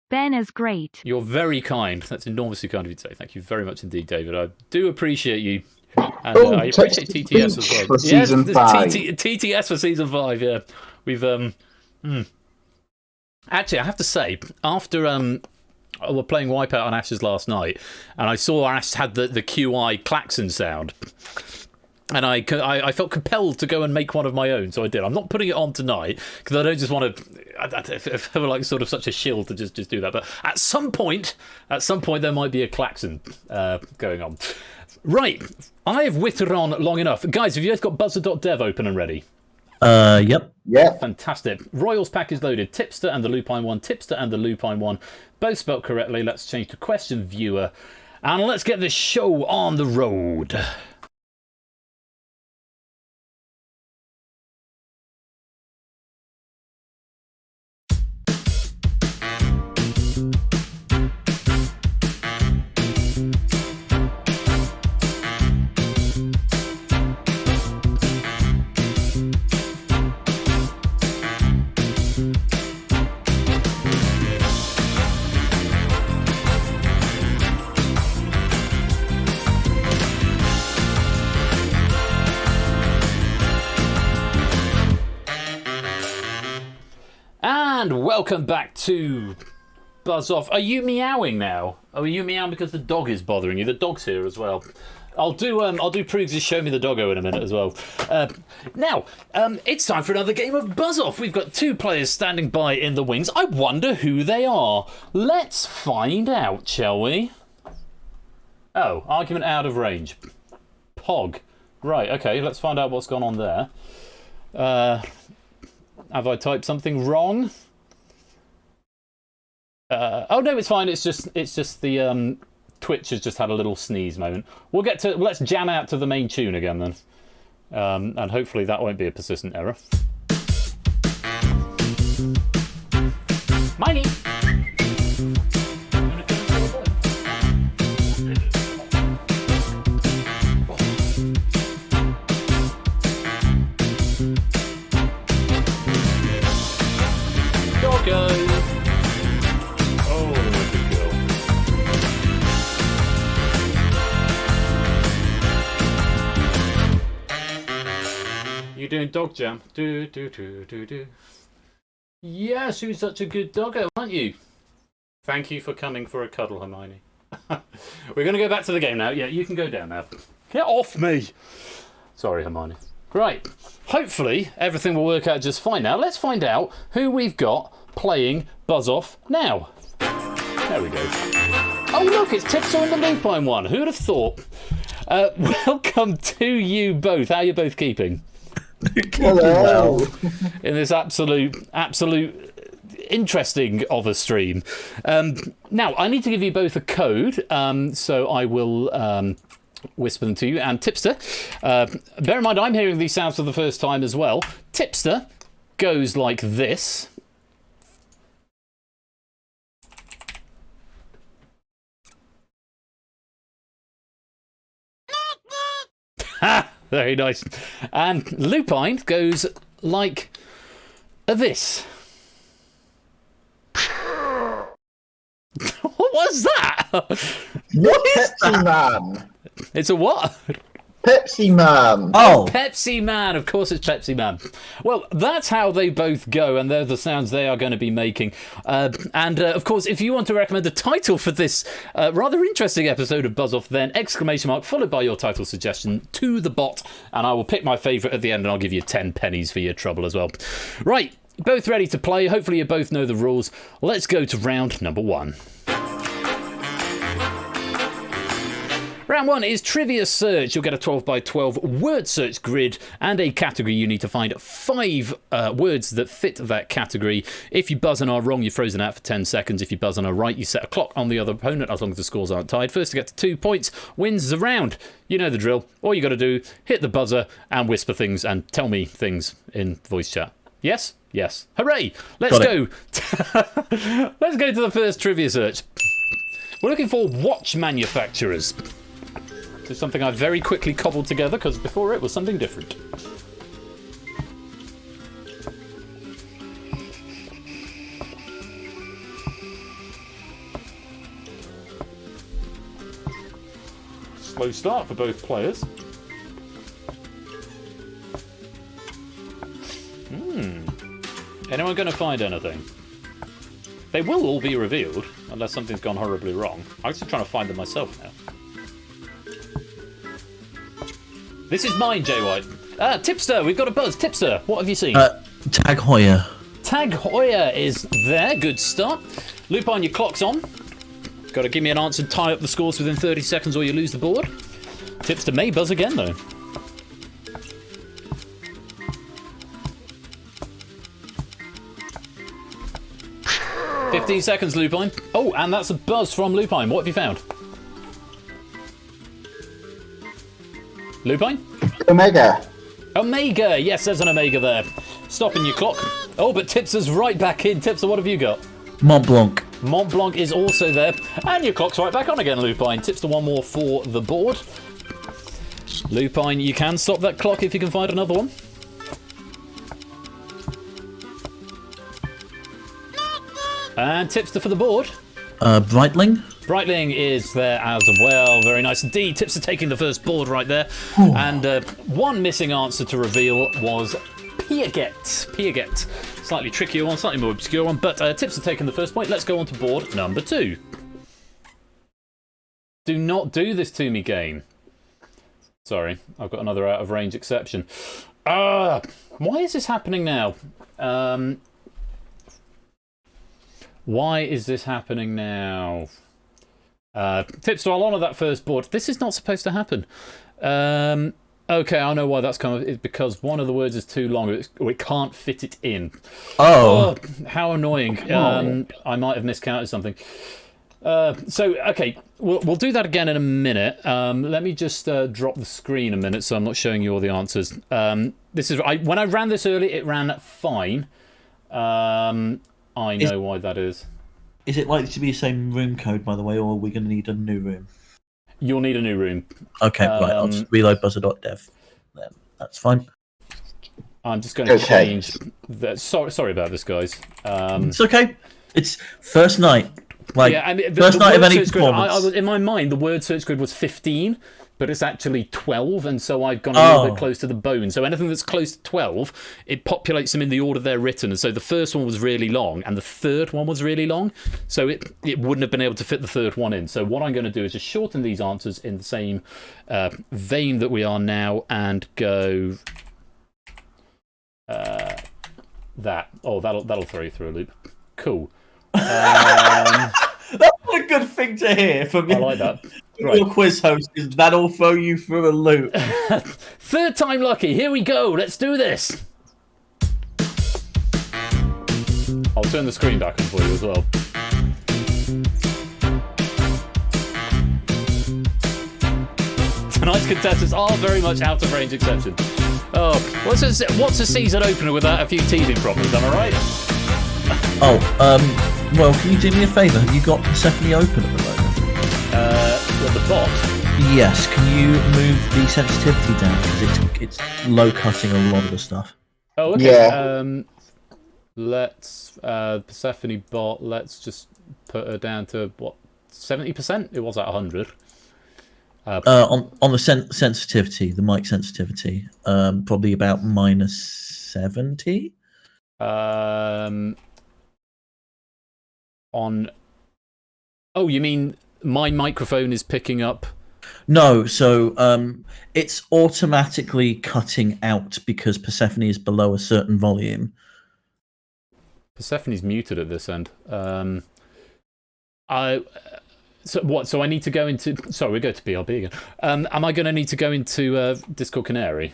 Ben is great. You're very kind. That's enormously kind of you to say. Thank you very much indeed, David. I do appreciate you. And I appreciate TTS as well. For season 5. TTS for season 5, yeah. We've... Actually, I have to say, after... we're playing Wipeout on Ash's last night, and I saw Ash had the QI klaxon sound, and I felt compelled to go and make one of my own, so I did. I'm not putting it on tonight because I don't just want to. I feel like sort of such a shield to just do that. But at some point, there might be a klaxon going on. Right, I have whittled on long enough, guys. Have you guys got buzzer.dev open and ready? Yep. Yeah. Fantastic. Royals pack is loaded. Tipster and the Lupine one. Tipster and the Lupine one. Both spelled correctly. Let's change to question viewer. And let's get this show on the road. And welcome back to Buzz Off. Are you meowing now? Are you meowing because the dog is bothering you? The dog's here as well. I'll do Proogs' Show Me the Doggo in a minute as well. Now, it's time for another game of Buzz Off. We've got 2 players standing by in the wings. I wonder who they are. Let's find out, shall we? Oh, argument out of range. Pog. Right, okay, let's find out what's gone on there. Have I typed something wrong? Oh no, it's fine. It's just the Twitch has just had a little sneeze moment. Let's jam out to the main tune again then, and hopefully that won't be a persistent error. Miney. Doggo. Oh, good girl. You doing dog jam? Do. Yes, who's such a good doggo, aren't you? Thank you for coming for a cuddle, Hermione. We're going to go back to the game now. Yeah, you can go down now. Get off me! Sorry, Hermione. Right. Hopefully, everything will work out just fine now. Let's find out who we've got playing Buzz Off now. There we go. Oh, look, it's Tipster and the Lupine one. Who would have thought? Welcome to you both. How are you both keeping? Hello. In this absolute interesting of a stream. Now, I need to give you both a code, so I will whisper them to you. And Tipster, bear in mind, I'm hearing these sounds for the first time as well. Tipster goes like this. Ha! Very nice. And Lupine goes like this. What was that? What is Pepsi Man. It's a what? Pepsi Man. Oh, Pepsi Man. Of course it's Pepsi Man. Well, that's how they both go, and they're the sounds they are going to be making. Of course, if you want to recommend a title for this rather interesting episode of Buzz Off, then exclamation mark followed by your title suggestion to the bot, and I will pick my favourite at the end, and I'll give you 10 pennies for your trouble as well. Right, both ready to play. Hopefully you both know the rules. Let's go to round number 1. Round 1 is Trivia Search. You'll get a 12 by 12 word search grid and a category. You need to find 5 words that fit that category. If you buzz and are wrong, you're frozen out for 10 seconds. If you buzz and are right, you set a clock on the other opponent as long as the scores aren't tied. First to get to 2 points wins the round. You know the drill. All you got to do, hit the buzzer and whisper things and tell me things in voice chat. Yes? Yes. Hooray! Let's go. Let's go to the first Trivia Search. We're looking for watch manufacturers. This is something I very quickly cobbled together because before it was something different. Slow start for both players. Anyone going to find anything? They will all be revealed unless something's gone horribly wrong. I'm actually trying to find them myself now. This is mine, Jay White. Tipster, we've got a buzz. Tipster, what have you seen? Tag Heuer. Tag Heuer is there. Good start. Lupine, your clock's on. Got to give me an answer and tie up the scores within 30 seconds or you lose the board. Tipster may buzz again, though. "15 seconds, Lupine." Oh, and that's a buzz from Lupine. What have you found? Lupine? Omega. Omega. Yes, there's an Omega there. Stopping your clock. Oh, but Tipster's right back in. Tipster, what have you got? Mont Blanc. Mont Blanc is also there. And your clock's right back on again, Lupine. Tipster, one more for the board. Lupine, you can stop that clock if you can find another one. And Tipster for the board. Breitling. Breitling is there as well. Very nice indeed. Tipster taking the first board right there. Ooh. And one missing answer to reveal was Piaget. Piaget. Slightly trickier one, slightly more obscure one. But Tipster taking the first point. Let's go on to board number 2. Do not do this to me, game. Sorry, I've got another out of range exception. Why is this happening now? Why is this happening now? Tipster, I'll honour that first board. This is not supposed to happen. Okay, I know why that's come. It's because one of the words is too long, or it can't fit it in. Oh, how annoying. I might have miscounted something. Okay, we'll do that again in a minute. Let me just drop the screen a minute so I'm not showing you all the answers. This is when I ran this early, it ran fine. I know why that is. Is it likely to be the same room code, by the way, or are we going to need a new room? You'll need a new room. Okay, right. I'll just reload buzzer.dev. Then that's fine. I'm just going to change that. Sorry about this, guys. It's okay. It's first night. Like, yeah, and first night of any performance. In my mind, the word search grid was 15, but it's actually 12, and so I've gone a little bit close to the bone. So anything that's close to 12, it populates them in the order they're written. And so the first one was really long, and the third one was really long. So it wouldn't have been able to fit the third one in. So what I'm going to do is just shorten these answers in the same vein that we are now, and go that. Oh, that'll throw you through a loop. Cool. That's not a good thing to hear from I like that. Your quiz host is that'll throw you through a loop. Third time lucky. Here we go. Let's do this. I'll turn the screen back on for you as well. Tonight's contestants are very much out of range exception. Oh, what's a season opener without a few teething problems? Am I right? Well, can you do me a favour? Have you got Persephone open at the moment? Well, the bot. Yes, can you move the sensitivity down? Because it's low cutting a lot of the stuff. Oh, okay. Yeah. Let's Persephone bot. Let's just put her down to what 70%. It was at 100. On the sensitivity, the mic sensitivity, probably about -70. On. Oh, you mean my microphone is picking up? No, so it's automatically cutting out because Persephone is below a certain volume. Persephone's muted at this end. So I need to go into. Sorry, we go to BRB again. Am I going to need to go into Discord Canary?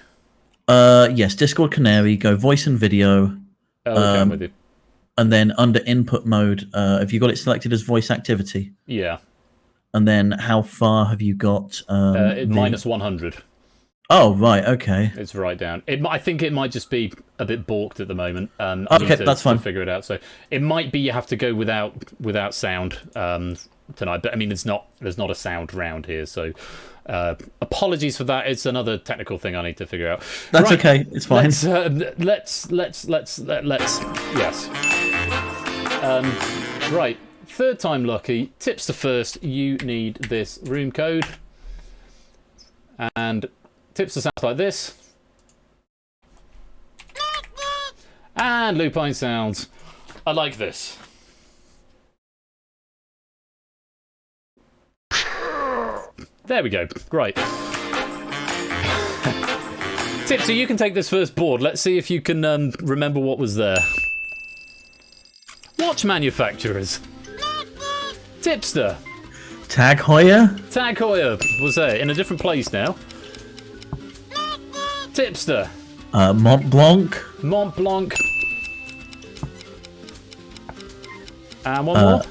Yes, Discord Canary. Go voice and video. Oh, okay, I'm with you. And then under input mode, have you got it selected as voice activity? Yeah. And then how far have you got? Minus 100. Oh, right, okay. It's right down. I think it might just be a bit balked at the moment. Okay, that's fine. To figure it out. So it might be you have to go without sound tonight. But I mean, there's not a sound round here. So apologies for that. It's another technical thing I need to figure out. That's okay. It's fine. Let's yes. Right. Third time lucky. Tipster first. You need this room code. And Tipster sounds like this. And Lupine sounds like this. There we go. Right. Tipster, you can take this first board. Let's see if you can remember what was there. Watch manufacturers. Tipster. Tag Heuer? Tag Heuer was there in a different place now. Tipster. Mont Blanc. Mont Blanc. And one more.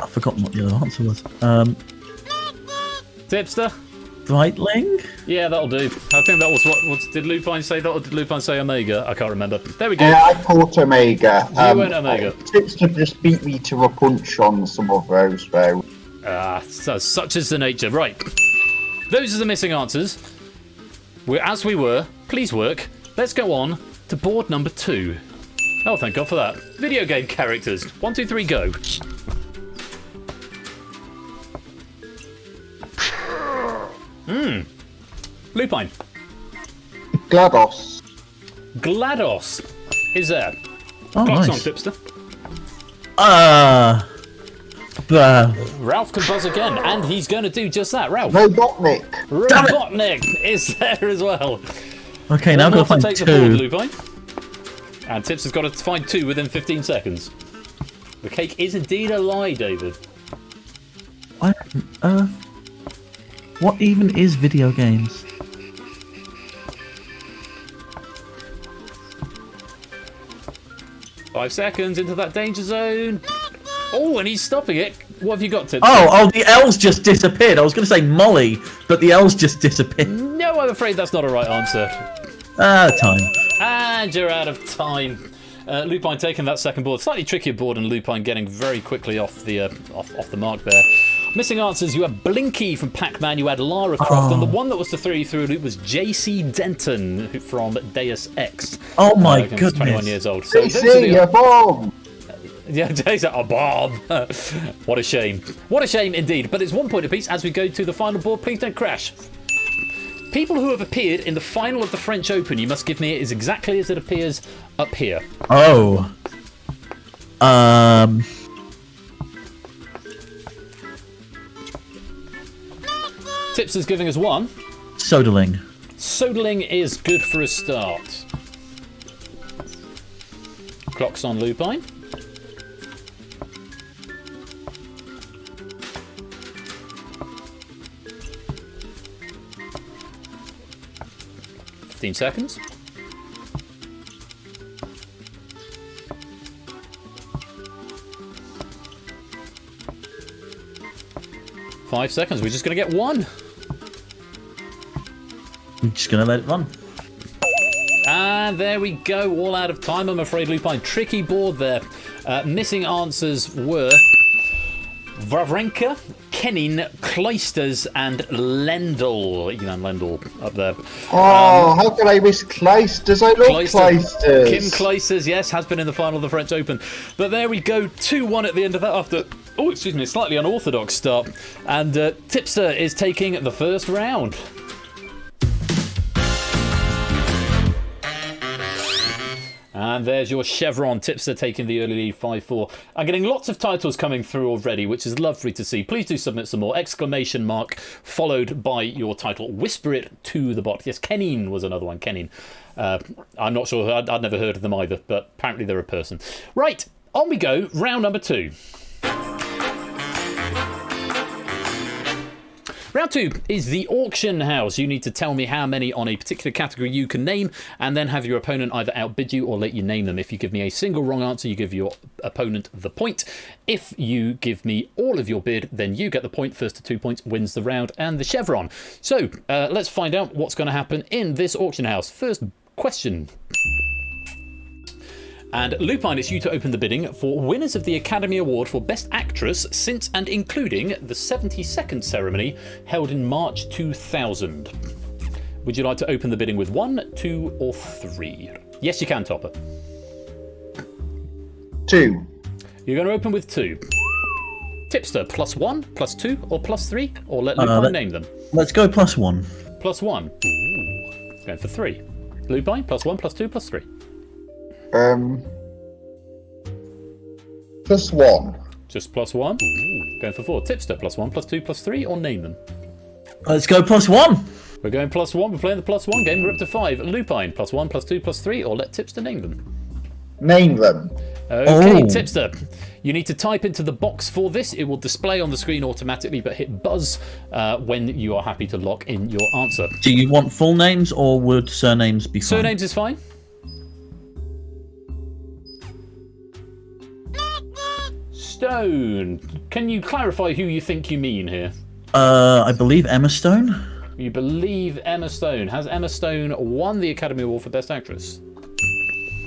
I've forgotten what the other answer was. Tipster. Breitling? Yeah, that'll do. I think that was what did Lupine say that, or did Lupine say Omega? I can't remember. There we go. Yeah, I thought Omega. You went Omega. Tipster just beat me to a punch on some of those, though. So such is the nature. Right. Those are the missing answers. We're as we were. Please work. Let's go on to board number 2. Oh, thank God for that. Video game characters. 1, 2, 3, go. Lupine. GLaDOS. GLaDOS is there. Oh, Clock's nice. on, Tipster. Ralph can buzz again, and he's going to do just that. Ralph. Robotnik. Robotnik is there as well. Okay, now I've got to find take 2. the board, Lupine. And Tipster's got to find 2 within 15 seconds. The cake is indeed a lie, David. What even is video games? Five seconds into that danger zone. Oh, and he's stopping it. What have you got, Tipster? Oh, the L's just disappeared. I was going to say Molly, but the L's just disappeared. No, I'm afraid that's not a right answer. Time. And you're out of time. Lupine taking that second board. Slightly trickier board, and Lupine getting very quickly off the mark there. Missing answers, you had Blinky from Pac-Man, you had Lara Croft, and the one that was to throw you through it was JC Denton from Deus Ex. Oh my goodness. 21 years old. So JC, you're bomb. Yeah, Jason, a bomb. What a shame. What a shame indeed. But it's 1 point apiece as we go to the final board. Please don't crash. People who have appeared in the final of the French Open, you must give me it is exactly as it appears up here. Oh. Tipster's giving us 1. Soderling. Soderling is good for a start. Clock's on Lupine. Seconds. Five seconds. We're just going to get 1. I'm just going to let it run. And there we go. All out of time, I'm afraid, Lupine. Tricky board there. Missing answers were Wawrinka, Kennin, Cleisters, and Lendl. Ivan Lendl up there. Oh, how could I miss Cleisters? I love Cleisters. Kim Cleisters, yes, has been in the final of the French Open. But there we go, 2-1 at the end of that after, oh, excuse me, a slightly unorthodox start. And Tipster is taking the first round. And there's your chevron. Tipster taking the early lead 5-4. I'm getting lots of titles coming through already, which is lovely to see. Please do submit some more. Exclamation mark followed by your title. Whisper it to the bot. Yes, Kennin was another one. Kennin. I'm not sure. I'd never heard of them either, but apparently they're a person. Right, on we go. Round number 2. Round 2 is the auction house. You need to tell me how many on a particular category you can name, and then have your opponent either outbid you or let you name them. If you give me a single wrong answer, you give your opponent the point. If you give me all of your bid, then you get the point. First to 2 points wins the round and the chevron. So let's find out what's going to happen in this auction house. First question. And Lupine, it's you to open the bidding for winners of the Academy Award for Best Actress since and including the 72nd ceremony held in March 2000. Would you like to open the bidding with 1, 2, or 3? Yes, you can, Topper. 2. You're going to open with 2. Tipster, +1, +2, or +3? Or let Lupine name them. Let's go +1. +1. Ooh. Going for 3. Lupine, +1, +2, +3. +1. Just +1. Ooh. Going for 4. Tipster, +1, +2, +3, or name them. Let's go +1. We're going +1. We're playing the +1 game. We're up to 5. Lupine, +1, +2, +3, or let Tipster name them. Name them. Okay, Tipster. You need to type into the box for this. It will display on the screen automatically, but hit buzz when you are happy to lock in your answer. Do you want full names or would surnames be fine? Surnames is fine. Stone. Can you clarify who you think you mean here? I believe Emma Stone. You believe Emma Stone. Has Emma Stone won the Academy Award for Best Actress?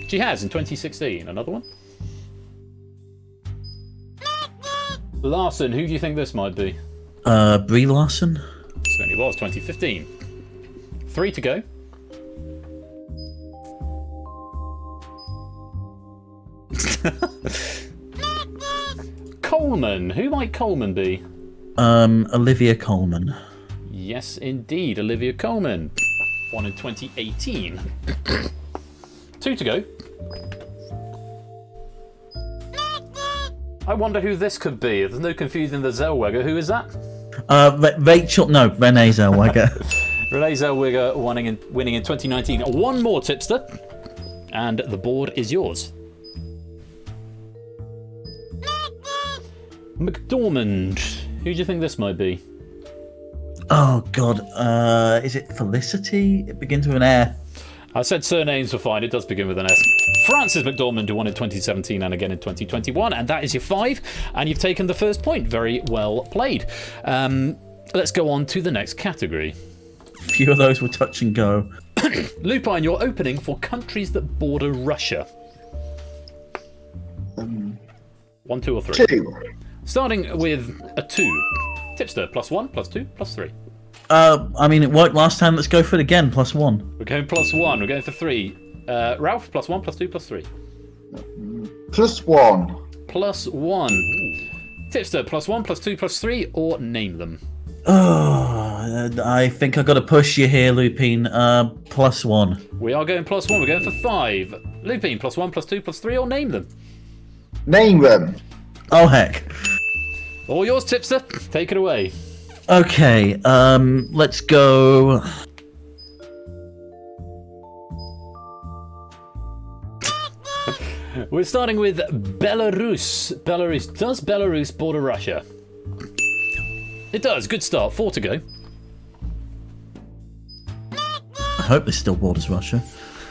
She has in 2016. Another one? Larson. Who do you think this might be? Brie Larson. Certainly was. 2015. 3 to go. Coleman. Who might Coleman be? Olivia Colman. Yes, indeed. Olivia Colman. Won in 2018. 2 to go. I wonder who this could be. There's no confusing the Zellweger. Who is that? Rachel. No, Renee Zellweger. Renee Zellweger winning in 2019. One more, Tipster. And the board is yours. McDormand. Who do you think this might be? Oh, God. Is it Felicity? It begins with an F. I said surnames were fine. It does begin with an S. Frances McDormand, who won in 2017 and again in 2021. And that is your 5. And you've taken the first point. Very well played. Let's go on to the next category. A few of those were touch and go. Lupine, you're opening for countries that border Russia. 1, 2, or 3? 2. Starting with a 2. Tipster, +1, +2, +3. I mean, it worked last time. Let's go for it again. +1. We're going +1. We're going for 3. Ralph, +1, +2, +3. +1. +1. Tipster, +1, +2, +3, or name them. Oh, I think I got to push you here, Lupine. +1. We are going +1. We're going for 5. Lupine, +1, +2, +3, or name them. Name them. Oh, heck. All yours, Tipster. Take it away. Okay, let's go. We're starting with Belarus. Belarus. Does Belarus border Russia? It does. Good start. 4 to go. I hope this still borders Russia.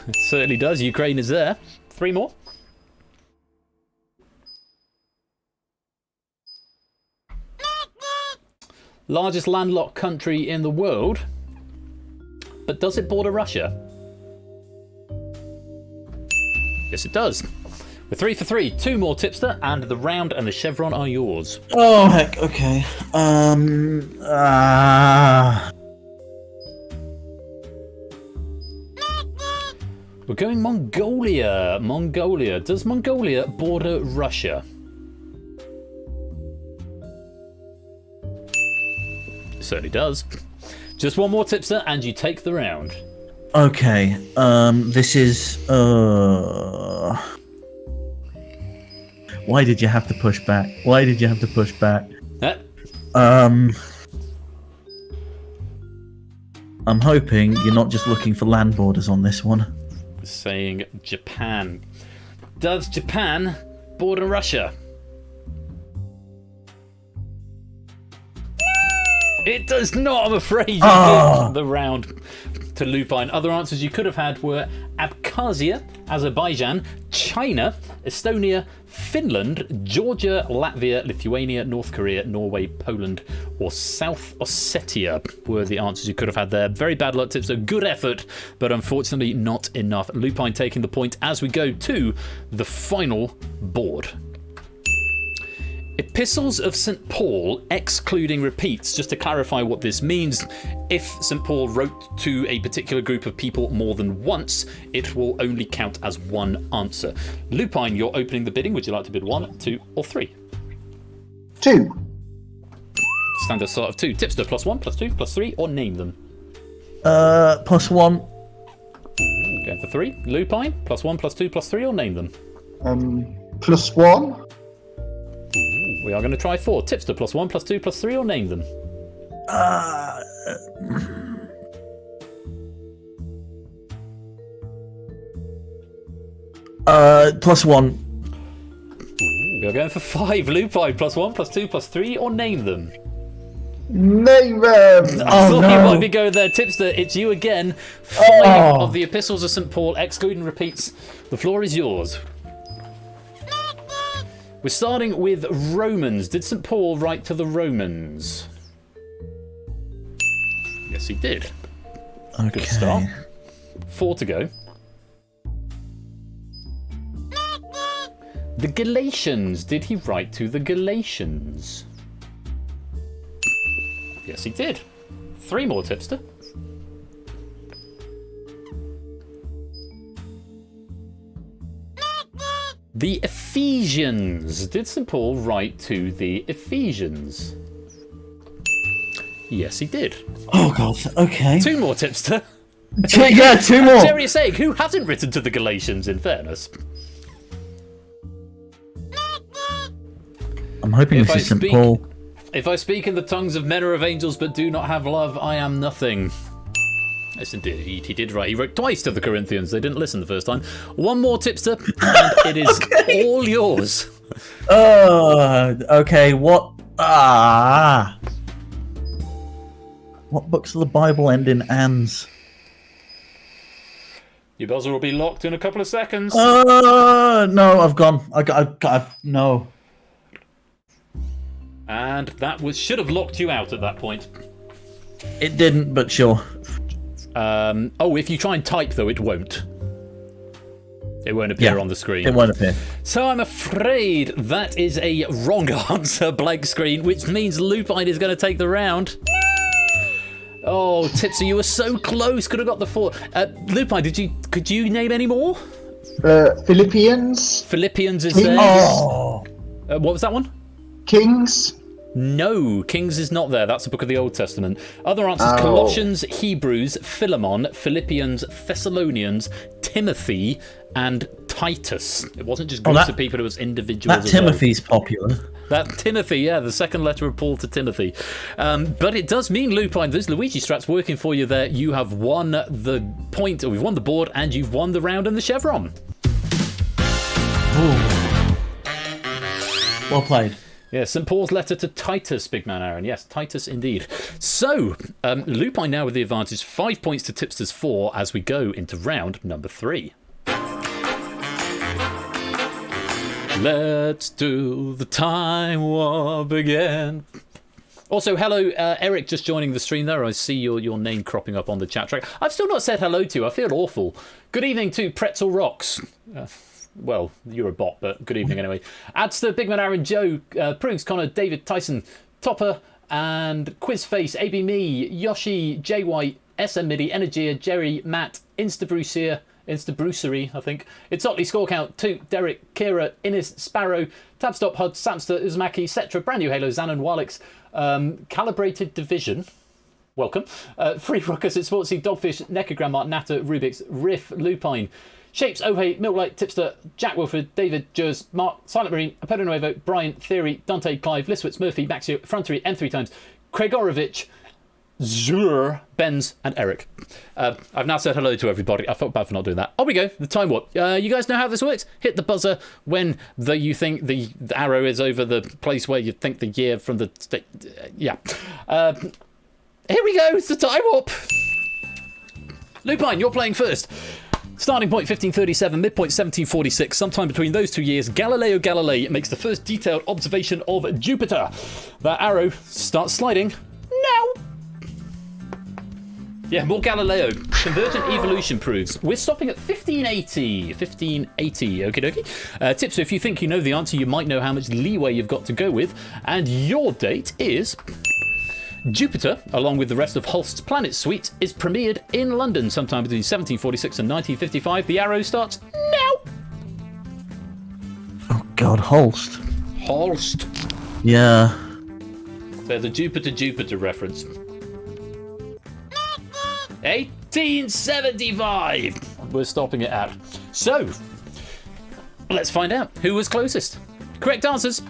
It certainly does. Ukraine is there. 3 more. Largest landlocked country in the world. But does it border Russia? Yes, it does. We're 3 for 3. 2 more, Tipster, and the round and the chevron are yours. Oh heck. Okay. We're going Mongolia. Mongolia. Does Mongolia border Russia? It certainly does. Just one more, Tipster, and you take the round. Okay. This is. Why did you have to push back? Why did you have to push back? I'm hoping you're not just looking for land borders on this one. Saying Japan. Does Japan border Russia? It does not, I'm afraid. You give the round to Lupine. Other answers you could have had were Abkhazia, Azerbaijan, China, Estonia, Finland, Georgia, Latvia, Lithuania, North Korea, Norway, Poland, or South Ossetia were the answers you could have had there. Very bad luck, Tips. So good effort, but unfortunately not enough. Lupine taking the point as we go to the final board. Epistles of St. Paul, excluding repeats. Just to clarify what this means, if St. Paul wrote to a particular group of people more than once, it will only count as one answer. Lupine, you're opening the bidding. Would you like to bid 1, 2, or 3? 2. Standard start of 2. Tipster, +1, +2, +3, or name them. +1. Going for 3. Lupine, +1, +2, +3, or name them. +1. We are going to try 4. Tipster, +1, +2, +3, or name them. +1. We are going for 5. Lupine, +1, +2, +3, or name them. Name them! I thought you might be going there, Tipster. It's you again. 5 of the Epistles of St. Paul, excluding repeats. The floor is yours. We're starting with Romans. Did St. Paul write to the Romans? Yes, he did. Okay. Good start. 4 to go. The Galatians. Did he write to the Galatians? Yes, he did. 3 more, Tipster. The Ephesians. Did St. Paul write to the Ephesians? Yes, he did. Oh, God. Okay. 2 more, Tipster. 2 more. Serious egg. Who hasn't written to the Galatians, in fairness? I'm hoping this is St. Paul. If I speak in the tongues of men or of angels but do not have love, I am nothing. Yes, indeed. He did write. He wrote twice to the Corinthians. They didn't listen the first time. 1 more, Tipster, and it is all yours. Okay. What? What books of the Bible end in ands? Your buzzer will be locked in a couple of seconds. No, I've gone. No. And that should have locked you out at that point. It didn't, but sure. If you try and type, though, it won't. It won't appear on the screen. It won't appear. So I'm afraid that is a wrong answer, blank screen, which means Lupine is going to take the round. Oh, Tipsy, you were so close. Could have got the 4. Lupine, could you name any more? Philippians. Philippians is Kings. there. Oh. What was that one? Kings. No, Kings is not there. That's the book of the Old Testament. Other answers: Colossians, Hebrews, Philemon, Philippians, Thessalonians, Timothy, and Titus. It wasn't just groups of people; it was individuals. That Timothy's popular. That Timothy, yeah, the second letter of Paul to Timothy. But it does mean, Lupine, those Luigi strats working for you there. You have won the point, or we've won the board, and you've won the round and the chevron. Ooh. Well played. Yeah, St. Paul's letter to Titus, big man Aaron. Yes, Titus indeed. So, Lupine now with the advantage. 5 points to Tipster's 4 as we go into round number 3. Let's do the time warp again. Also, hello, Eric, just joining the stream there. I see your name cropping up on the chat track. I've still not said hello to you. I feel awful. Good evening to Pretzel Rocks. Well, you're a bot, but good evening anyway. Adster, Bigman, Aaron, Joe, Prugs, Connor, David, Tyson, Topper, and Quizface, AB Me, Yoshi, J White, SM Midi, Energia, Jerry, Matt, Instabrucery, I think. It's Otley, Score Count, Toot, Derek, Kira, Innis, Sparrow, Tabstop, Hud, Samster, Uzumaki, Cetra, Brand New Halo, Zanon, Wallix, Calibrated Division. Welcome. Free Ruckus, It's Sportsy, Dogfish, Nekogram, Natter, Rubik's, Riff, Lupine, Shapes, Ohe, Milklight, Tipster, Jack Wilford, David, Jers, Mark, Silent Marine, Apodo Nuevo, Brian, Theory, Dante, Clive, Listwitz, Murphy, Maxio, Frontery, M3 times, Kregorovich, Zur, Benz, and Eric. I've now said hello to everybody. I felt bad for not doing that. On we go. The time warp. You guys know how this works? Hit the buzzer when you think the arrow is over the place where you think the year from the... yeah. Here we go. It's the time warp. Lupine, you're playing first. Starting point 1537, midpoint 1746. Sometime between those 2 years, Galileo Galilei makes the first detailed observation of Jupiter. That arrow starts sliding now. Yeah, more Galileo. Convergent evolution proves. We're stopping at 1580. 1580, okie dokie. Tips, so if you think you know the answer, you might know how much leeway you've got to go with. And your date is... Jupiter, along with the rest of Holst's planet suite, is premiered in London sometime between 1746 and 1955. The arrow starts now. Oh God, Holst. Holst. Yeah. There's a Jupiter reference. 1875. We're stopping it at. So, let's find out who was closest. Correct answers.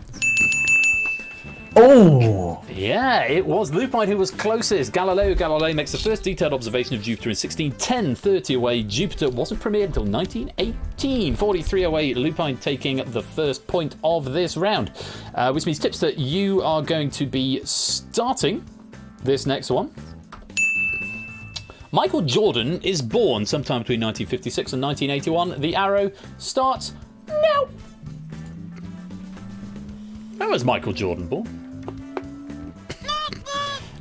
Oh! Yeah, it was Lupine who was closest. Galileo Galilei makes the first detailed observation of Jupiter in 1610, 30 away. Jupiter wasn't premiered until 1918, 43 away. Lupine taking the first point of this round, which means, Tips, that you are going to be starting this next one. Michael Jordan is born sometime between 1956 and 1981. The arrow starts now. When was Michael Jordan born?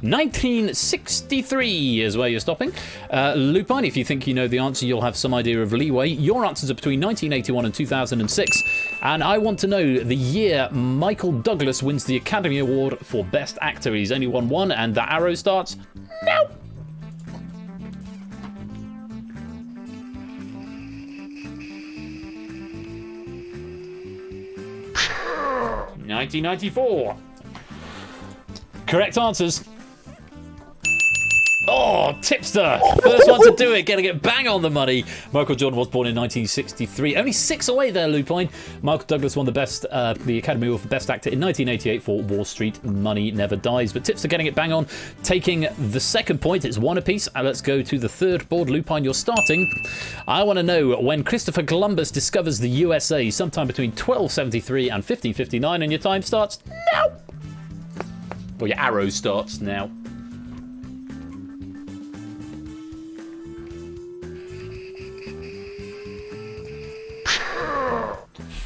1963 is where you're stopping. Lupine, if you think you know the answer, you'll have some idea of leeway. Your answers are between 1981 and 2006. And I want to know the year Michael Douglas wins the Academy Award for Best Actor. He's only won one, and the arrow starts now. $1994. Correct answers. Oh, Tipster! First one to do it, getting it bang on the money. Michael Jordan was born in 1963. Only 6 away there, Lupine. Michael Douglas won the Academy Award for Best Actor in 1988 for Wall Street Money Never Dies. But Tipster getting it bang on, taking the second point. It's one apiece. Let's go to the third board. Lupine, you're starting. I want to know when Christopher Columbus discovers the USA, sometime between 1273 and 1559, and your time starts now. Well, your arrow starts now.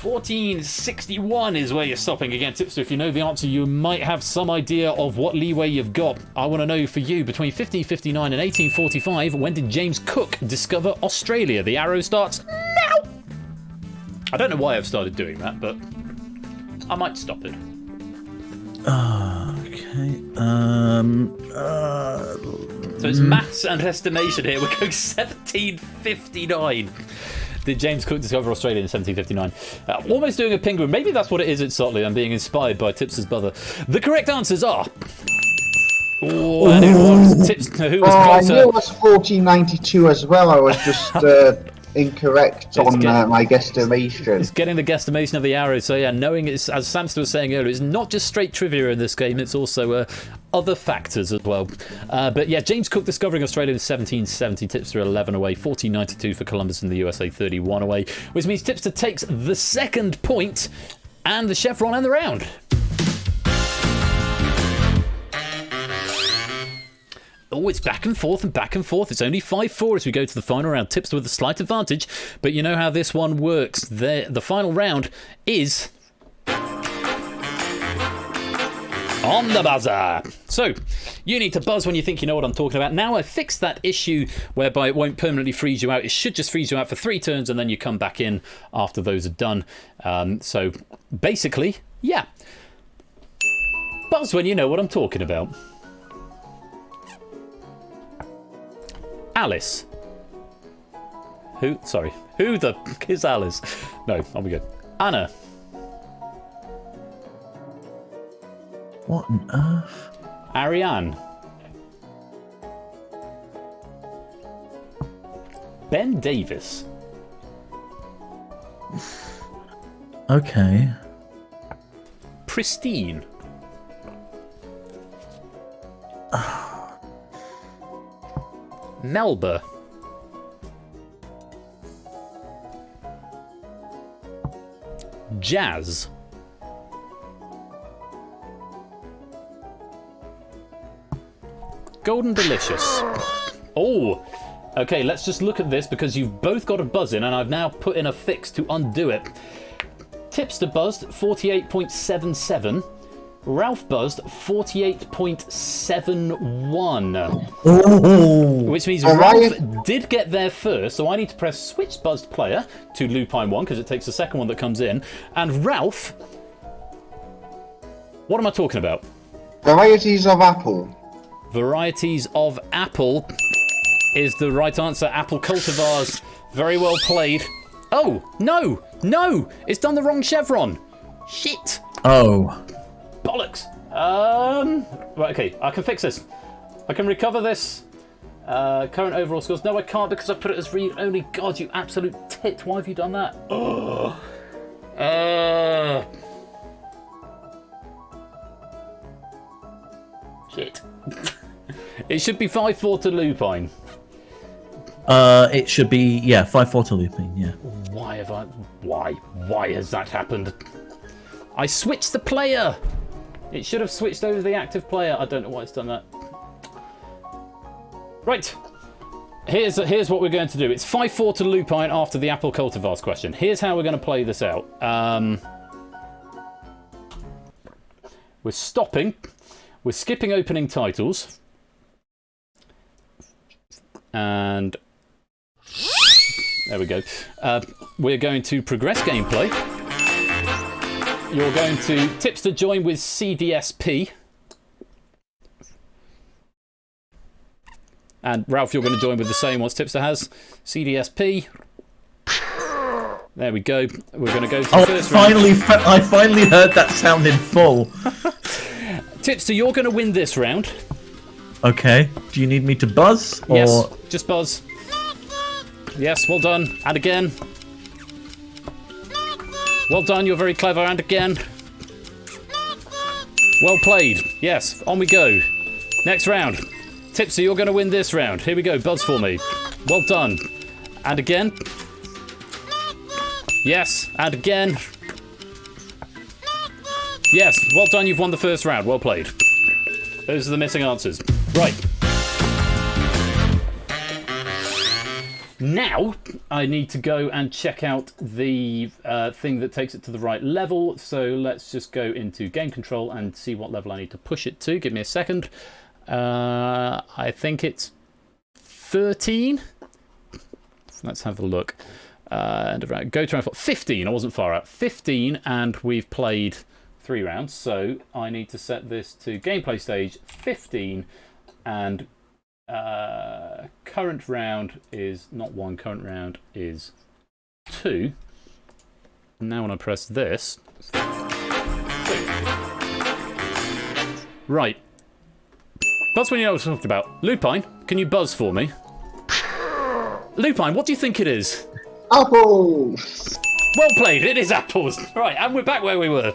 1461 is where you're stopping again, Tipster. If you know the answer, you might have some idea of what leeway you've got. I want to know for you, between 1559 and 1845, when did James Cook discover Australia? The arrow starts now. I don't know why I've started doing that, but I might stop it. Okay. So it's maths and estimation here. We're going 1759. Did James Cook discover Australia in 1759? Almost doing a penguin. Maybe that's what it is at Sotley. I'm being inspired by Tipster's brother. The correct answers are... Oh, and it was Tipster who was closer. I knew it was 1492 as well. I was just incorrect on my guesstimation. It's getting the guesstimation of the arrow. So yeah, knowing it's, as Samster was saying earlier, it's not just straight trivia in this game. It's also other factors as well. But yeah, James Cook discovering Australia in 1770. Tipster 11 away. 1492 for Columbus in the USA, 31 away. Which means Tipster takes the second point and the chevron and the round. Oh, it's back and forth and back and forth. It's only 5-4 as we go to the final round. Tipster with a slight advantage, but you know how this one works. The final round is on the buzzer. So, You need to buzz when you think you know what I'm talking about. Now I've fixed that issue whereby it won't permanently freeze you out. It should just freeze you out for 3 turns and then you come back in after those are done. So basically, yeah. Buzz when you know what I'm talking about. Alice. Who? Sorry. Who the f*** is Alice? No, on we go. Anna. What on earth? Ariane. Ben Davis. Okay. Pristine. Melba. Jazz. Golden Delicious. Oh, okay, let's just look at this because you've both got a buzz in and I've now put in a fix to undo it. Tipster buzzed 48.77. Ralph buzzed 48.71. Ooh. Which means Ralph did get there first, so I need to press switch buzzed player to Lupine 1 because it takes the second one that comes in. And Ralph, what am I talking about? Varieties of apple. Varieties of apple is the right answer. Apple cultivars. Very well played. Oh, no! No! It's done the wrong chevron. Shit. Oh. Bollocks. Right, okay, I can fix this. I can recover this. Current overall scores. No, I can't because I put it as read only. God, you absolute tit. Why have you done that? Oh. Shit. It should be 5-4 to Lupine. It should be, yeah, 5-4 to Lupine, yeah. Why have I... Why has that happened? I switched the player! It should have switched over the active player. I don't know why it's done that. Right. Here's what we're going to do. It's 5-4 to Lupine after the Apple Cultivars question. Here's how we're going to play this out. We're stopping. We're skipping opening titles. And... there we go. We're going to progress gameplay. You're going to tipster join with CDSP. And Ralph, you're going to join with the same ones Tipster has. CDSP. There we go. We're going to go to the first round. I finally heard that sound in full. Tipster, you're going to win this round. Okay. Do you need me to buzz? Or... Yes, just buzz. Yes, well done. And again. Well done, you're very clever. And again. Well played. Yes, on we go. Next round. Tipster, you're going to win this round. Here we go, buzz for me. Well done. And again. Yes, and again. Yes, well done, you've won the first round. Well played. Those are the missing answers. Right. Now, I need to go and check out the thing that takes it to the right level. So let's just go into game control and see what level I need to push it to. Give me a second. I think it's 13. Let's have a look. And around, go to round 15. I wasn't far out. 15, and we've played 3 rounds. So I need to set this to gameplay stage 15, and current round is not 1. Current round is 2. Now when I press this, right. Buzz when you know what I'm talking about. Lupine, can you buzz for me? Lupine, what do you think it is? Apples! Well played, it is apples. Right, and we're back where we were.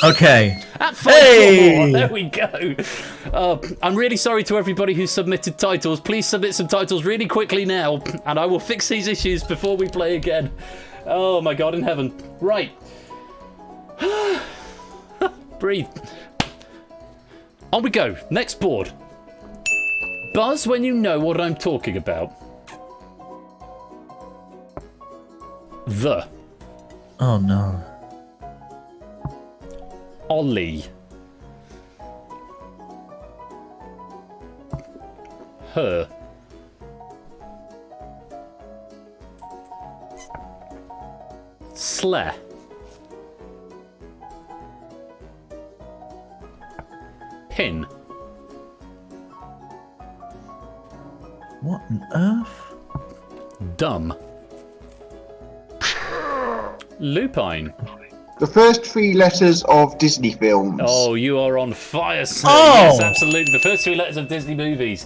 Okay. At 5-4, there we go. I'm really sorry to everybody who submitted titles. Please submit some titles really quickly now, and I will fix these issues before we play again. Oh my God in heaven. Right. Breathe. On we go. Next board. Buzz when you know what I'm talking about. The. Oh no. Her. Sleh. Pin. What on earth? Dumb. Lupine. The first 3 letters of Disney films. Oh, you are on fire, sir. Oh! Yes, absolutely. The first 3 letters of Disney movies.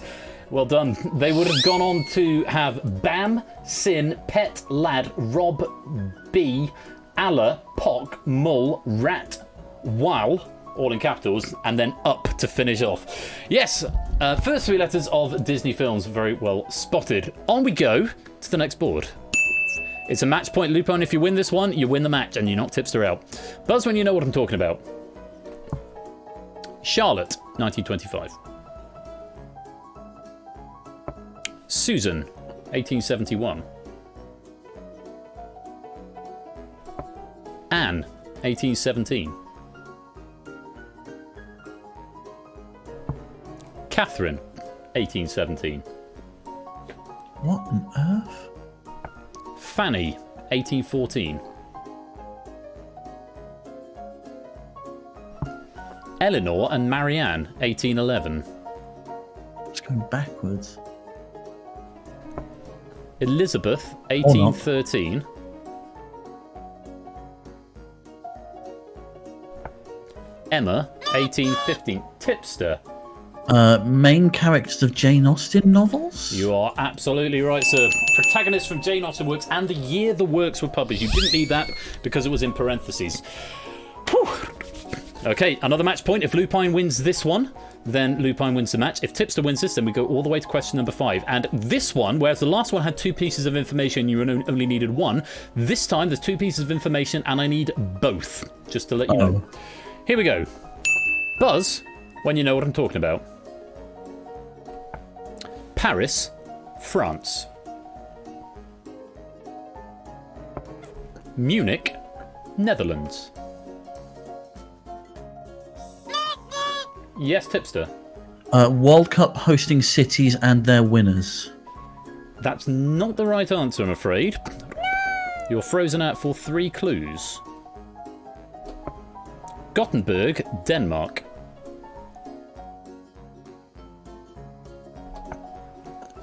Well done. They would have gone on to have Bam, Sin, Pet, Lad, Rob, B, Allah, Pock, Mull, Rat, Wow, all in capitals, and then Up to finish off. Yes, first 3 letters of Disney films. Very well spotted. On we go to the next board. It's a match point, Lupin. If you win this one, you win the match and you knock Tipster out. Buzz when you know what I'm talking about. Charlotte, 1925. Susan, 1871. Anne, 1817. Catherine, 1817. What on earth? Fanny, 1814. Eleanor and Marianne, 1811. It's going backwards. Elizabeth, 1813. Emma, 1815. Tipster. Main characters of Jane Austen novels? You are absolutely right, sir. Protagonist from Jane Austen works and the year the works were published. You didn't need that because it was in parentheses. Whew. Okay, another match point. If Lupine wins this one, then Lupine wins the match. If Tipster wins this, then we go all the way to question number 5. And this one, whereas the last one had 2 pieces of information, you only needed 1. This time there's 2 pieces of information and I need both, just to let you know. Here we go. Buzz, when you know what I'm talking about. Paris, France. Munich, Netherlands. Yes, Tipster. World Cup hosting cities and their winners. That's not the right answer, I'm afraid. You're frozen out for 3 clues. Gothenburg, Denmark.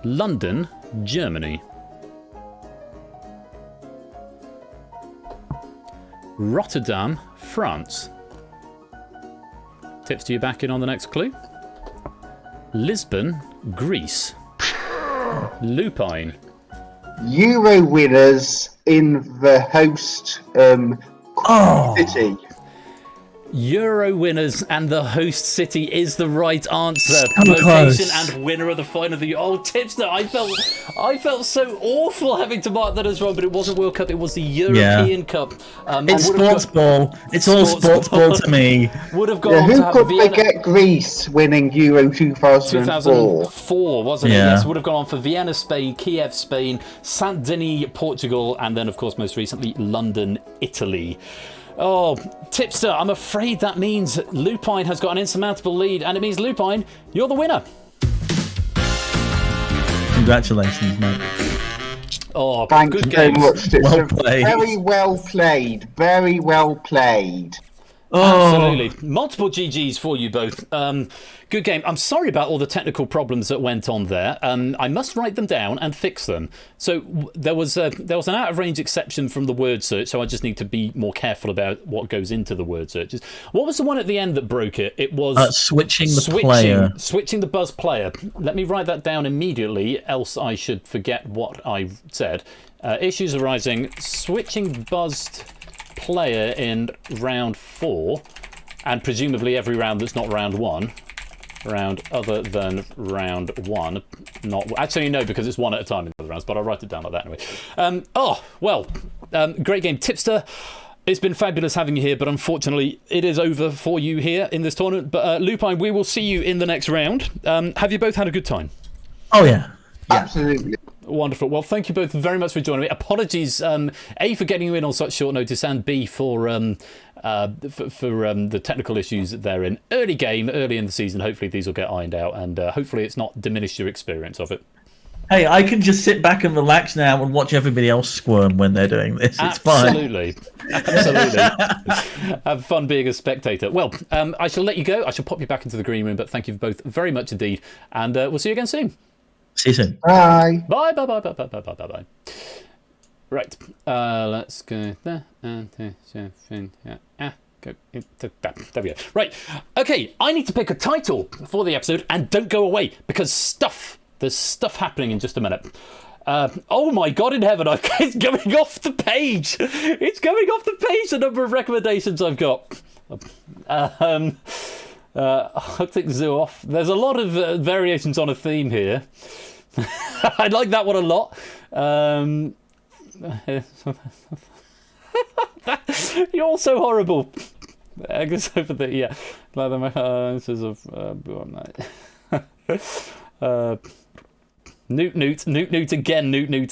London, Germany. Rotterdam, France. Tips to you back in on the next clue. Lisbon, Greece. Lupine. Euro winners in the host city. Euro winners and the host city is the right answer. So Location close. and winner of the final of the year. Oh, Tipster, I felt so awful having to mark that as wrong, but it wasn't World Cup, it was the European Cup. It's sports ball. It's all sports ball to me. Would have gone Yeah, on to who have could Vienna. forget Greece winning Euro 2004? 2004, wasn't it? Yeah. Yes, would have gone on for Vienna, Spain, Kiev, Spain, Saint Denis, Portugal, and then, of course, most recently, London, Italy. Oh, Tipster, I'm afraid that means Lupine has got an insurmountable lead, and it means, Lupine, you're the winner. Congratulations, mate. Oh, Thank good you very games. much. Tipster. Well played. Very well played. Very well played. Absolutely. Multiple GGs for you both. Good game. I'm sorry about all the technical problems that went on there. I must write them down and fix them. So there was an out of range exception from the word search, so I just need to be more careful about what goes into the word searches. What was the one at the end that broke it? It was Switching the player. Switching the Buzz player. Let me write that down immediately, else I should forget what I said. Issues arising. Switching buzzed player in round 4, and presumably every round that's not round 1. Round other than round 1. Not actually, no, because it's 1 at a time in the other rounds, but I'll write it down like that anyway. Great game. Tipster, it's been fabulous having you here, but unfortunately it is over for you here in this tournament. But Lupine, we will see you in the next round. Have you both had a good time? Oh, yeah. Absolutely. Wonderful. Well, thank you both very much for joining me. Apologies, A, for getting you in on such short notice, and B, for the technical issues therein. Early game, early in the season. Hopefully these will get ironed out, and hopefully it's not diminished your experience of it. Hey, I can just sit back and relax now and watch everybody else squirm when they're doing this. It's fine. Absolutely. Have fun being a spectator. Well, I shall let you go. I shall pop you back into the green room, but thank you both very much indeed. And we'll see you again soon. See you soon. Bye. Bye, bye, bye, bye, bye, bye, bye, bye. Right. Let's go there. Go into that. There we go. Right. Okay, I need to pick a title for the episode, and don't go away, because there's stuff happening in just a minute. Oh my God in heaven, it's going off the page. It's going off the page, the number of recommendations I've got. I'll take Zoo off. There's a lot of variations on a theme here. I like that one a lot. You're so horrible. This over there, yeah. Newt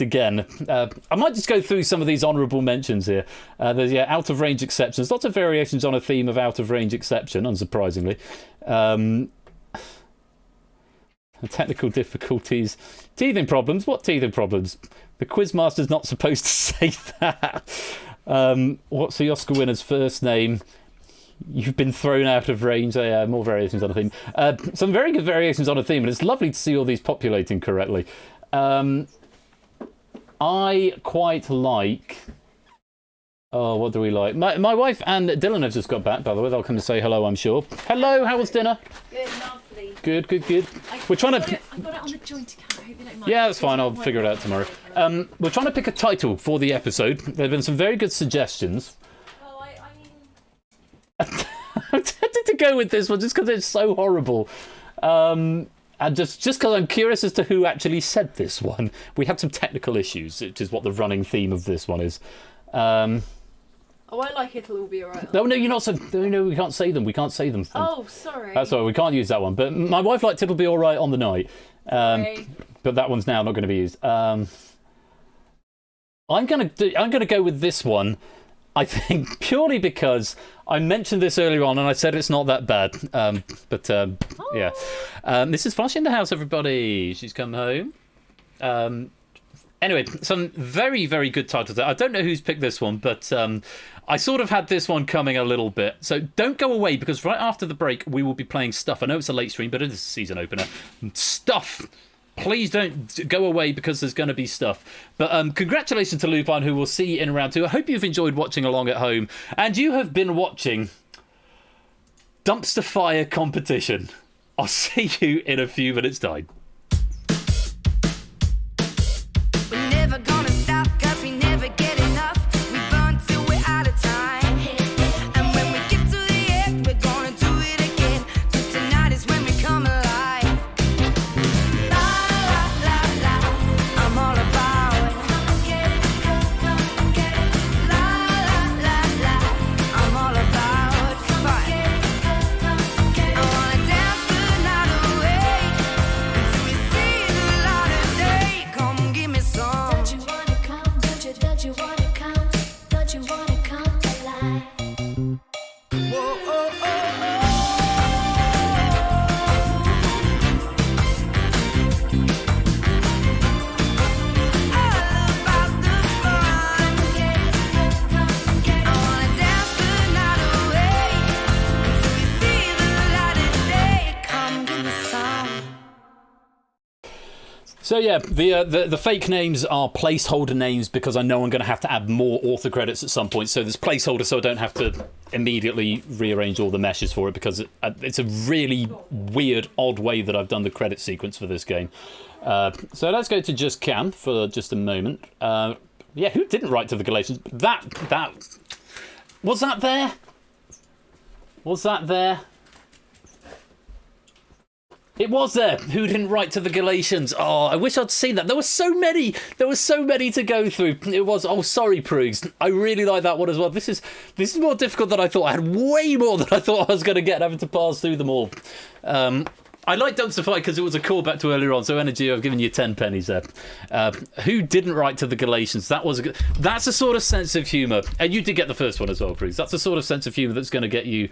again. I might just go through some of these honourable mentions here. There's out of range exceptions. Lots of variations on a theme of out of range exception, unsurprisingly. Technical difficulties. Teething problems. What teething problems? The Quizmaster's not supposed to say that. What's the Oscar winner's first name? You've been thrown out of range. More variations on a theme. Some very good variations on a theme, and it's lovely to see all these populating correctly. I quite like... Oh, what do we like? My wife and Dylan have just got back, by the way. They'll come to say hello, I'm sure. Hello, how was dinner? Good, lovely. Good. We're trying to... I got it on the joint account. I hope you don't mind. Yeah, that's fine. I'll figure it out tomorrow. We're trying to pick a title for the episode. There have been some very good suggestions. Oh, I mean... I'm tempted to go with this one just because it's so horrible. And just because I'm curious as to who actually said this one. We had some technical issues, which is what the running theme of this one is. Oh, I like It'll All Be Alright. No, you're not. No, we can't say them. We can't say them. Oh, sorry. That's all right. We can't use that one. But my wife liked It'll Be Alright on the night. But that one's now not going to be used. I'm gonna go with this one. I think purely because I mentioned this earlier on and I said it's not that bad. Yeah. This is Flush in the house, everybody. She's come home. Anyway, some very, very good titles there. I don't know who's picked this one, but I sort of had this one coming a little bit. So don't go away, because right after the break, we will be playing Stuff. I know it's a late stream, but it is a season opener. Stuff. Please don't go away, because there's going to be stuff. But congratulations to Lupine, who we'll see in round 2. I hope you've enjoyed watching along at home. And you have been watching Dumpster Fire Competition. I'll see you in a few minutes' time. We're never gonna stop, 'cause we never get enough. We burn till we're out of time. And when we get to the end, we're gonna do it again. 'Cause tonight is when we come alive. La la la la, I'm all about it. La la la la, I'm all about fun. I wanna dance the night away until we see the light of day. Come give me some. Don't you wanna come? Don't you wanna come? Don't you wanna come alive? Whoa, oh, oh, oh. All about the fun. I wanna dance the night away until we see the light of day. Come give me some. So yeah, the fake names are placeholder names, because I know I'm going to have to add more author credits at some point. So there's placeholder, so I don't have to immediately rearrange all the meshes for it, because it's a really weird, odd way that I've done the credit sequence for this game. So let's go to Just Can for just a moment. Yeah, who didn't write to the Galatians? That was that there? Was that there? It was there. Who didn't write to the Galatians? Oh, I wish I'd seen that. There were so many. There were so many to go through. It was. Oh, sorry, Prugs. I really like that one as well. This is more difficult than I thought. I had way more than I thought I was going to get, having to pass through them all. I like Dumpster Fire because it was a callback to earlier on. So Energy, I've given you 10 pennies there. Who didn't write to the Galatians? That's a sort of sense of humour, and you did get the first one as well, Bruce. That's a sort of sense of humour that's going to get you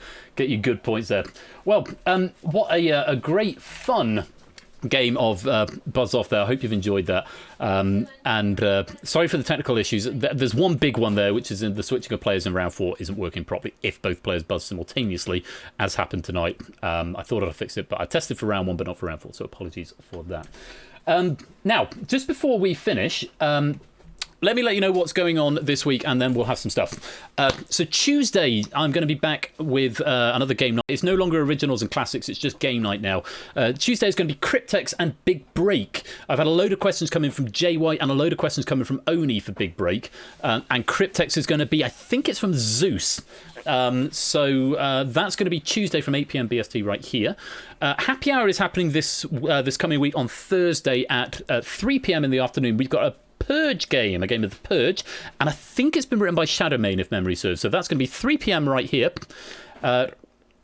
good points there. Well, what a great fun game of Buzz Off there. I hope you've enjoyed that. And sorry for the technical issues. There's one big one there, which is in the switching of players in round 4 isn't working properly if both players buzz simultaneously, as happened tonight. I thought I'd fix it, but I tested for round 1 but not for round 4, so apologies for that. Now, just before we finish, let me let you know what's going on this week, and then we'll have some stuff. So Tuesday, I'm going to be back with another game night. It's no longer Originals and Classics, it's just game night now. Tuesday is going to be Cryptex and Big Break. I've had a load of questions coming from JY and a load of questions coming from Oni for Big Break. And Cryptex is going to be, I think it's from Zeus. So that's going to be Tuesday from 8 p.m. BST right here. Happy Hour is happening this coming week on Thursday at 3 p.m. in the afternoon. We've got a Purge game, a game of the Purge, and I think it's been written by Shadowmane, if memory serves. So that's going to be 3 p.m. right here.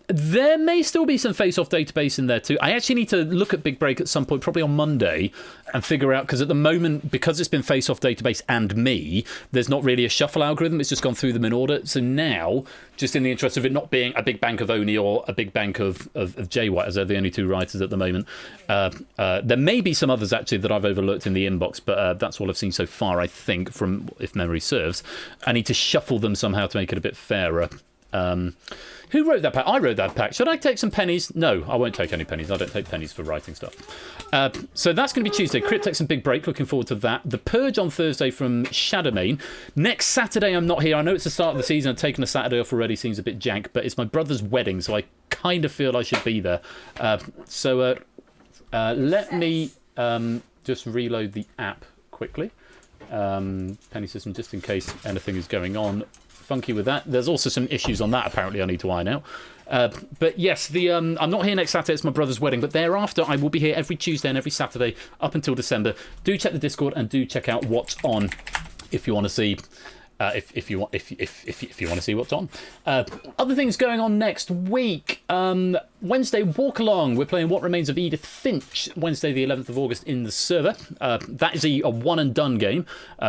There may still be some face-off database in there too. I actually need to look at Big Break at some point, probably on Monday, and figure out, because at the moment, because it's been face-off database and me, there's not really a shuffle algorithm. It's just gone through them in order. So now, just in the interest of it not being a big bank of Oni or a big bank of Jay White, as they're the only two writers at the moment, there may be some others actually that I've overlooked in the inbox, but that's all I've seen so far, I think, from if memory serves. I need to shuffle them somehow to make it a bit fairer. Who wrote that pack? I wrote that pack. Should I take some pennies? No, I won't take any pennies. I don't take pennies for writing stuff. So that's going to be Tuesday. Cryptex and Big Break. Looking forward to that. The Purge on Thursday from Shadowmane. Next Saturday, I'm not here. I know it's the start of the season. I've taken a Saturday off already. Seems a bit jank, but it's my brother's wedding, so I kind of feel I should be there. Let me just reload the app quickly. Penny System, just in case anything is going on funky with that. There's also some issues on that apparently I need to iron out. But yes, I'm not here next Saturday. It's my brother's wedding, but thereafter I will be here every Tuesday and every Saturday up until December. Do check the Discord and do check out what's on if you want to see. If you want to see what's on. Other things going on next week. Wednesday, Walk Along. We're playing What Remains of Edith Finch, Wednesday the 11th of August in the server. That is a one and done game.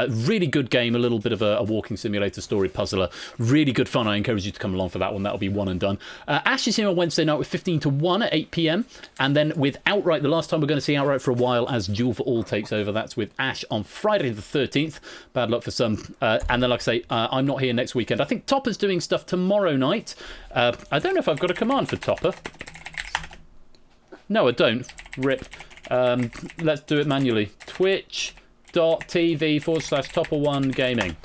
Really good game, a little bit of a walking simulator story puzzler. Really good fun. I encourage you to come along for that one. That'll be one and done. Ash is here on Wednesday night with 15 to 1 at 8 p.m. And then with Outright, the last time we're going to see Outright for a while as Duel for All takes over. That's with Ash on Friday the 13th. Bad luck for some. And then, like I say, I'm not here next weekend. I think Topper's doing stuff tomorrow night. I don't know if I've got a command for Topper. No, I don't. RIP. Let's do it manually. Twitch.tv/Topper1 Gaming.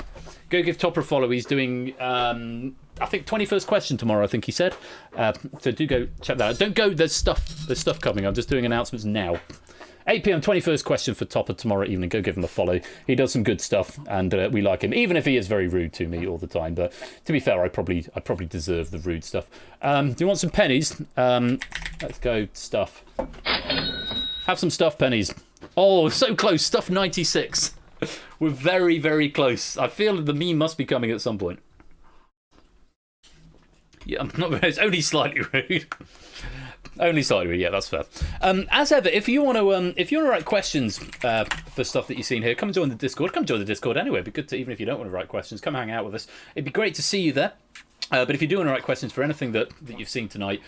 Go give Topper a follow. He's doing, I think, 21st question tomorrow, I think he said. So do go check that out. Don't go, there's stuff coming. I'm just doing announcements now. 8 p.m. 21st question for Topper tomorrow evening. Go give him a follow. He does some good stuff, and we like him, even if he is very rude to me all the time. But to be fair, I probably deserve the rude stuff. Do you want some pennies? Let's go stuff. Have some stuff pennies. Oh, so close. Stuff 96. We're very, very close. I feel the meme must be coming at some point. Yeah, I'm not. It's only slightly rude. Only slightly, yeah, that's fair. As ever, if you want to write questions for stuff that you've seen here, come join the Discord. Come join the Discord anyway. It'd be good to, even if you don't want to write questions, come hang out with us. It'd be great to see you there. But if you do want to write questions for anything that you've seen tonight,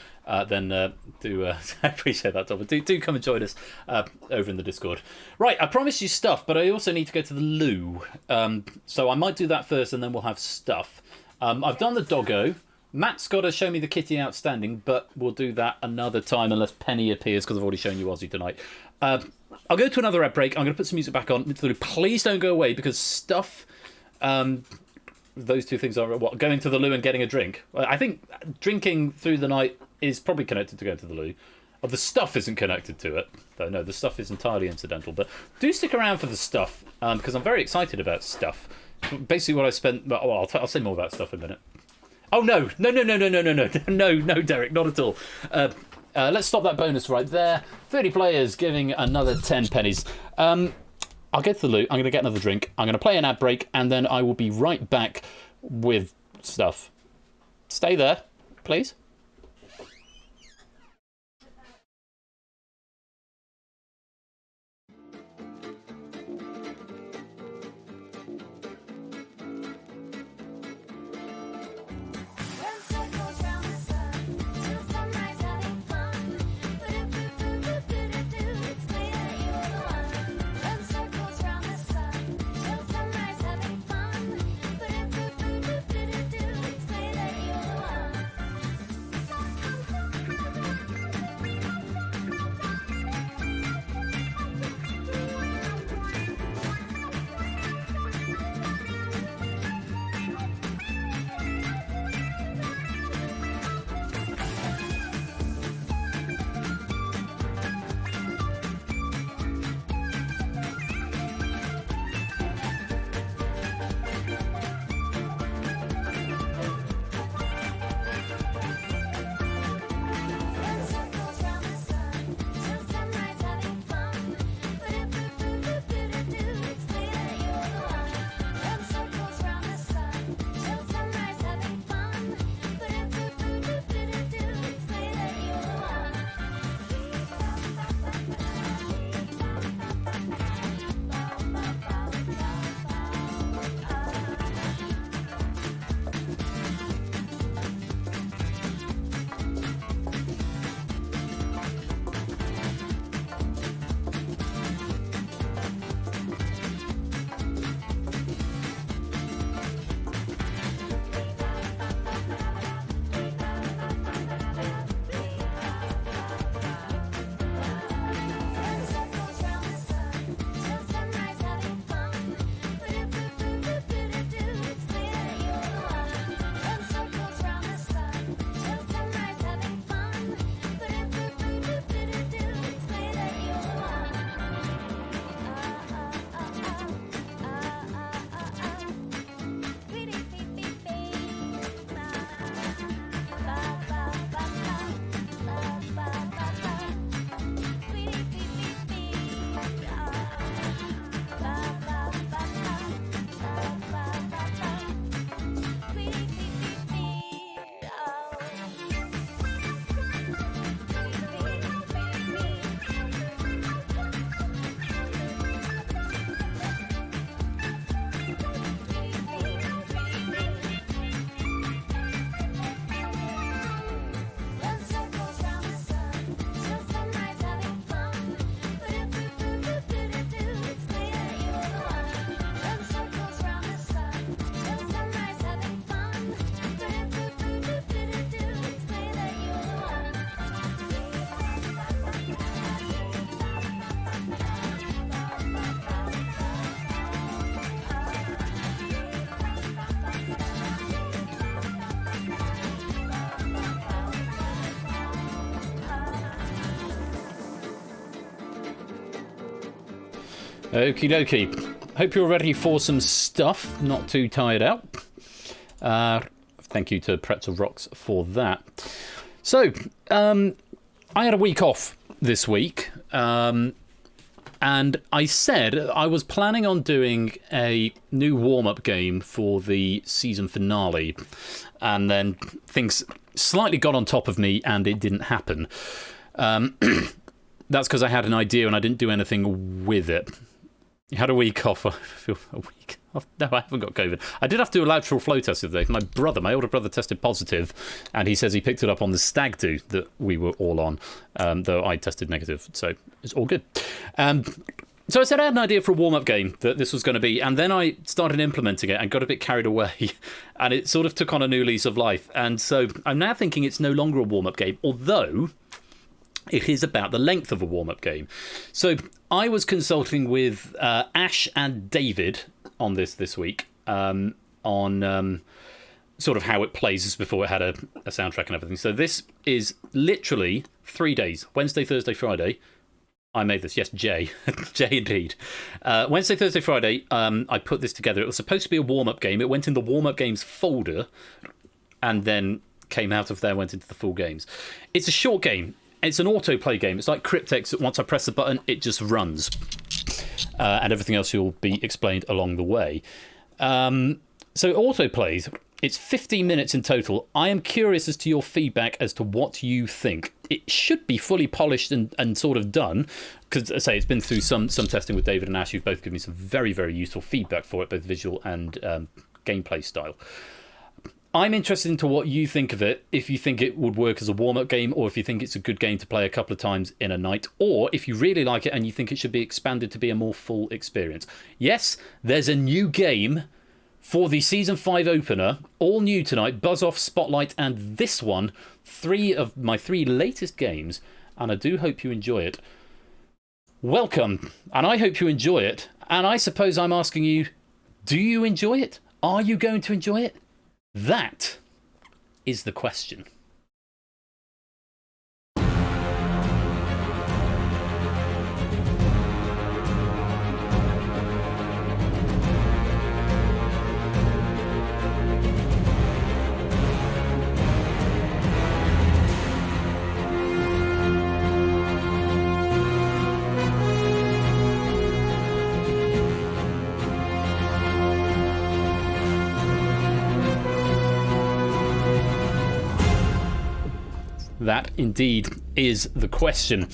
then do I appreciate that, Tom. Do come and join us over in the Discord. Right, I promised you stuff, but I also need to go to the loo. So I might do that first, and then we'll have stuff. I've done the doggo. Matt's got to show me the kitty outstanding, but we'll do that another time unless Penny appears, because I've already shown you Aussie tonight. I'll go to another ad break. I'm going to put some music back on. Please don't go away, because stuff... those two things are what? Going to the loo and getting a drink. I think drinking through the night is probably connected to going to the loo. Oh, the stuff isn't connected to it. Though, no, the stuff is entirely incidental. But do stick around for the stuff, because I'm very excited about stuff. Basically what I spent... Well, I'll say more about stuff in a minute. Oh, no, Derek, not at all. Let's stop that bonus right there. 30 players giving another 10 pennies. I'll get to the loo. I'm going to get another drink. I'm going to play an ad break, and then I will be right back with stuff. Stay there, please. Okie dokie. Hope you're ready for some stuff. Not too tired out. Thank you to Pretzel Rocks for that. So, I had a week off this week. And I said I was planning on doing a new warm-up game for the season finale. And then things slightly got on top of me and it didn't happen. That's because I had an idea and I didn't do anything with it. You had a week off. I feel a week off. No, I haven't got COVID. I did have to do a lateral flow test the other day. My older brother tested positive, and he says he picked it up on the stag do that we were all on, though I tested negative, so it's all good. So I said I had an idea for a warm-up game that this was going to be, and then I started implementing it and got a bit carried away, and it sort of took on a new lease of life. And so I'm now thinking it's no longer a warm-up game, although it is about the length of a warm-up game. So I was consulting with Ash and David on this week on sort of how it plays before it had a soundtrack and everything. So this is literally 3 days, Wednesday, Thursday, Friday. I made this, yes, Jay. Jay indeed. Wednesday, Thursday, Friday, I put this together. It was supposed to be a warm-up game. It went in the warm-up games folder and then came out of there, went into the full games. It's a short game. It's an autoplay game. It's like Cryptex. Once I press the button, it just runs. And everything else will be explained along the way. So autoplays. It's 15 minutes in total. I am curious as to your feedback as to what you think. It should be fully polished and sort of done. Because, as I say, it's been through some testing with David and Ash, who've both given me some very, very useful feedback for it, both visual and gameplay style. I'm interested into what you think of it, if you think it would work as a warm-up game, or if you think it's a good game to play a couple of times in a night, or if you really like it and you think it should be expanded to be a more full experience. Yes, there's a new game for the Season 5 opener, all new tonight, Buzz Off, Spotlight, and this one, 3 of my 3 latest games, and I do hope you enjoy it. Welcome, and I hope you enjoy it, and I suppose I'm asking you, do you enjoy it? Are you going to enjoy it? That is the question. That indeed is the question.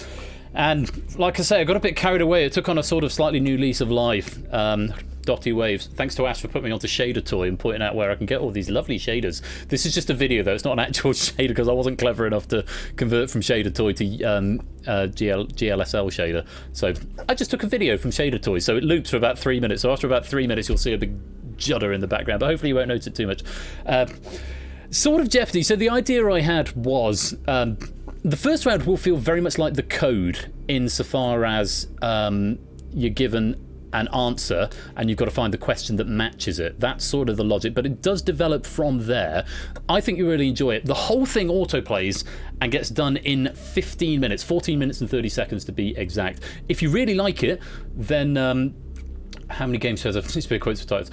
And like I say, I got a bit carried away. It took on a sort of slightly new lease of life. Dotty Waves. Thanks to Ash for putting me onto Shader Toy and pointing out where I can get all these lovely shaders. This is just a video though, it's not an actual shader because I wasn't clever enough to convert from Shader Toy to GLSL shader. So I just took a video from Shader Toy. So it loops for about 3 minutes. So after about 3 minutes you'll see a big judder in the background, but hopefully you won't notice it too much. Sort of Jeopardy. So the idea I had was the first round will feel very much like the code insofar as you're given an answer and you've got to find the question that matches it. That's sort of the logic, but it does develop from there. I think you really enjoy it. The whole thing autoplays and gets done in 15 minutes, 14 minutes and 30 seconds to be exact. If you really like it, then how many game shows have to be quotes for titles?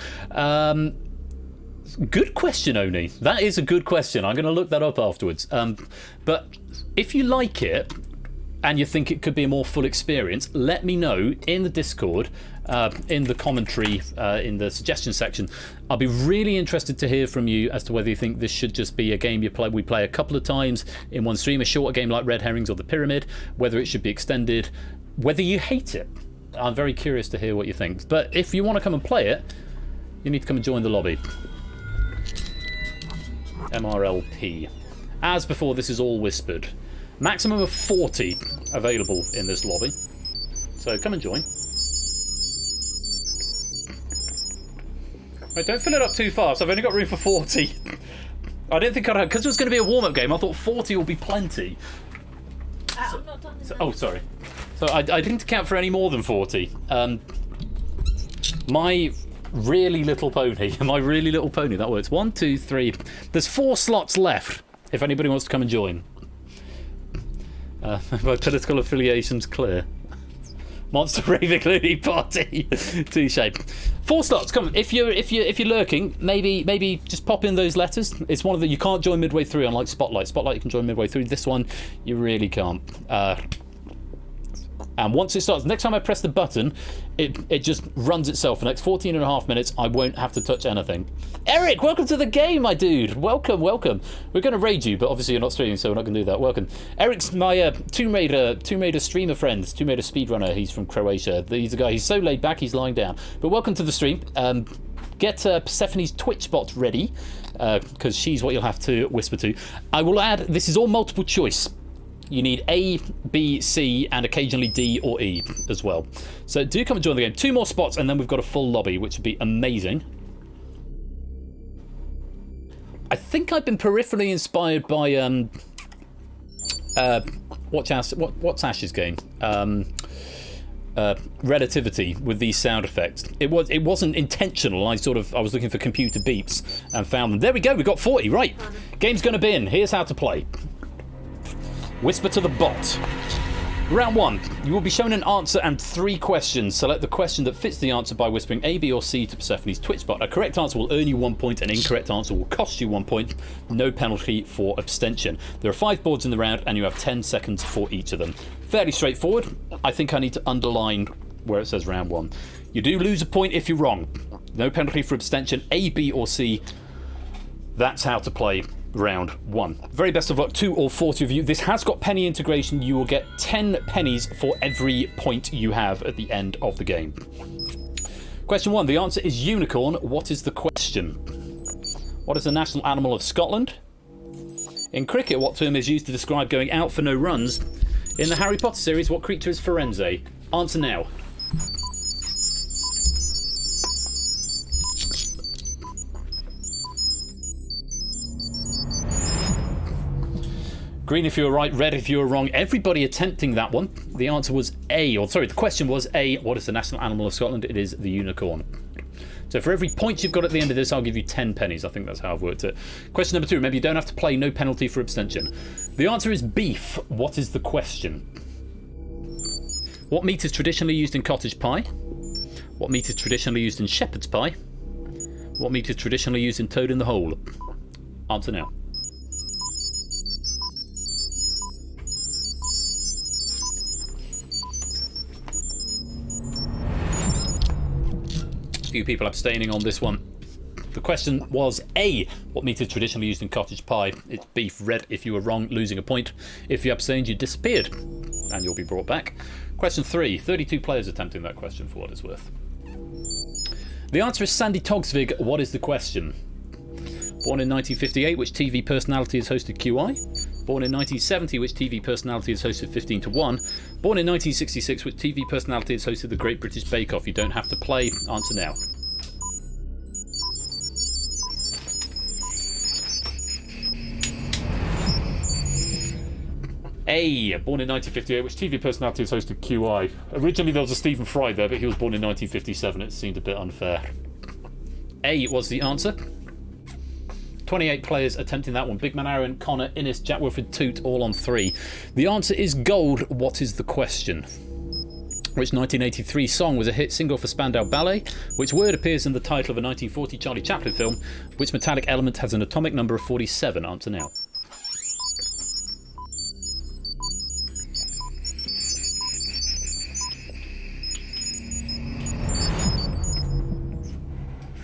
Good question, Oni. That is a good question. I'm going to look that up afterwards. But if you like it and you think it could be a more full experience, let me know in the Discord, in the commentary, in the suggestion section. I'll be really interested to hear from you as to whether you think this should just be a game we play a couple of times in one stream, a shorter game like Red Herrings or The Pyramid, whether it should be extended, whether you hate it. I'm very curious to hear what you think. But if you want to come and play it, you need to come and join the lobby. MRLP. As before, this is all whispered. Maximum of 40 available in this lobby. So come and join. Right, don't fill it up too fast. I've only got room for 40. I didn't think I'd have, because it was going to be a warm-up game, I thought 40 will be plenty. I'm not done. Oh, sorry. So I didn't account for any more than 40. My really little pony, that works. 1, 2, 3. There's 4 slots left, if anybody wants to come and join. My political affiliation's clear. Monster Raving Looney Party. Touche. 4 slots. Come on. If you're lurking, maybe just pop in those letters. It's one of the you can't join midway through, unlike Spotlight. Spotlight you can join midway through. This one you really can't. And once it starts, next time I press the button, it just runs itself. For the next 14 and a half minutes, I won't have to touch anything. Eric, welcome to the game, my dude. Welcome. We're going to raid you, but obviously you're not streaming, so we're not going to do that. Welcome. Eric's my Tomb Raider streamer friend, Tomb Raider speedrunner. He's from Croatia. He's a guy, he's so laid back, he's lying down. But welcome to the stream. Get Persephone's Twitch bot ready, because she's what you'll have to whisper to. I will add, this is all multiple choice. You need A, B, C, and occasionally D or E as well. So do come and join the game. 2 more spots, and then we've got a full lobby, which would be amazing. I think I've been peripherally inspired by what's Ash's game? Relativity with these sound effects. It wasn't intentional. I was looking for computer beeps and found them. There we go. We got 40. Right. Game's going to be in. Here's how to play. Whisper to the bot. Round 1. You will be shown an answer and 3 questions. Select the question that fits the answer by whispering A, B, or C to Persephone's Twitch bot. A correct answer will earn you 1 point. An incorrect answer will cost you 1 point. No penalty for abstention. There are 5 boards in the round, and you have 10 seconds for each of them. Fairly straightforward. I think I need to underline where it says round 1. You do lose a point if you're wrong. No penalty for abstention. A, B, or C. That's how to play round 1. Very best of luck to all 40 of you. This has got penny integration. You will get 10 pennies for every point you have at the end of the game. Question 1. The answer is unicorn. What is the question? What is the national animal of Scotland? In cricket, what term is used to describe going out for no runs? In the Harry Potter series, what creature is Firenze? Answer now. Green if you were right, red if you were wrong. Everybody attempting that one. The answer was A, or sorry, the question was A, what is the national animal of Scotland? It is the unicorn. So for every point you've got at the end of this, I'll give you 10 pennies. I think that's how I've worked it. Question number 2, remember you don't have to play, no penalty for abstention. The answer is beef. What is the question? What meat is traditionally used in cottage pie? What meat is traditionally used in shepherd's pie? What meat is traditionally used in toad in the hole? Answer now. Few people abstaining on this one. The question was A. What meat is traditionally used in cottage pie? It's beef. Red if you were wrong, losing a point. If you abstained, you disappeared, and you'll be brought back. Question 3. 32 players attempting that question for what it's worth. The answer is Sandy Togsvig. What is the question? Born in 1958, which TV personality has hosted QI? Born in 1970, which TV personality has hosted 15 to 1? Born in 1966, which TV personality has hosted the Great British Bake Off? You don't have to play. Answer now. A. Born in 1958, which TV personality has hosted QI? Originally there was a Stephen Fry there, but he was born in 1957. It seemed a bit unfair. A was the answer. 28 players attempting that one. Big Man Aaron, Connor, Innes, Jack Wilfred, Toot, all on 3. The answer is gold. What is the question? Which 1983 song was a hit single for Spandau Ballet? Which word appears in the title of a 1940 Charlie Chaplin film? Which metallic element has an atomic number of 47? Answer now.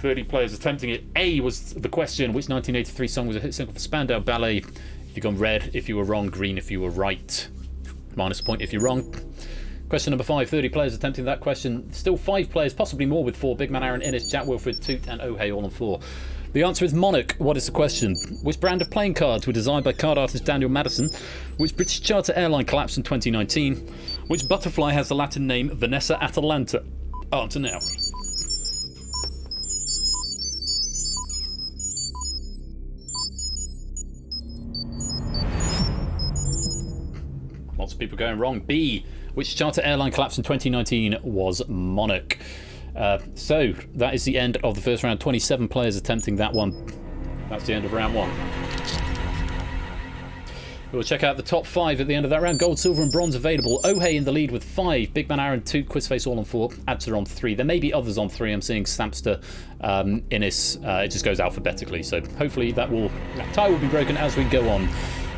.30 players attempting it. A was the question. Which 1983 song was a hit single for Spandau Ballet? If you've gone red if you were wrong, green if you were right. Minus a point if you're wrong. Question number 5. 30 players attempting that question. Still 5 players, possibly more with 4. Big Man Aaron, Innes, Jack Wilfred, Toot, and Oh Hey all on 4. The answer is Monarch. What is the question? Which brand of playing cards were designed by card artist Daniel Madison? Which British charter airline collapsed in 2019? Which butterfly has the Latin name Vanessa Atalanta? Answer now. Lots of people going wrong. B. Which charter airline collapsed in 2019 was Monarch? So that is the end of the first round. 27 players attempting that one. That's the end of round 1. We'll check out the top 5 at the end of that round. Gold, silver, and bronze available. Ohei in the lead with 5. Big Man Aaron 2. Quizface all on 4. Adsa on 3. There may be others on 3. I'm seeing Stampster, Innis. It just goes alphabetically. So hopefully that tie will be broken as we go on.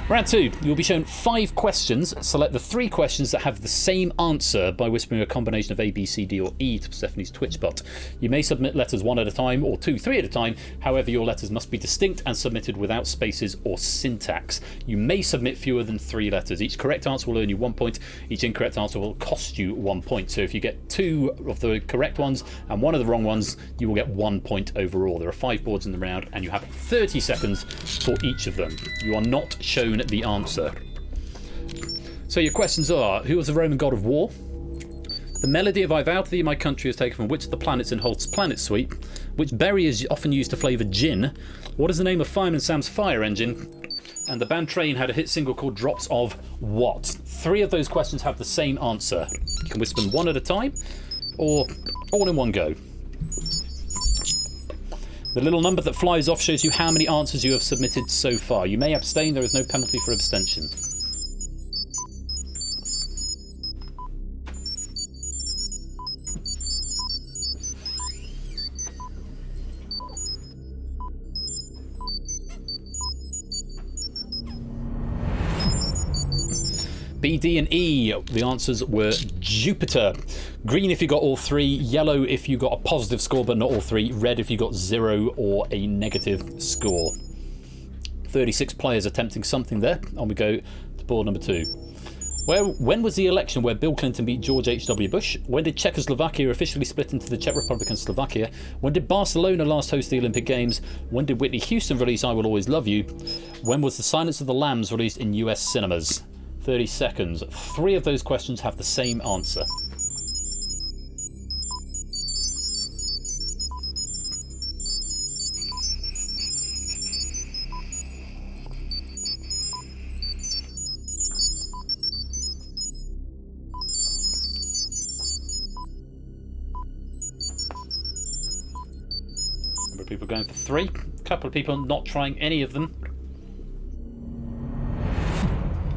Round 2, you'll be shown 5 questions. Select the 3 questions that have the same answer by whispering a combination of A, B, C, D, or E to Stephanie's Twitch bot. You may submit letters 1 at a time, or 2, 3 at a time. However, your letters must be distinct and submitted without spaces or syntax. You may submit fewer than 3 letters. Each correct answer will earn you 1 point. Each incorrect answer will cost you 1 point. So if you get 2 of the correct ones and 1 of the wrong ones, you will get 1 point overall. There are 5 boards in the round, and you have 30 seconds for each of them. You are not shown the answer. So your questions are: who was the Roman god of war? The melody of I Vow to Thee My Country is taken from which of the planets in Holt's Planet Suite? Which berry is often used to flavour gin? What is the name of Fireman Sam's fire engine? And the band Train had a hit single called Drops of what? 3 of those questions have the same answer. You can whisper them 1 at a time or all in one go. The little number that flies off shows you how many answers you have submitted so far. You may abstain, there is no penalty for abstention. B, D, and E. The answers were Jupiter. Green if you got all 3, yellow if you got a positive score but not all 3, red if you got 0 or a negative score. 36 players attempting something there. On we go to board number 2. When was the election where Bill Clinton beat George H.W. Bush? When did Czechoslovakia officially split into the Czech Republic and Slovakia? When did Barcelona last host the Olympic Games? When did Whitney Houston release I Will Always Love You? When was The Silence of the Lambs released in US cinemas? 30 seconds. 3 of those questions have the same answer. Number of people going for 3. A couple of people not trying any of them.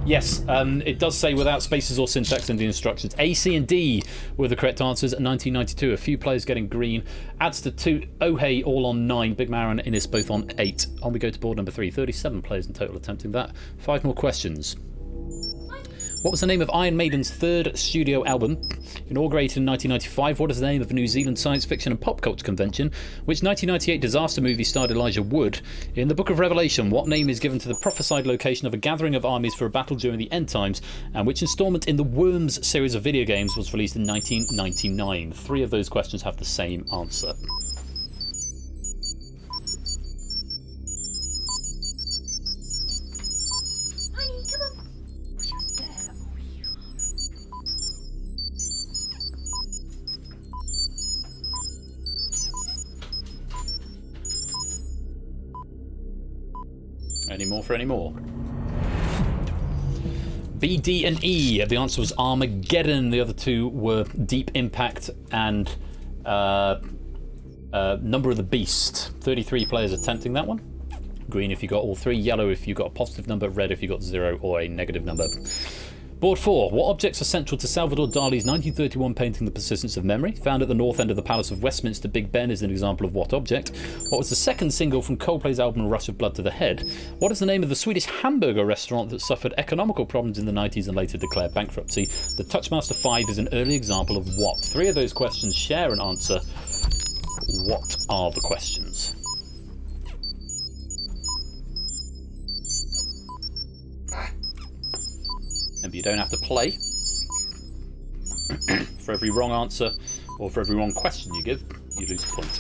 Yes, it does say without spaces or syntax in the instructions. A, C, and D were the correct answers. 1992, a few players getting green. Adds to 2, Ohei all on 9, Big Maron and Innis both on 8. On we go to board number 3, 37 players in total attempting that. 5 more questions. What was the name of Iron Maiden's 3rd studio album? Inaugurated in 1995, what is the name of a New Zealand science fiction and pop culture convention? Which 1998 disaster movie starred Elijah Wood? In the Book of Revelation, what name is given to the prophesied location of a gathering of armies for a battle during the end times? And which installment in the Worms series of video games was released in 1999? 3 of those questions have the same answer. Any more for any more? B, D, and E. The answer was Armageddon. The other 2 were Deep Impact and Number of the Beast. 33 players attempting that one. Green if you got all 3, yellow if you got a positive number, red if you got 0 or a negative number. Board 4. What objects are central to Salvador Dali's 1931 painting The Persistence of Memory? Found at the north end of the Palace of Westminster, Big Ben is an example of what object? What was the second single from Coldplay's album Rush of Blood to the Head? What is the name of the Swedish hamburger restaurant that suffered economical problems in the 90s and later declared bankruptcy? The Touchmaster 5 is an early example of what? 3 of those questions share an answer. What are the questions? Remember, you don't have to play. For every wrong answer or for every wrong question you give, you lose a point.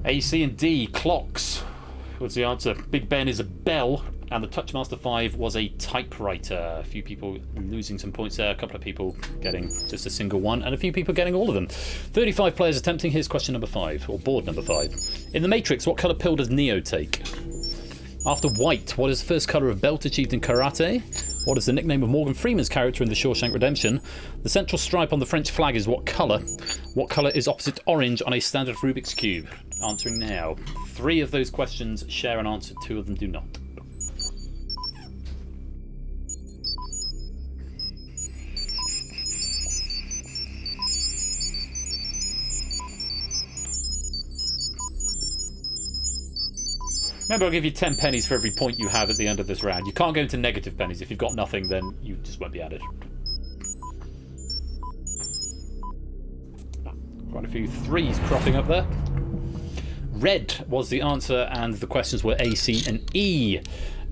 A, C, and D. Clocks. What's the answer? Big Ben is a bell, and the Touchmaster 5 was a typewriter. A few people losing some points there, a couple of people getting just a single one, and a few people getting all of them. 35 players attempting. Here's question number 5, or board number 5. In The Matrix, what colour pill does Neo take? After white, what is the first colour of belt achieved in karate? What is the nickname of Morgan Freeman's character in The Shawshank Redemption? The central stripe on the French flag is what colour? What colour is opposite orange on a standard Rubik's Cube? Answering now. 3 of those questions share an answer, 2 of them do not. Remember, I'll give you 10 pennies for every point you have at the end of this round. You can't go into negative pennies. If you've got nothing, then you just won't be added. Quite a few 3s cropping up there. Red was the answer, and the questions were A, C, and E.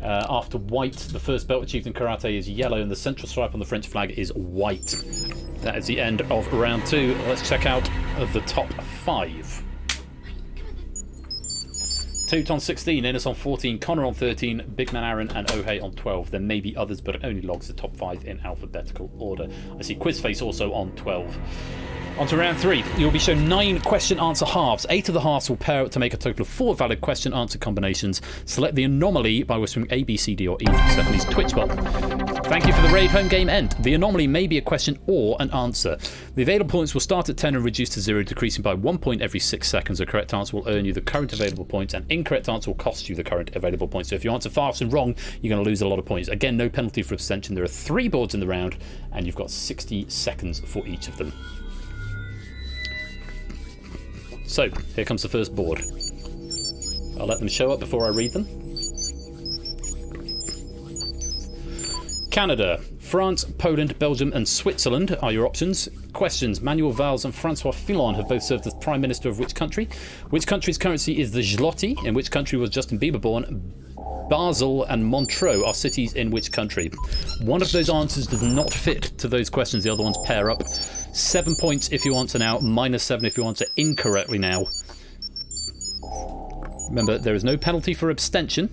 After white, the first belt achieved in karate is yellow, and the central stripe on the French flag is white. That is the end of round 2. Let's check out the top 5. Toot on 16, Innes on 14, Connor on 13, Big Man Aaron and Ohei on 12. There may be others, but it only logs the top 5 in alphabetical order. I see Quizface also on 12. On to round 3. You'll be shown 9 question-answer halves. 8 of the halves will pair up to make a total of 4 valid question-answer combinations. Select the anomaly by whispering A, B, C, D, or E from Stephanie's Twitch bot. Thank you for the raid home game end. The anomaly may be a question or an answer. The available points will start at 10 and reduce to 0, decreasing by 1 point every 6 seconds. The correct answer will earn you the current available points, and incorrect answer will cost you the current available points. So if you answer fast and wrong, you're going to lose a lot of points. Again, no penalty for abstention. There are 3 boards in the round, and you've got 60 seconds for each of them. So, here comes the first board. I'll let them show up before I read them. Canada, France, Poland, Belgium and Switzerland are your options. Questions. Manuel Valls and Francois Fillon have both served as Prime Minister of which country? Which country's currency is the zloty? In which country was Justin Bieber born? Basel and Montreux are cities in which country? One of those answers does not fit to those questions. The other ones pair up. 7 points if you answer now, -7 if you answer incorrectly now. Remember, there is no penalty for abstention.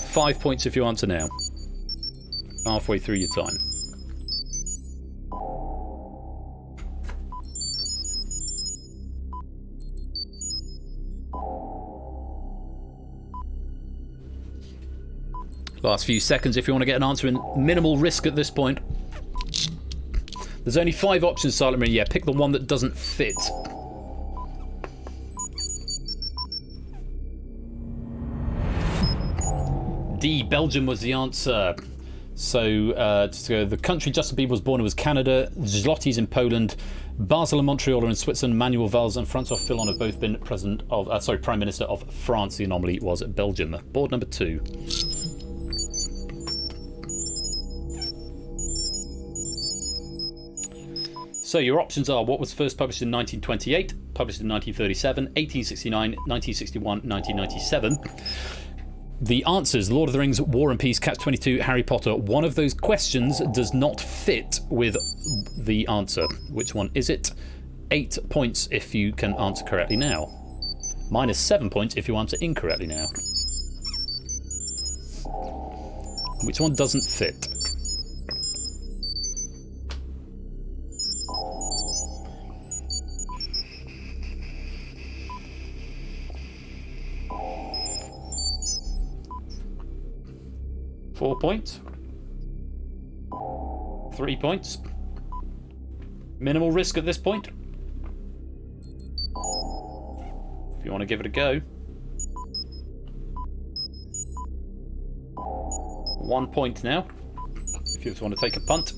5 points if you answer now. Halfway through your time. Last few seconds if you want to get an answer in minimal risk at this point. There's only 5 options, Silent Marine. Yeah, pick the one that doesn't fit. D, Belgium was the answer. So, just to go, the country Justin Bieber was born in was Canada, Zlotys in Poland, Basel and Montreal are in Switzerland, Manuel Valls and Francois Fillon have both been Prime Minister of France. The anomaly was Belgium. Board number 2. So your options are what was first published in 1928, published in 1937, 1869, 1961, 1997. The answers: Lord of the Rings, War and Peace, Catch-22, Harry Potter. One of those questions does not fit with the answer. Which one is it? 8 points if you can answer correctly now. -7 points if you answer incorrectly now. Which one doesn't fit? Four points. 3 points. Minimal risk at this point. If you want to give it a go. 1 point now. If you just want to take a punt.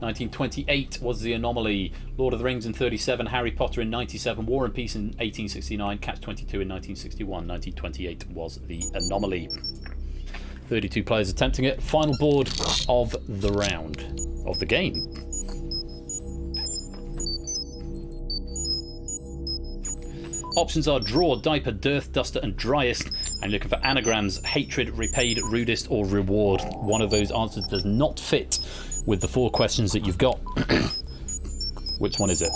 1928 was the anomaly. Lord of the Rings in 37, Harry Potter in 97, War and Peace in 1869, Catch-22 in 1961. 1928 was the anomaly. 32 players attempting it. Final board of the round, of the game. Options are draw, diaper, dearth, duster and driest. I'm looking for anagrams: hatred, repaid, rudest or reward. One of those answers does not fit with the 4 questions that you've got. Which one is it?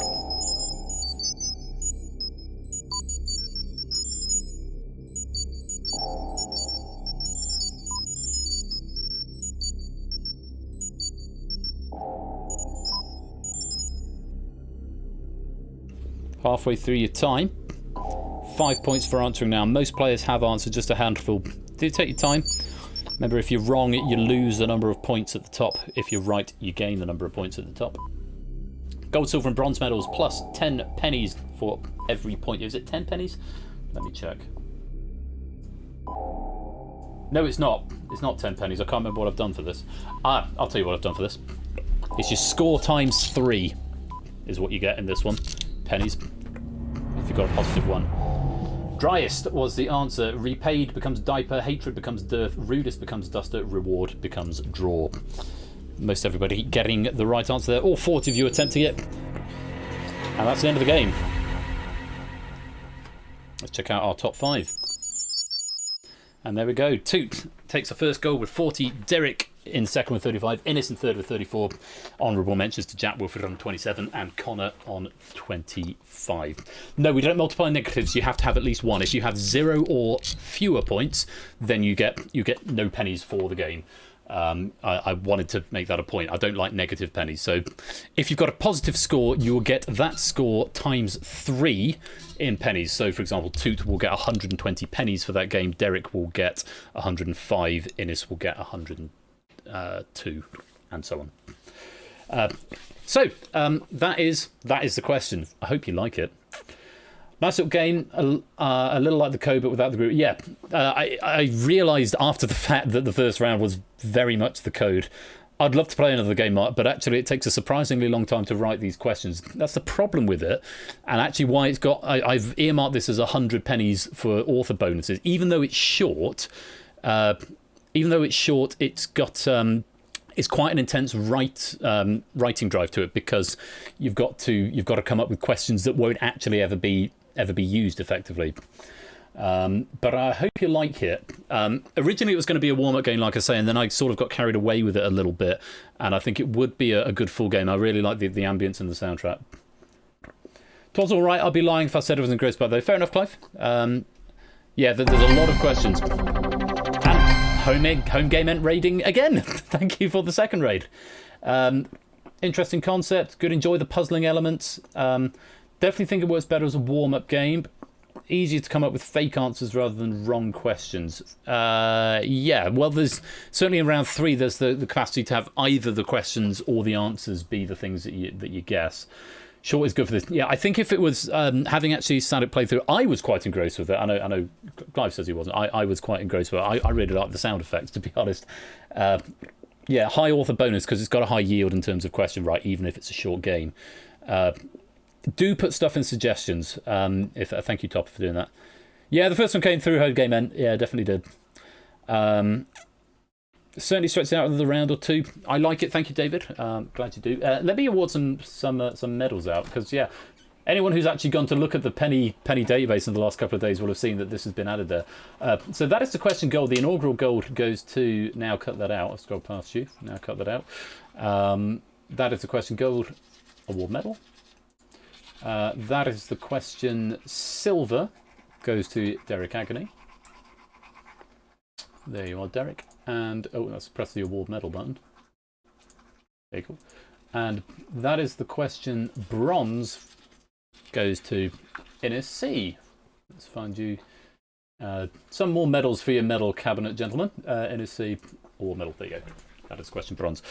Halfway through your time. 5 points for answering now. Most players have answered just a handful. Do take your time. Remember, if you're wrong, you lose the number of points at the top. If you're right, you gain the number of points at the top. Gold, silver, and bronze medals plus 10 pennies for every point. Is it 10 pennies? Let me check. No, it's not. It's not 10 pennies. I can't remember what I've done for this. I'll tell you what I've done for this. It's your score times 3 is what you get in this one. Pennies. If you've got a positive one. Driest was the answer. Repaid becomes diaper. Hatred becomes dearth. Rudest becomes duster. Reward becomes draw. Most everybody getting the right answer there. All 40 of you attempting it. And that's the end of the game. Let's check out our top 5. And there we go. Toot takes the first goal with 40. Derek in second with 35. Innes in third with 34. Honourable mentions to Jack Wilford on 27 and Connor on 25. No, we don't multiply negatives. You have to have at least one. If you have 0 or fewer points, then you get no pennies for the game. I wanted to make that a point. I don't like negative pennies. So if you've got a positive score, you will get that score times 3 in pennies. So, for example, Toot will get 120 pennies for that game. Derek will get 105. Innes will get 102, and so on. So that is the question. I hope you like it. Nice little game, a little like the code, but without the group. Yeah, I realised after the fact that the first round was very much the code. I'd love to play another game, Mark, but actually it takes a surprisingly long time to write these questions. That's the problem with it, and actually why it's got... I've earmarked this as 100 pennies for author bonuses. Even though it's short, it's got... it's quite an intense writing drive to it, because you've got to come up with questions that won't actually ever be used effectively. But I hope you like it. Originally it was going to be a warm-up game, like I say, and then I sort of got carried away with it a little bit, and I think it would be a good full game. I really like the ambience and the soundtrack. Twas all right. I'll be lying if I said I was engrossed by it, though. Fair enough, Clive. Yeah, there's a lot of questions. And home game end raiding again. Thank you for the second raid. Interesting concept. Good. Enjoy the puzzling elements. Definitely think it works better as a warm-up game. Easier to come up with fake answers rather than wrong questions. Yeah, well, there's certainly in round 3 there's the capacity to have either the questions or the answers be the things that you guess. Short is good for this. Yeah, I think if it was having actually started playthrough, I was quite engrossed with it. I know Clive says he wasn't. I was quite engrossed with it. I really like the sound effects, to be honest. Yeah, high author bonus because it's got a high yield in terms of question right, even if it's a short game. Do put stuff in suggestions. Thank you, Top, for doing that. Yeah, the first one came through home game end. Yeah, definitely did. Certainly stretched out another round or 2. I like it. Thank you, David. Glad you do. Let me award some medals out, because yeah, anyone who's actually gone to look at the penny database in the last couple of days will have seen that this has been added there. So that is the question gold. The inaugural gold goes to... Now cut that out. I've scrolled past you. Now cut that out. That is the question gold award medal. That is the question silver goes to Derek Agony. There you are, Derek. And let's press the award medal button. Very cool. And that is the question bronze goes to Innes C. Let's find you some more medals for your medal cabinet, gentlemen. Innes C award medal. There you go. That is question bronze.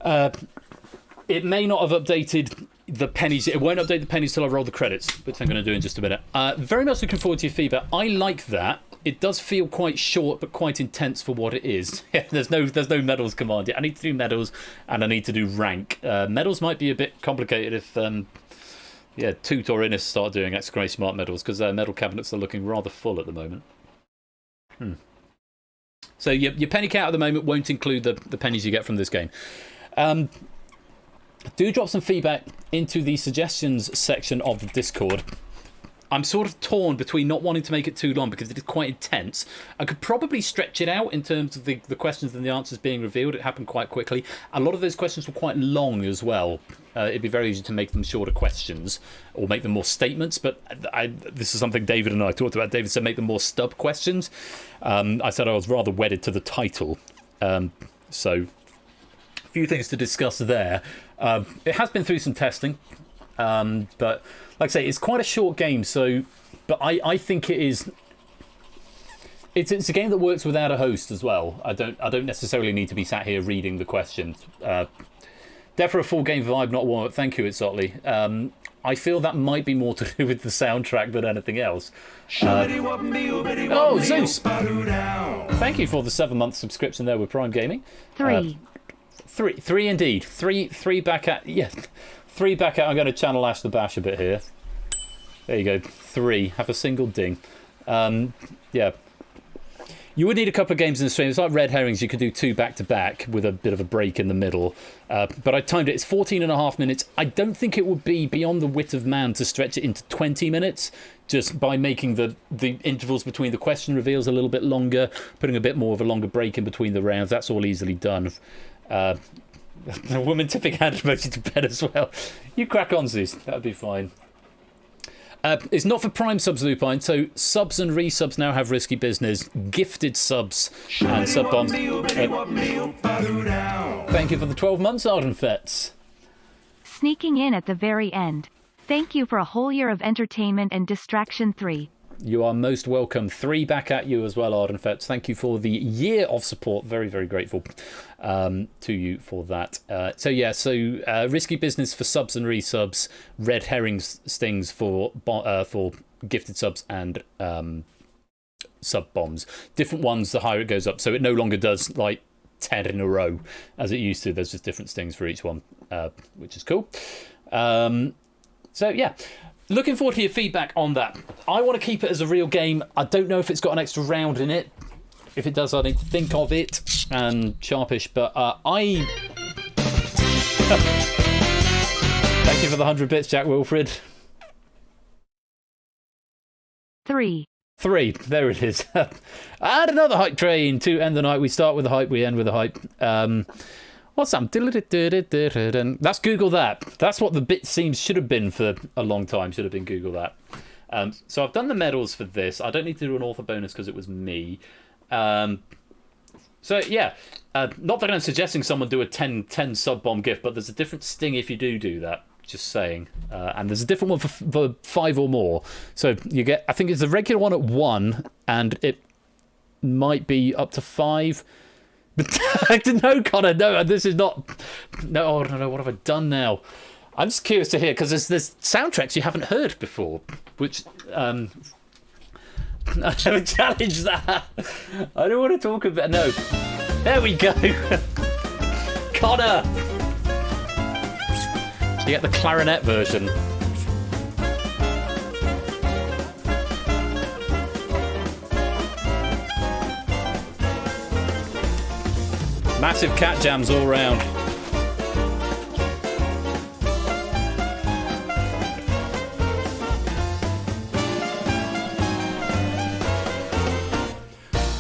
It may not have updated the pennies. It won't update the pennies till I roll the credits, which I'm going to do in just a minute. Very much looking forward to your feedback. I like that. It does feel quite short, but quite intense for what it is. There's no medals command yet. I need to do medals, and I need to do rank. Medals might be a bit complicated if, Toot or Innes start doing exclamation mark medals, because their medal cabinets are looking rather full at the moment. So your penny count at the moment won't include the pennies you get from this game. Do drop some feedback into the suggestions section of the Discord. I'm sort of torn between not wanting to make it too long because it is quite intense. I could probably stretch it out in terms of the questions and the answers being revealed. It happened quite quickly. A lot of those questions were quite long as well. It'd be very easy to make them shorter questions or make them more statements, but this is something David and I talked about. David said make them more stub questions. I said I was rather wedded to the title. So a few things to discuss there. It has been through some testing, but like I say, it's quite a short game, so but I think it is. It's a game that works without a host as well. I don't necessarily need to be sat here reading the questions. There for a full game vibe, not warm up. Thank you, it's Otley. I feel that might be more to do with the soundtrack than anything else. Oh, Zeus! Thank you for the 7-month subscription there with Prime Gaming. 3. Three indeed. Three back at. Yeah. 3 back at. I'm going to channel Ash the Bash a bit here. There you go. 3. Have a single ding. Yeah. You would need a couple of games in the stream. It's like Red Herrings. You could do 2 back to back with a bit of a break in the middle. But I timed it. It's 14.5 minutes. I don't think it would be beyond the wit of man to stretch it into 20 minutes just by making the intervals between the question reveals a little bit longer, putting a bit more of a longer break in between the rounds. That's all easily done. The woman tipping hand emoji to bed as well. You crack on, Zeus. That would be fine. It's not for Prime subs, Lupine. So subs and resubs now have risky business. Gifted subs and sub bombs. Thank you for the 12 months, Arden Fets. Sneaking in at the very end. Thank you for a whole year of entertainment and distraction. 3. You are most welcome. 3 back at you as well, Arden Fets. Thank you for the year of support. Very, very grateful to you for that. So risky business for subs and resubs. Red herrings stings for gifted subs and sub bombs. Different ones the higher it goes up. So it no longer does like 10 in a row as it used to. There's just different stings for each one, which is cool. So yeah. Looking forward to your feedback on that. I want to keep it as a real game. I don't know if it's got an extra round in it. If it does, I need to think of it and sharpish. But Thank you for the 100 bits, Jack Wilfred. 3. There it is. And another hype train to end the night. We start with the hype, we end with the hype. What's that? That's Google that. That's what the bit seems should have been for a long time. Should have been Google that. So I've done the medals for this. I don't need to do an author bonus because it was me. So yeah, not that I'm suggesting someone do a 10 sub bomb gift, but there's a different sting if you do that. Just saying. And there's a different one for 5 or more. So you get, I think it's the regular one at 1, and it might be up to 5. I didn't know, Connor. No, this is not. No, oh, no. What have I done now? I'm just curious to hear because there's soundtracks you haven't heard before, which I haven't challenged that. I don't want to talk about. No, there we go, Connor. You get the clarinet version. Massive cat jams all round.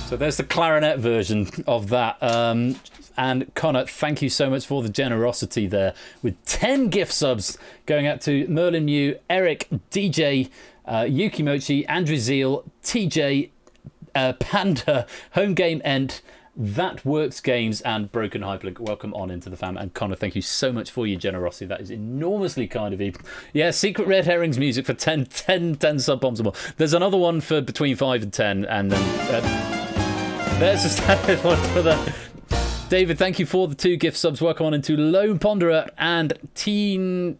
So there's the clarinet version of that. And Connor, thank you so much for the generosity there. With 10 gift subs going out to Merlin Mew, Eric, DJ, Yuki Mochi, Andrew Zeal, TJ, Panda, Home Game End, That Works Games, and Broken Hyperlink. Welcome on into the fam. And Connor, thank you so much for your generosity. That is enormously kind of you. Yeah, Secret Red Herrings music for 10 sub bombs or more. There's another one for between 5 and 10, and then there's a standard one for that. David, thank you for the 2 gift subs. Welcome on into Lone Ponderer and Tina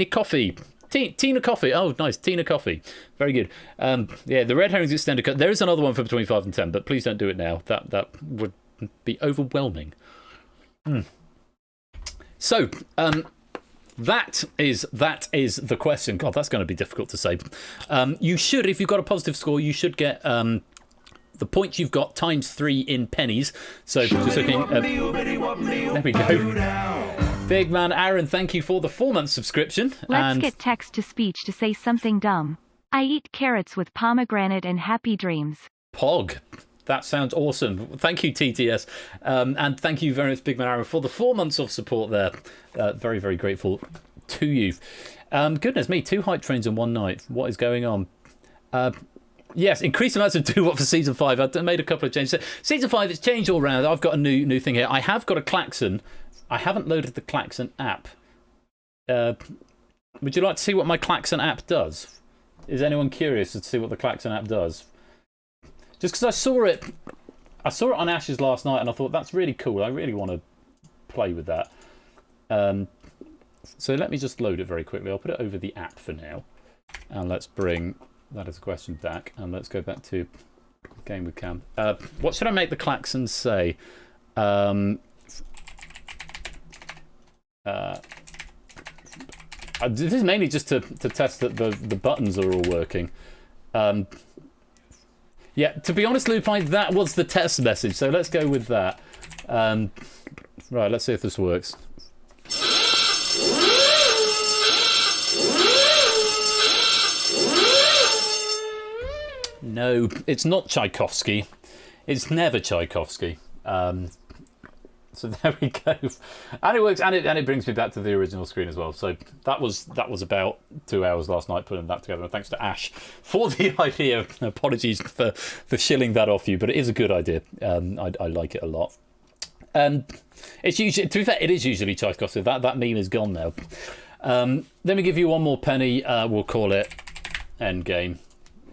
Coffee. Tina Coffee. Oh, nice. Tina Coffee. Very good. Yeah, the Red Herrings extended cut. There is another one for between 5 and 10, but please don't do it now. That would be overwhelming. So, that is the question. God, that's going to be difficult to say. You should, if you've got a positive score, you should get the points you've got times 3 in pennies. So just looking. There we go. Big man Aaron, thank you for the 4-month subscription. Let's get text to speech to say something dumb. I eat carrots with pomegranate and happy dreams. Pog. That sounds awesome. Thank you, TTS. And thank you very much, Big Man Aaron, for the 4 months of support there. Very, very grateful to you. Goodness me, 2 hype trains in one night. What is going on? Yes, increased amounts of do what for Season 5. I've made a couple of changes. Season 5, it's changed all around. I've got a new thing here. I have got a klaxon. I haven't loaded the klaxon app. Would you like to see what my klaxon app does? Is anyone curious to see what the klaxon app does? Just because I saw it on Ash's last night, and I thought that's really cool. I really want to play with that. So let me just load it very quickly. I'll put it over the app for now, and let's bring that as a question back, and let's go back to game with Cam. What should I make the klaxon say? This is mainly just to test that the buttons are all working. Yeah, to be honest, Lupine, that was the test message, so let's go with that. Right, let's see if this works. No, it's not Tchaikovsky. It's never Tchaikovsky. So there we go, and it works, and it brings me back to the original screen as well. So that was about 2 hours last night putting that together. And thanks to Ash for the idea. Apologies for shilling that off you, but it is a good idea. I like it a lot. It's usually, to be fair, it is usually Tchaikovsky. That meme is gone now. Let me give you one more penny. We'll call it Endgame.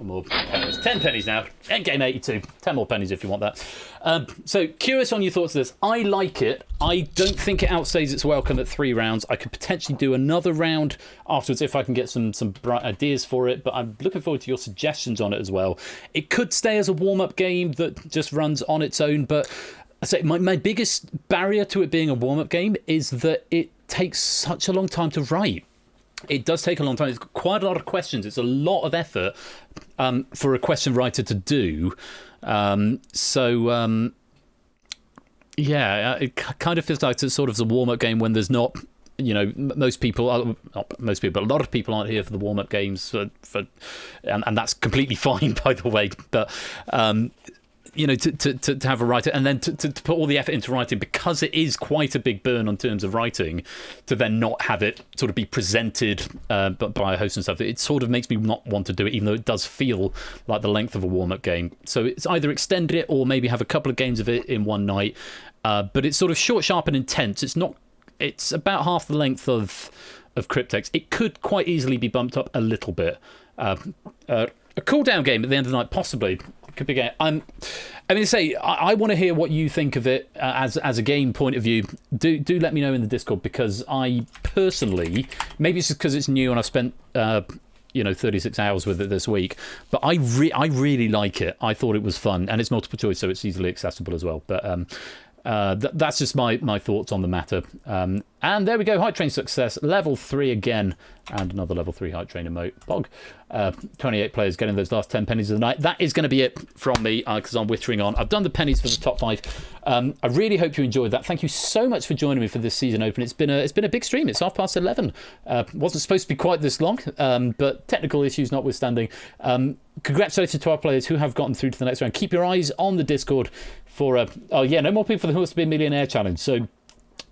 More pennies. 10 pennies now. Endgame 82. 10 more pennies if you want that. So, curious on your thoughts of this. I like it. I don't think it outstays its welcome at 3 rounds. I could potentially do another round afterwards if I can get some bright ideas for it, but I'm looking forward to your suggestions on it as well. It could stay as a warm-up game that just runs on its own, but I say my biggest barrier to it being a warm-up game is that it takes such a long time to write. It does take a long time. It's quite a lot of questions. It's a lot of effort for a question writer to do. Yeah, it kind of feels like it's sort of a warm-up game when there's not, you know, most people, not most people, but a lot of people aren't here for the warm-up games, and that's completely fine, by the way. But you know, to have a writer, and then to put all the effort into writing, because it is quite a big burn on terms of writing, to then not have it sort of be presented by a host and stuff, it sort of makes me not want to do it, even though it does feel like the length of a warm-up game. So it's either extend it or maybe have a couple of games of it in one night, but it's sort of short, sharp and intense. It's about half the length of Cryptex. It could quite easily be bumped up a little bit. A cool-down game at the end of the night, possibly. Could be game. I want to hear what you think of it as a game point of view. Do let me know in the Discord, because I personally, maybe it's just because it's new and I've spent 36 hours with it this week, but I really like it. I thought it was fun, and it's multiple choice, so it's easily accessible as well. But that's just my thoughts on the matter. And there we go, Hype Train success, level 3 again, and another level 3 Hype Train emote. Bog. 28 players getting those last 10 pennies of the night. That is going to be it from me, because I'm wittering on. I've done the pennies for the top 5. I really hope you enjoyed that. Thank you so much for joining me for this season open. It's been a big stream. It's 11:30. Wasn't supposed to be quite this long, but technical issues notwithstanding. Congratulations to our players who have gotten through to the next round. Keep your eyes on the Discord for no more people for the Who Wants to Be a Millionaire challenge. So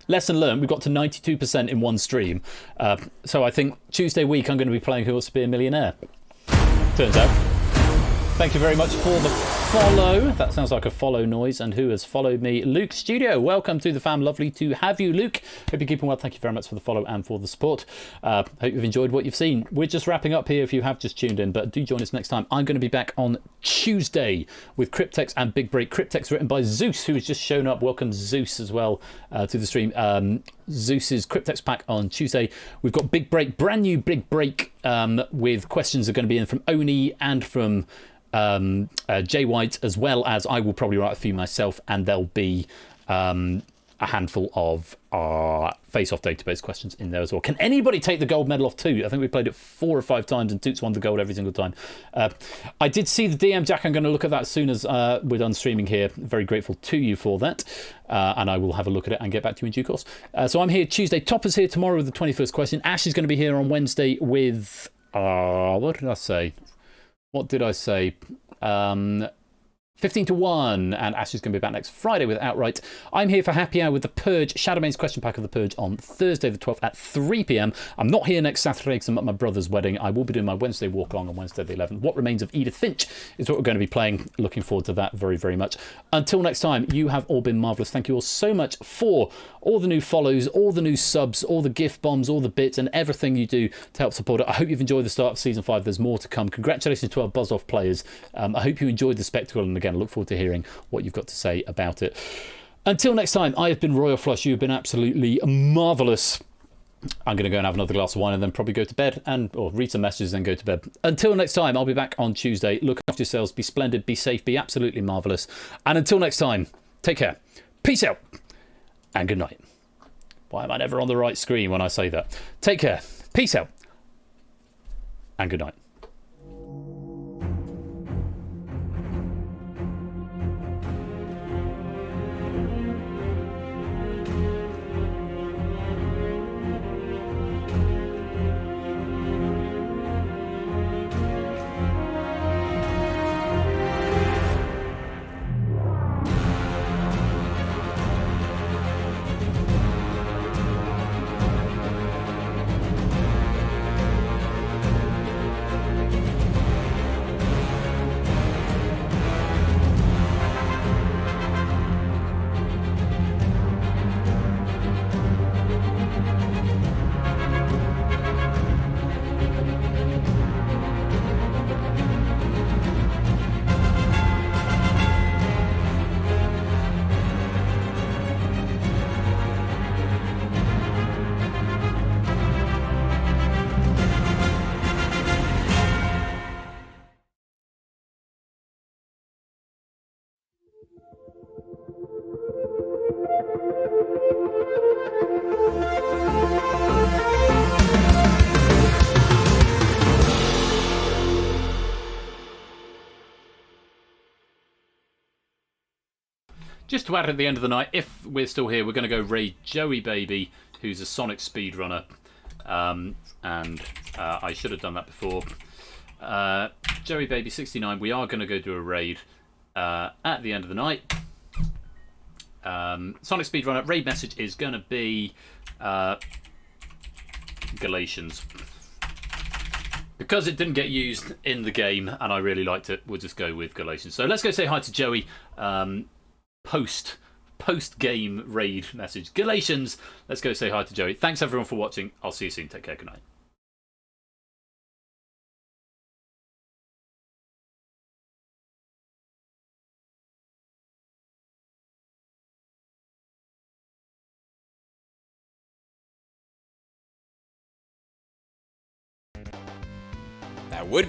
lesson learned, we've got to 92% in one stream. So I think Tuesday week I'm going to be playing Who Wants to Be a Millionaire. Turns out. Thank you very much for the follow. That sounds like a follow noise. And who has followed me? Luke Studio. Welcome to the fam. Lovely to have you, Luke. Hope you're keeping well. Thank you very much for the follow and for the support. Hope you've enjoyed what you've seen. We're just wrapping up here if you have just tuned in, but do join us next time. I'm going to be back on Tuesday with Cryptex and Big Break. Cryptex written by Zeus, who has just shown up. Welcome, Zeus, as well to the stream. Zeus's Cryptex pack on Tuesday. We've got Big Break, brand new Big Break, with questions that are going to be in from Oni and from Jay White, as well as I will probably write a few myself, and there'll be a handful of face-off database questions in there as well. Can anybody take the gold medal off too? I think we played it 4 or 5 times and Toots won the gold every single time. I did see the DM, Jack. I'm going to look at that as soon as we're done streaming here. Very grateful to you for that, and I will have a look at it and get back to you in due course. So I'm here Tuesday. Topper's here tomorrow with the 21st question. Ash is going to be here on Wednesday with what did I say? 15-1, and Ash is going to be back next Friday with Outright. I'm here for Happy Hour with The Purge, Shadowmane's question pack of The Purge on Thursday the 12th at 3 p.m. I'm not here next Saturday because I'm at my brother's wedding. I will be doing my Wednesday walk along on Wednesday the 11th. What Remains of Edith Finch is what we're going to be playing. Looking forward to that very, very much. Until next time, you have all been marvellous. Thank you all so much for all the new follows, all the new subs, all the gift bombs, all the bits, and everything you do to help support it. I hope you've enjoyed the start of Season 5. There's more to come. Congratulations to our Buzz Off players. I hope you enjoyed the spectacle, and again, I look forward to hearing what you've got to say about it. Until next time, I have been Royal Flush. You've been absolutely marvellous. I'm going to go and have another glass of wine and then probably go to bed or read some messages and then go to bed. Until next time, I'll be back on Tuesday. Look after yourselves. Be splendid. Be safe. Be absolutely marvellous. And until next time, take care. Peace out. And good night. Why am I never on the right screen when I say that? Take care. Peace out. And good night. Just to add at the end of the night, if we're still here, we're going to go raid Joey Baby, who's a Sonic speedrunner. I should have done that before. Joey Baby 69, we are going to go do a raid at the end of the night. Sonic speedrunner, raid message is going to be Galatians. Because it didn't get used in the game and I really liked it, we'll just go with Galatians. So let's go say hi to Joey. Post game raid message. Galatians, let's go say hi to Joey. Thanks everyone for watching. I'll see you soon. Take care. Good night. That would